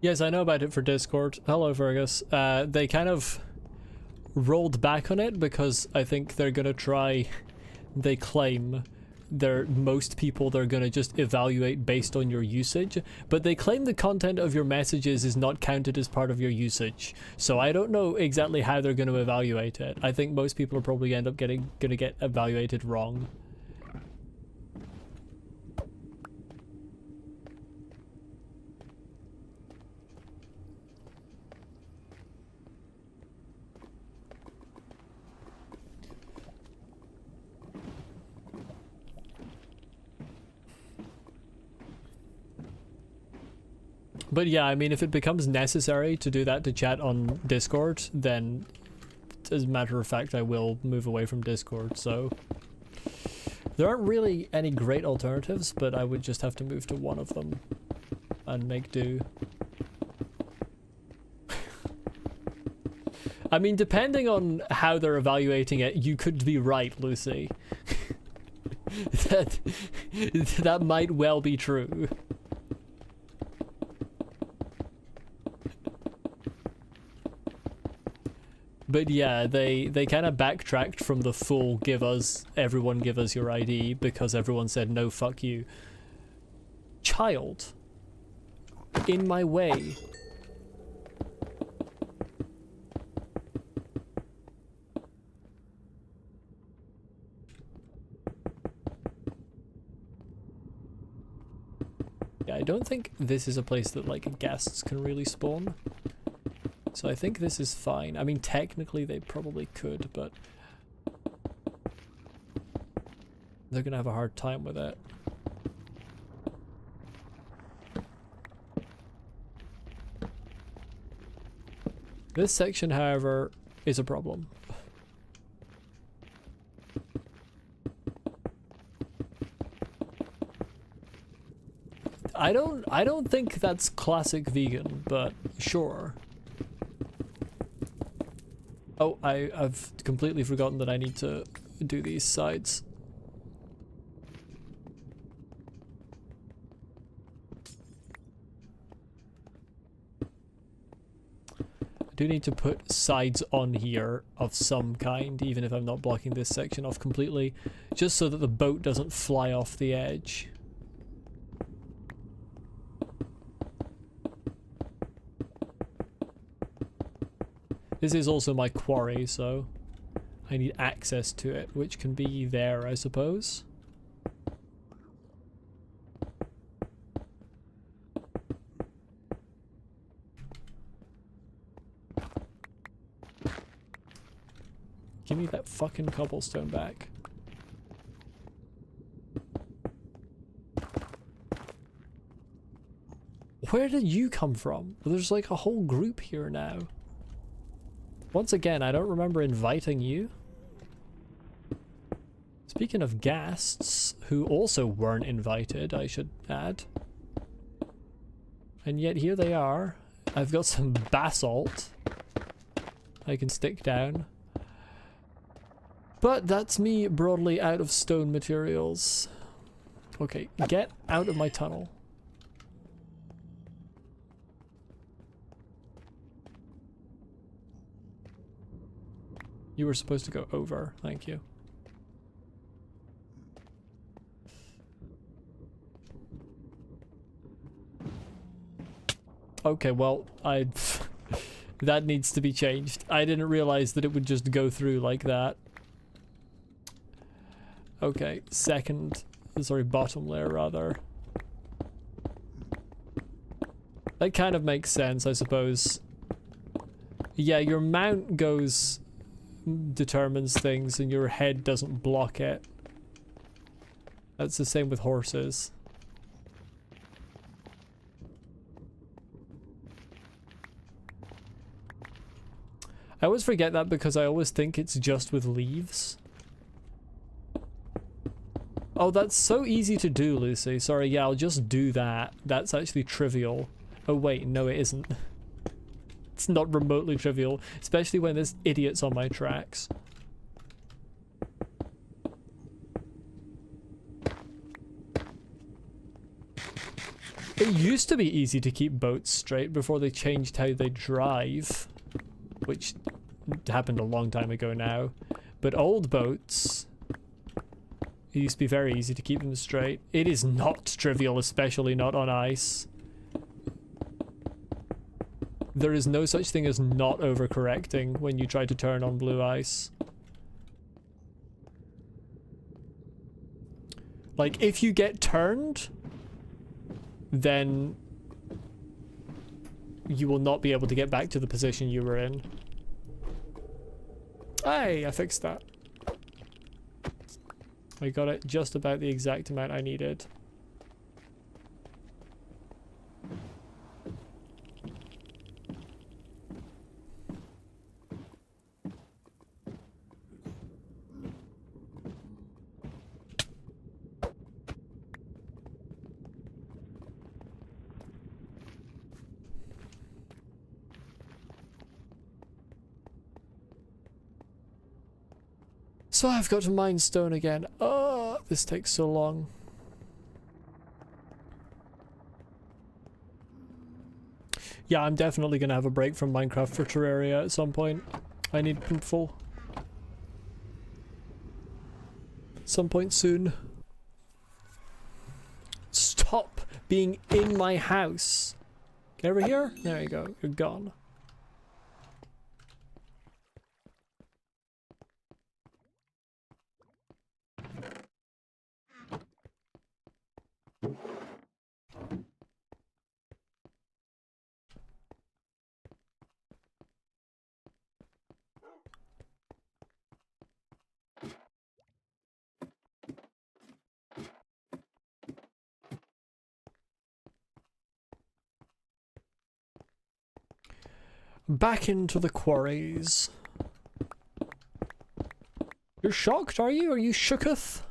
Yes, I know about it for Discord. Hello, Fergus. They kind of rolled back on it because I think they're gonna try... They claim most people they're gonna just evaluate based on your usage, but they claim the content of your messages is not counted as part of your usage. So I don't know exactly how they're gonna evaluate it. I think most people are probably gonna get evaluated wrong. But yeah, I mean, if it becomes necessary to do that to chat on Discord, then as a matter of fact, I will move away from Discord, so... There aren't really any great alternatives, but I would just have to move to one of them and make do. I mean, depending on how they're evaluating it, you could be right, Lucy. That might well be true. But yeah, they kind of backtracked from the full everyone give us your ID because everyone said no, fuck you. Child. In my way. Yeah, don't think this is a place that like guests can really spawn. So I think this is fine. I mean, technically they probably could, but they're gonna have a hard time with it. This section, however, is a problem. I don't think that's classic vegan, but sure. Oh, I've completely forgotten that I need to do these sides. I do need to put sides on here of some kind, even if I'm not blocking this section off completely, just so that the boat doesn't fly off the edge. This is also my quarry, so I need access to it, which can be there, I suppose. Give me that fucking cobblestone back. Where did you come from? There's like a whole group here now. Once again, I don't remember inviting you. Speaking of guests, who also weren't invited, I should add. And yet here they are. I've got some basalt I can stick down. But that's me broadly out of stone materials. Okay, get out of my tunnel. You were supposed to go over, thank you. Okay, well, that needs to be changed. I didn't realize that it would just go through like that. Okay, bottom layer rather. That kind of makes sense, I suppose. Yeah, your mount determines things and your head doesn't block it. That's the same with horses. I always forget that because I always think it's just with leaves. Oh, that's so easy to do, Lucy. Sorry, yeah, I'll just do that. That's actually trivial. Oh wait, no it isn't. It's not remotely trivial, especially when there's idiots on my tracks. It used to be easy to keep boats straight before they changed how they drive, which happened a long time ago now. But old boats, it used to be very easy to keep them straight. It is not trivial, especially not on ice. There is no such thing as not overcorrecting when you try to turn on blue ice. Like, if you get turned, then you will not be able to get back to the position you were in. Hey, I fixed that. I got it just about the exact amount I needed. So I've got to mine stone again. Oh, this takes so long. Yeah, I'm definitely gonna have a break from Minecraft for Terraria at some point. I need proofful. Some point soon. Stop being in my house. Get over here. There you go. You're gone. Back into the quarries. You're shocked, are you? Are you shooketh?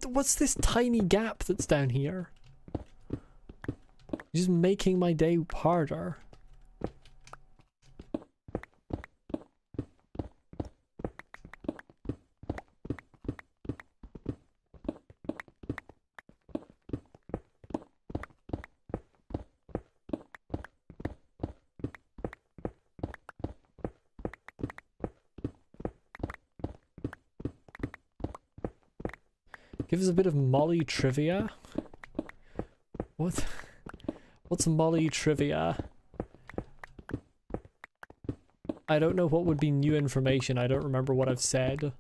What's this tiny gap that's down here? Just making my day harder. Give us a bit of Molly trivia. What's Molly trivia? I don't know what would be new information. I don't remember what I've said.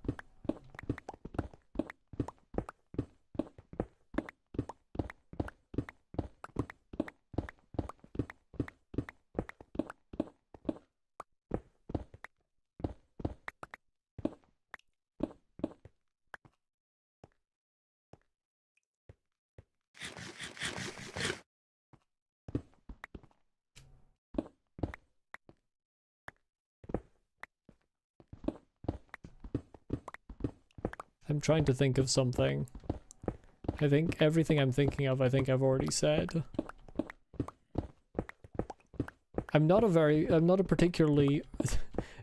I'm trying to think of something. I think everything I'm thinking of, I think I've already said. I'm not a particularly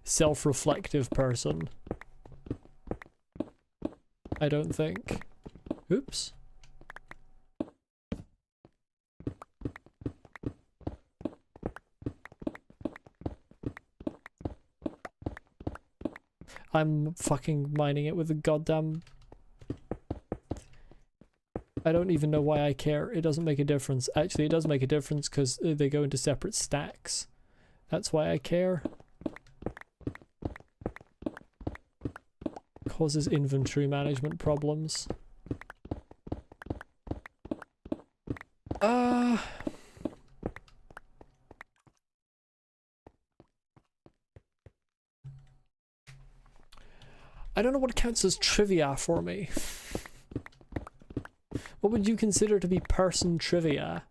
self-reflective person. I don't think. Oops. I'm fucking mining it with a goddamn... I don't even know why I care. It doesn't make a difference. Actually, it does make a difference because they go into separate stacks. That's why I care. Causes inventory management problems. I don't know what counts as trivia for me. What would you consider to be person trivia?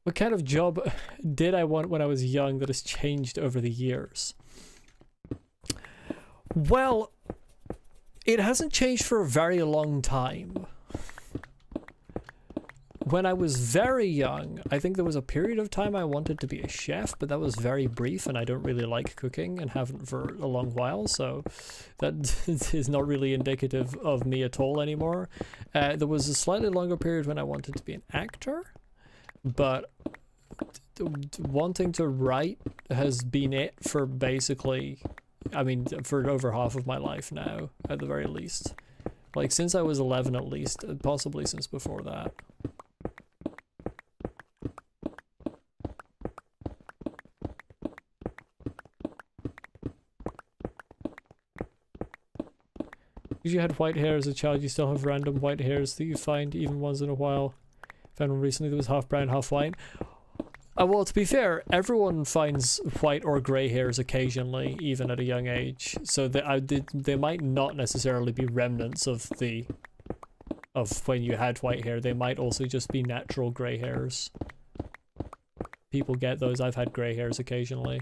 What kind of job did I want when I was young that has changed over the years? Well, it hasn't changed for a very long time. When I was very young, I think there was a period of time I wanted to be a chef, but that was very brief and I don't really like cooking and haven't for a long while, so that is not really indicative of me at all anymore. There was a slightly longer period when I wanted to be an actor. But wanting to write has been it for basically, I mean, for over half of my life now, at the very least. Like, since I was 11 at least, possibly since before that. If you had white hair as a child, you still have random white hairs that you find even once in a while. Found one recently that was half brown, half white. Well, to be fair, everyone finds white or grey hairs occasionally, even at a young age. So they might not necessarily be remnants of when you had white hair. They might also just be natural grey hairs. People get those. I've had grey hairs occasionally.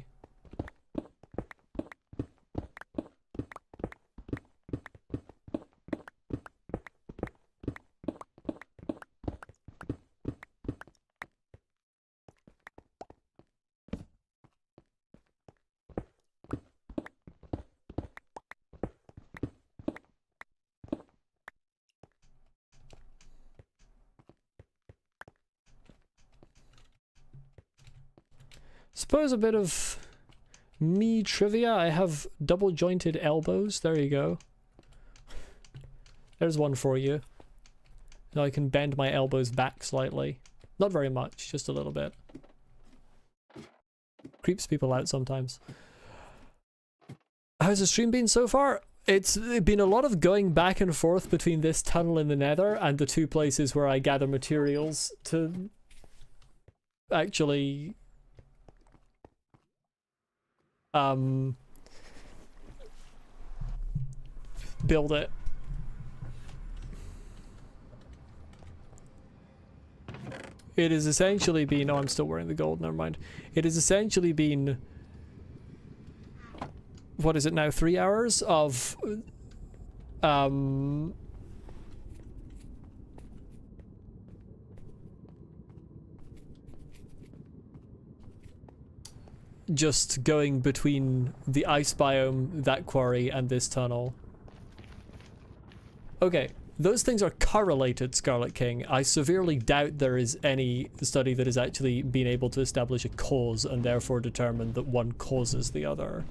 Suppose a bit of me trivia. I have double jointed elbows. There you go. There's one for you. Now I can bend my elbows back slightly. Not very much, just a little bit. Creeps people out sometimes. How's the stream been so far? It's been a lot of going back and forth between this tunnel in the nether and the two places where I gather materials to actually build it. It has essentially been... Oh, I'm still wearing the gold, never mind. It has essentially been... What is it now? 3 hours of... just going between the ice biome, that quarry, and this tunnel. Okay. Those things are correlated, Scarlet King. I severely doubt there is any study that has actually been able to establish a cause and therefore determine that one causes the other.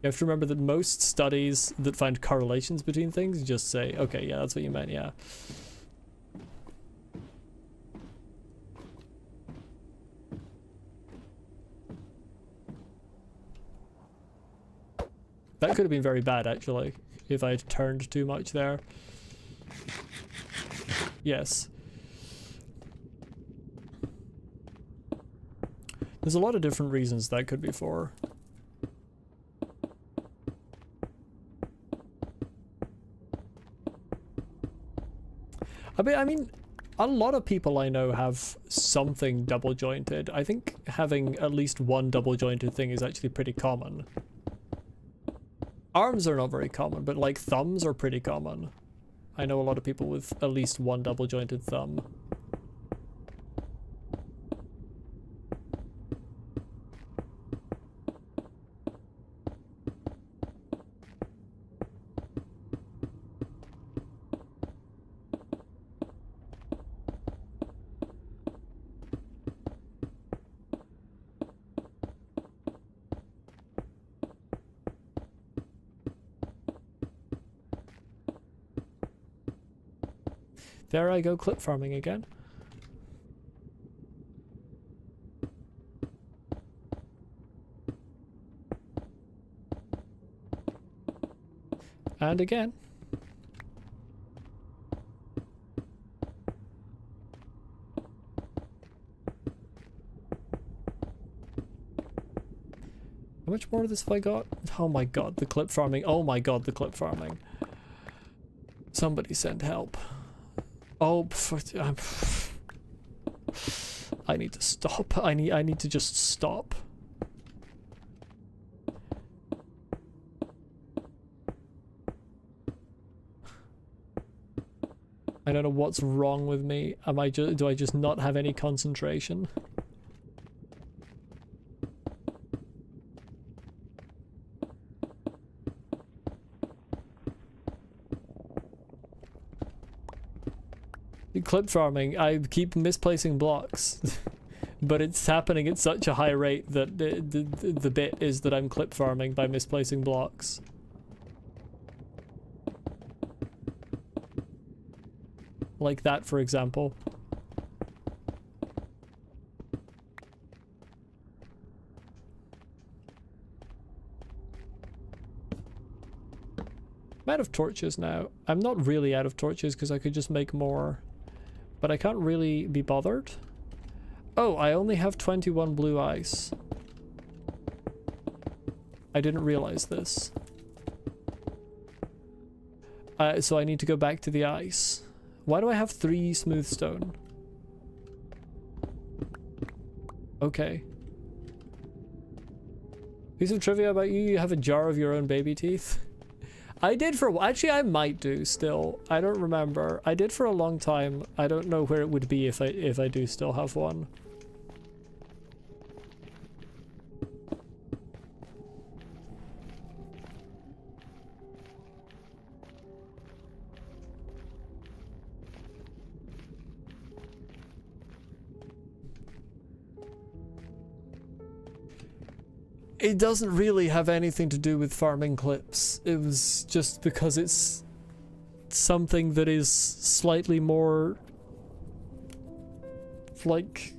You have to remember that most studies that find correlations between things just say, okay, yeah, that's what you meant, yeah. That could have been very bad, actually, if I had turned too much there. Yes. There's a lot of different reasons that could be for. I mean, a lot of people I know have something double jointed. I think having at least one double jointed thing is actually pretty common. Arms are not very common, but like thumbs are pretty common. I know a lot of people with at least one double jointed thumb. There I go, clip farming again. And again. How much more of this have I got? Oh my god, the clip farming. Oh my god, the clip farming. Somebody send help. Oh, I need to stop. I need to just stop. I don't know what's wrong with me. Do I just not have any concentration? Clip farming, I keep misplacing blocks, but it's happening at such a high rate that the bit is that I'm clip farming by misplacing blocks. Like that, for example. I'm out of torches now. I'm not really out of torches because I could just make more. But I can't really be bothered. Oh, I only have 21 blue ice. I didn't realize this. So I need to go back to the ice. Why do I have 3 smooth stone? Okay. Piece of trivia about you, you have a jar of your own baby teeth. I did for actually I might do still. I don't remember. I did for a long time. I don't know where it would be if I do still have one. It doesn't really have anything to do with farming clips. It was just because it's something that is slightly more like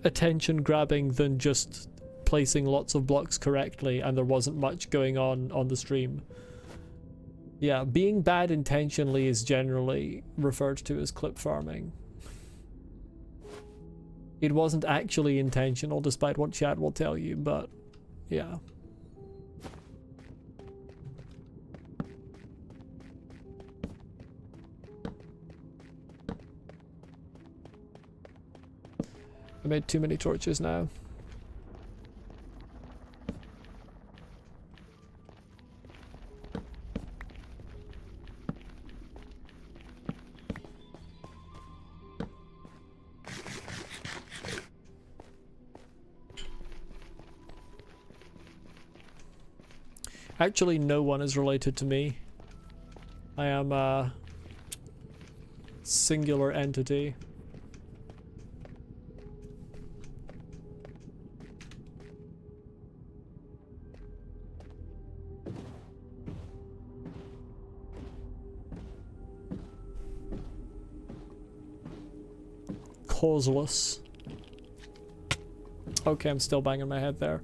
attention grabbing than just placing lots of blocks correctly, and there wasn't much going on the stream. Yeah, being bad intentionally is generally referred to as clip farming. It wasn't actually intentional, despite what chat will tell you, but yeah. I made too many torches now. Actually, no one is related to me. I am a singular entity. Causeless. Okay, I'm still banging my head there.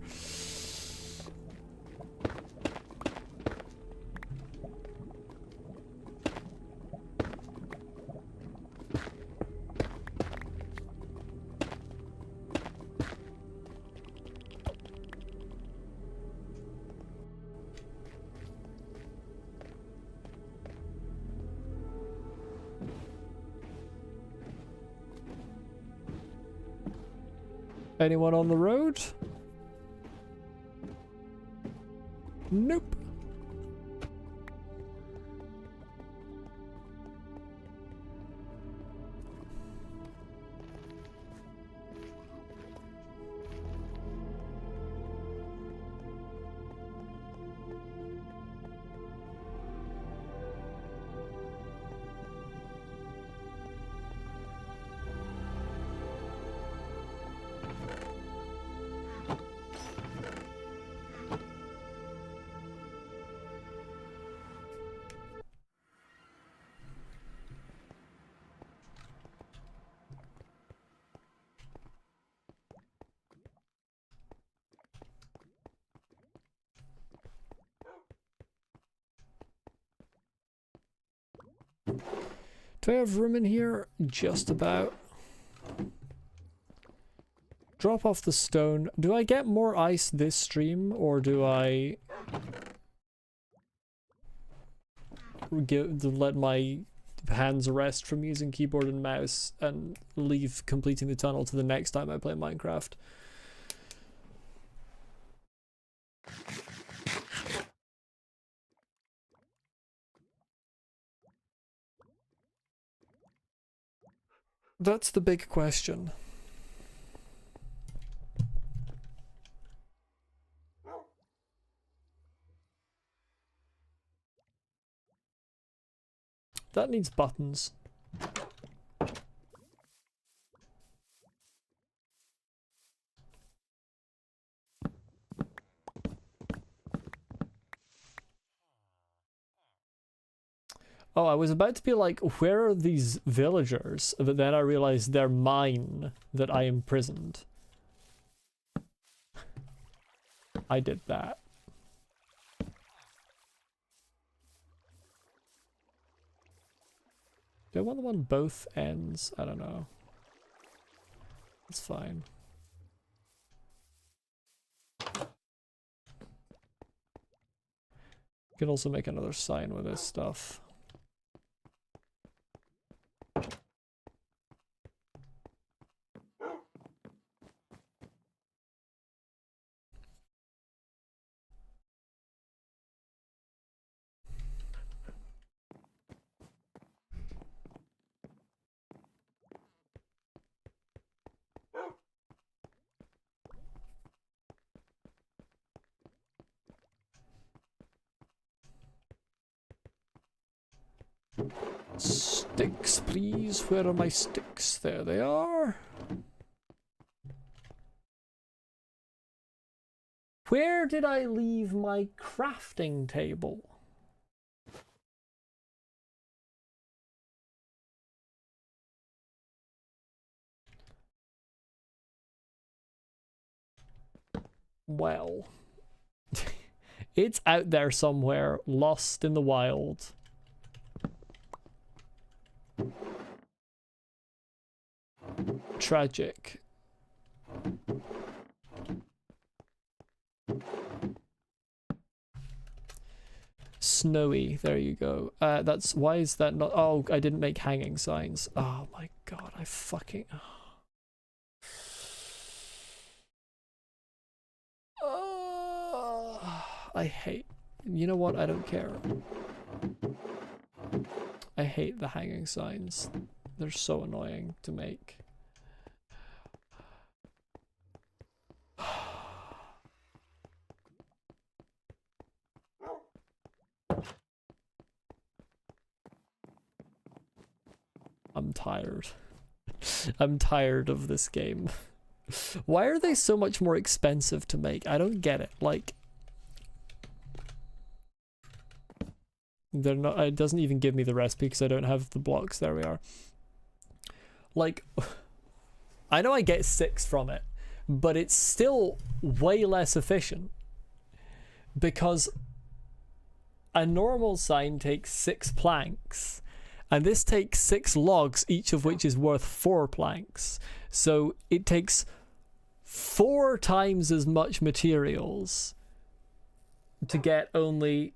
Anyone on the road? Nope. Do I have room in here? Just about. Drop off the stone. Do I get more ice this stream, or do I let my hands rest from using keyboard and mouse and leave completing the tunnel to the next time I play Minecraft? That's the big question. That needs buttons. Oh, I was about to be like, where are these villagers? But then I realized they're mine, that I imprisoned. I did that. Do I want them on both ends? I don't know. It's fine. You can also make another sign with this stuff. Sticks, please. Where are my sticks? There they are. Where did I leave my crafting table? Well, it's out there somewhere, lost in the wild. Tragic. Snowy, there you go. That's, why is that not, oh, I didn't make hanging signs. Oh my god, I fucking, I hate, you know what, I don't care. I hate the hanging signs. They're so annoying to make. I'm tired. I'm tired of this game. Why are they so much more expensive to make? I don't get it. Like, they're not, it doesn't even give me the recipe because I don't have the blocks. There we are. Like, I know I get 6 from it, but it's still way less efficient because a normal sign takes 6 planks and this takes 6 logs, each of which is worth 4 planks. So it takes 4 times as much materials to get only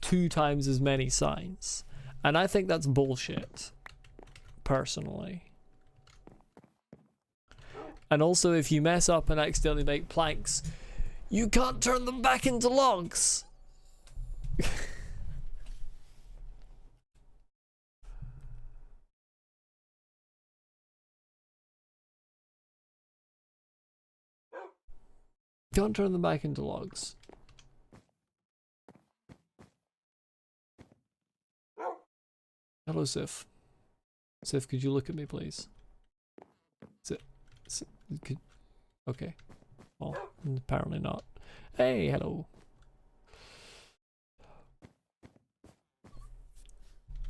2 times as many signs. And I think that's bullshit, personally. And also, if you mess up and accidentally make planks, you can't turn them back into logs. Can't turn them back into logs. Hello, Sif. Sif, could you look at me, please? Sif, okay. Well, apparently not. Hey, hello.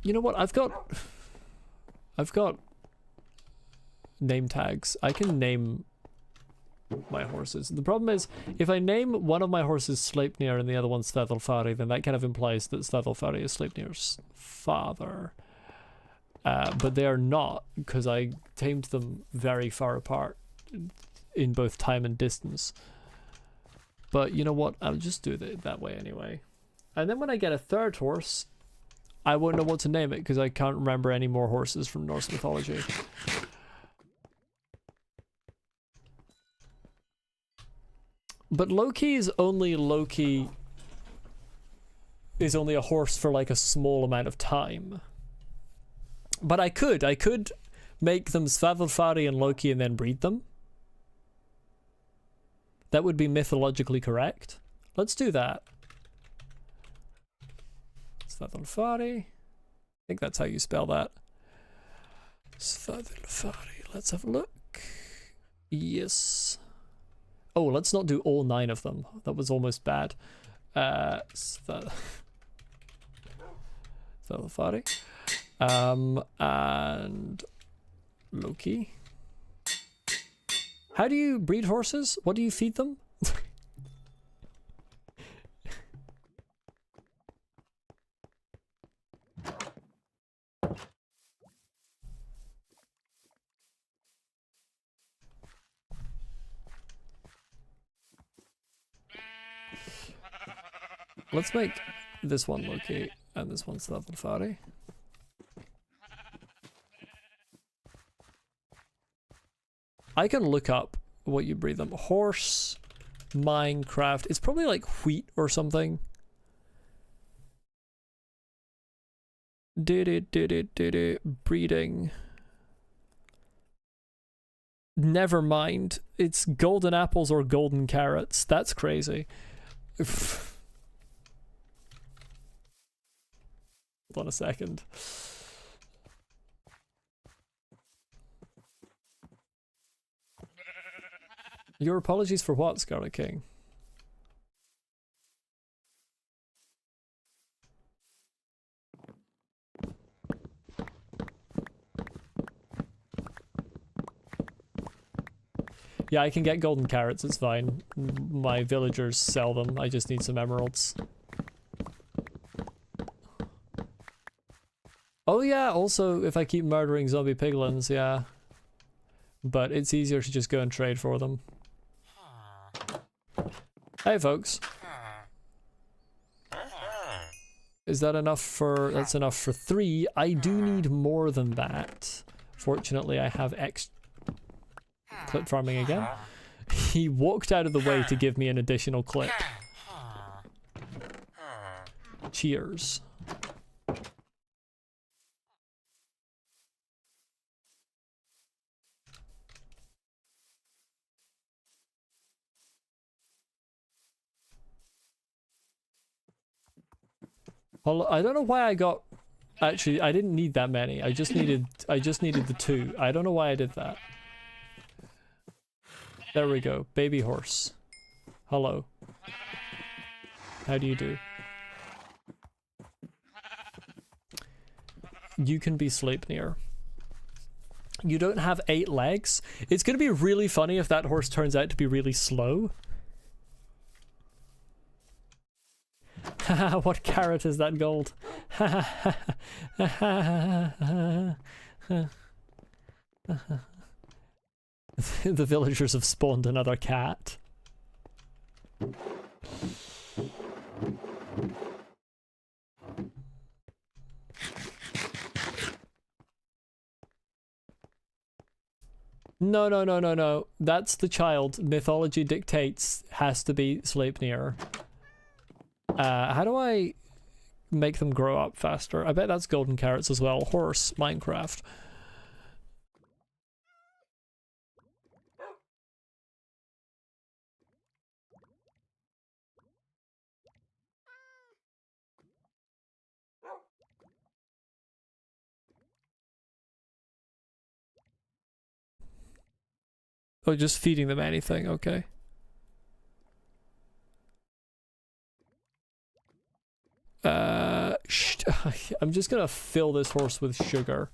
You know what? I've got name tags. I can name my horses. The problem is, if I name one of my horses Sleipnir and the other one Svedalfari, then that kind of implies that Svedalfari is Sleipnir's father. But they are not, because I tamed them very far apart in both time and distance. But you know what? I'll just do it that way anyway. And then when I get a 3rd horse, I won't know what to name it because I can't remember any more horses from Norse mythology. But Loki is only Loki is only a horse for like a small amount of time. But I could make them Svavelfari and Loki and then breed them. That would be mythologically correct. Let's do that. Svavelfari. I think that's how you spell that. Svavelfari. Let's have a look. Yes. Oh, let's not do all 9 of them. That was almost bad. Svavelfari. And Loki. How do you breed horses? What do you feed them? Let's make this one Loki and this one Svavelfari. I can look up what you breed them. Horse, Minecraft. It's probably like wheat or something. Breeding. Never mind. It's golden apples or golden carrots. That's crazy. Hold on a second. Your apologies for what, Scarlet King? Yeah, I can get golden carrots, it's fine. My villagers sell them, I just need some emeralds. Oh yeah, also if I keep murdering zombie piglins, yeah. But it's easier to just go and trade for them. Hey folks. Is that enough for... that's enough for 3. I do need more than that. Fortunately, I have clip farming again. He walked out of the way to give me an additional clip. Cheers. I don't know why I got... actually, I didn't need that many. I just needed the 2. I don't know why I did that. There we go. Baby horse. Hello. How do you do? You can be Sleipnir. You don't have 8 legs? It's gonna be really funny if that horse turns out to be really slow. Haha, what carrot is that gold? The villagers have spawned another cat. No, no, no, no, no. That's the child. Mythology dictates has to be Sleipnir. How do I make them grow up faster? I bet that's golden carrots as well. Horse, Minecraft. Oh, just feeding them anything, okay. I'm just gonna fill this horse with sugar.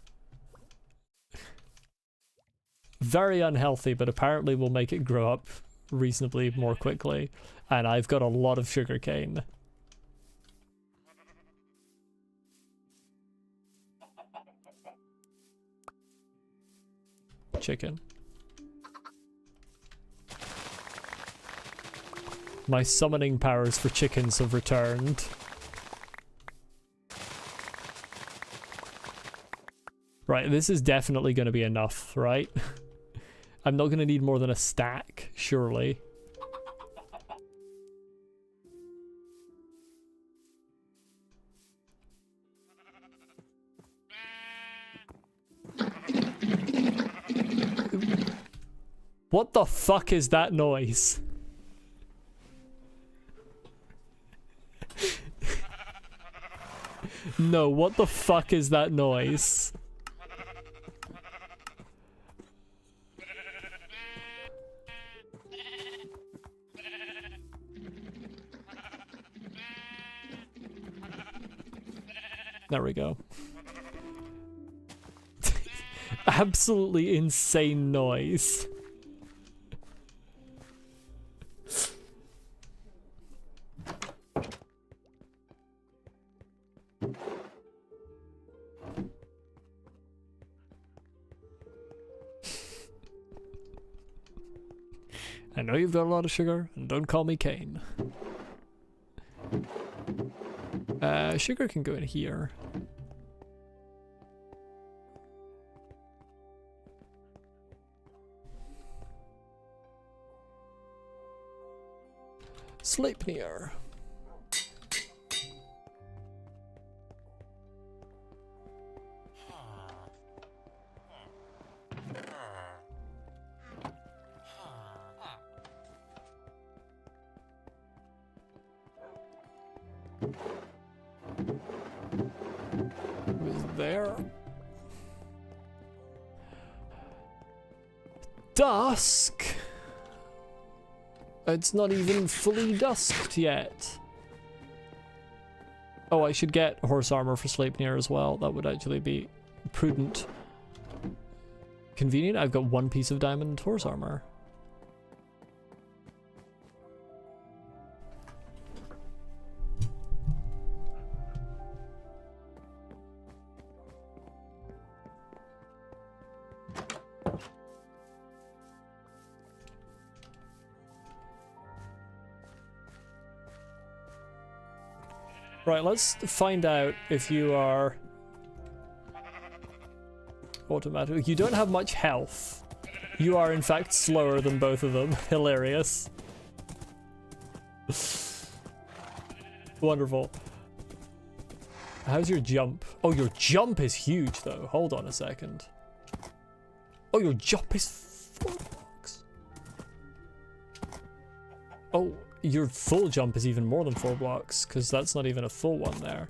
Very unhealthy, but apparently will make it grow up reasonably more quickly. And I've got a lot of sugar cane. Chicken. My summoning powers for chickens have returned. Right, this is definitely going to be enough, right? I'm not going to need more than a stack, surely. What the fuck is that noise? No, what the fuck is that noise? There we go. Absolutely insane noise. I know you've got a lot of sugar, and don't call me Cain. Sugar can go in here. Sleipnir. there. Dusk? It's not even fully dusked yet. Oh, I should get horse armor for Sleipnir as well. That would actually be prudent. Convenient, I've got 1 piece of diamond horse armor. Right, let's find out if you are automatic. You don't have much health. You are in fact slower than both of them. Hilarious. Wonderful. How's your jump? Oh, your jump is huge though. Hold on a second. Oh, your jump is 4 blocks. Oh, your full jump is even more than 4 blocks, because that's not even a full one there.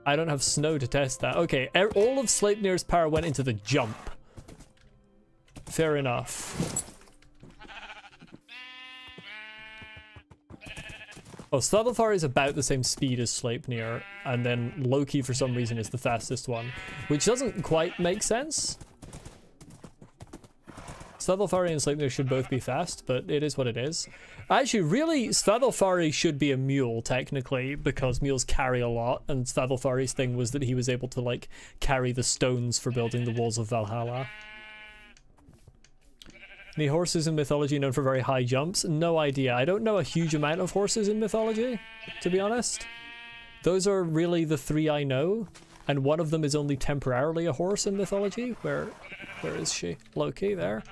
I don't have snow to test that. Okay, all of Sleipnir's power went into the jump. Fair enough. Oh, Svadilfari is about the same speed as Sleipnir, and then Loki for some reason is the fastest one, which doesn't quite make sense. Svadilfari and Sleipnir should both be fast, but it is what it is. Actually, really, Svadilfari should be a mule, technically, because mules carry a lot, and Svadilfari's thing was that he was able to, like, carry the stones for building the walls of Valhalla. Any horses in mythology known for very high jumps? No idea. I don't know a huge amount of horses in mythology, to be honest. Those are really the 3 I know, and one of them is only temporarily a horse in mythology. Where is she? Loki, there.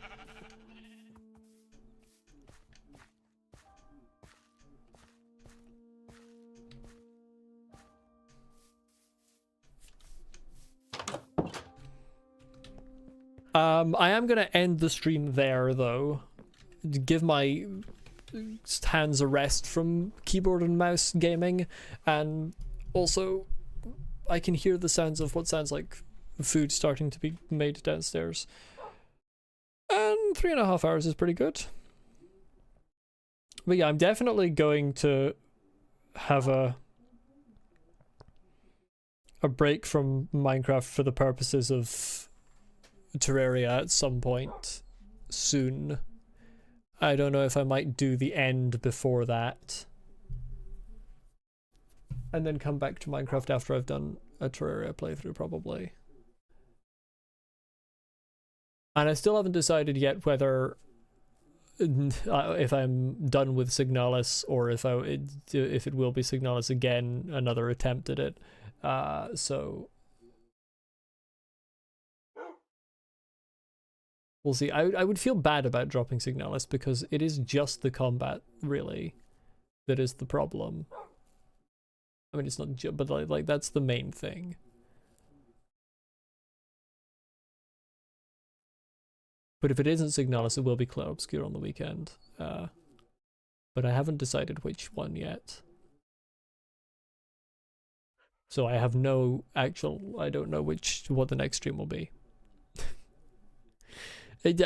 I am gonna end the stream there though. Give my hands a rest from keyboard and mouse gaming, and also I can hear the sounds of what sounds like food starting to be made downstairs. And 3.5 hours is pretty good. But yeah, I'm definitely going to have a break from Minecraft for the purposes of Terraria at some point soon. I don't know if I might do the end before that, and then come back to Minecraft after I've done a Terraria playthrough, probably. And I still haven't decided yet whether if I'm done with Signalis or if it will be Signalis again, another attempt at it. So we'll see. I would feel bad about dropping Signalis because it is just the combat, really, that is the problem. I mean, it's not just, but like that's the main thing. But if it isn't Signalis, it will be Cloud Obscure on the weekend. But I haven't decided which one yet. So I have no actual, I don't know what the next stream will be.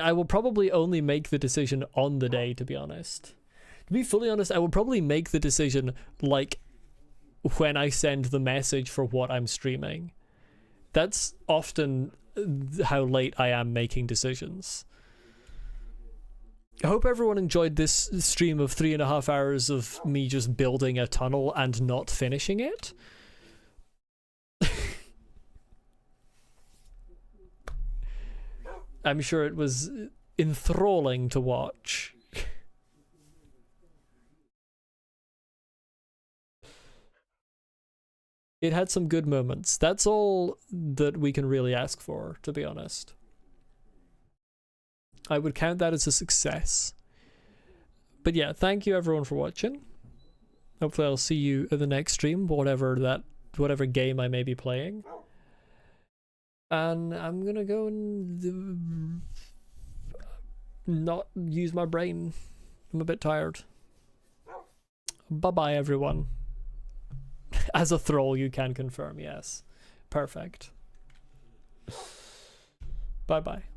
I will probably only make the decision on the day, to be honest. To be fully honest, I will probably make the decision like when I send the message for what I'm streaming. That's often how late I am making decisions. I hope everyone enjoyed this stream of 3.5 hours of me just building a tunnel and not finishing it. I'm sure it was enthralling to watch. It had some good moments. That's all that we can really ask for, to be honest. I would count that as a success. But yeah, thank you everyone for watching. Hopefully I'll see you at the next stream, whatever game I may be playing. And I'm gonna go and not use my brain. I'm a bit tired. Bye-bye, everyone. As a thrall, you can confirm, yes. Perfect. Bye bye.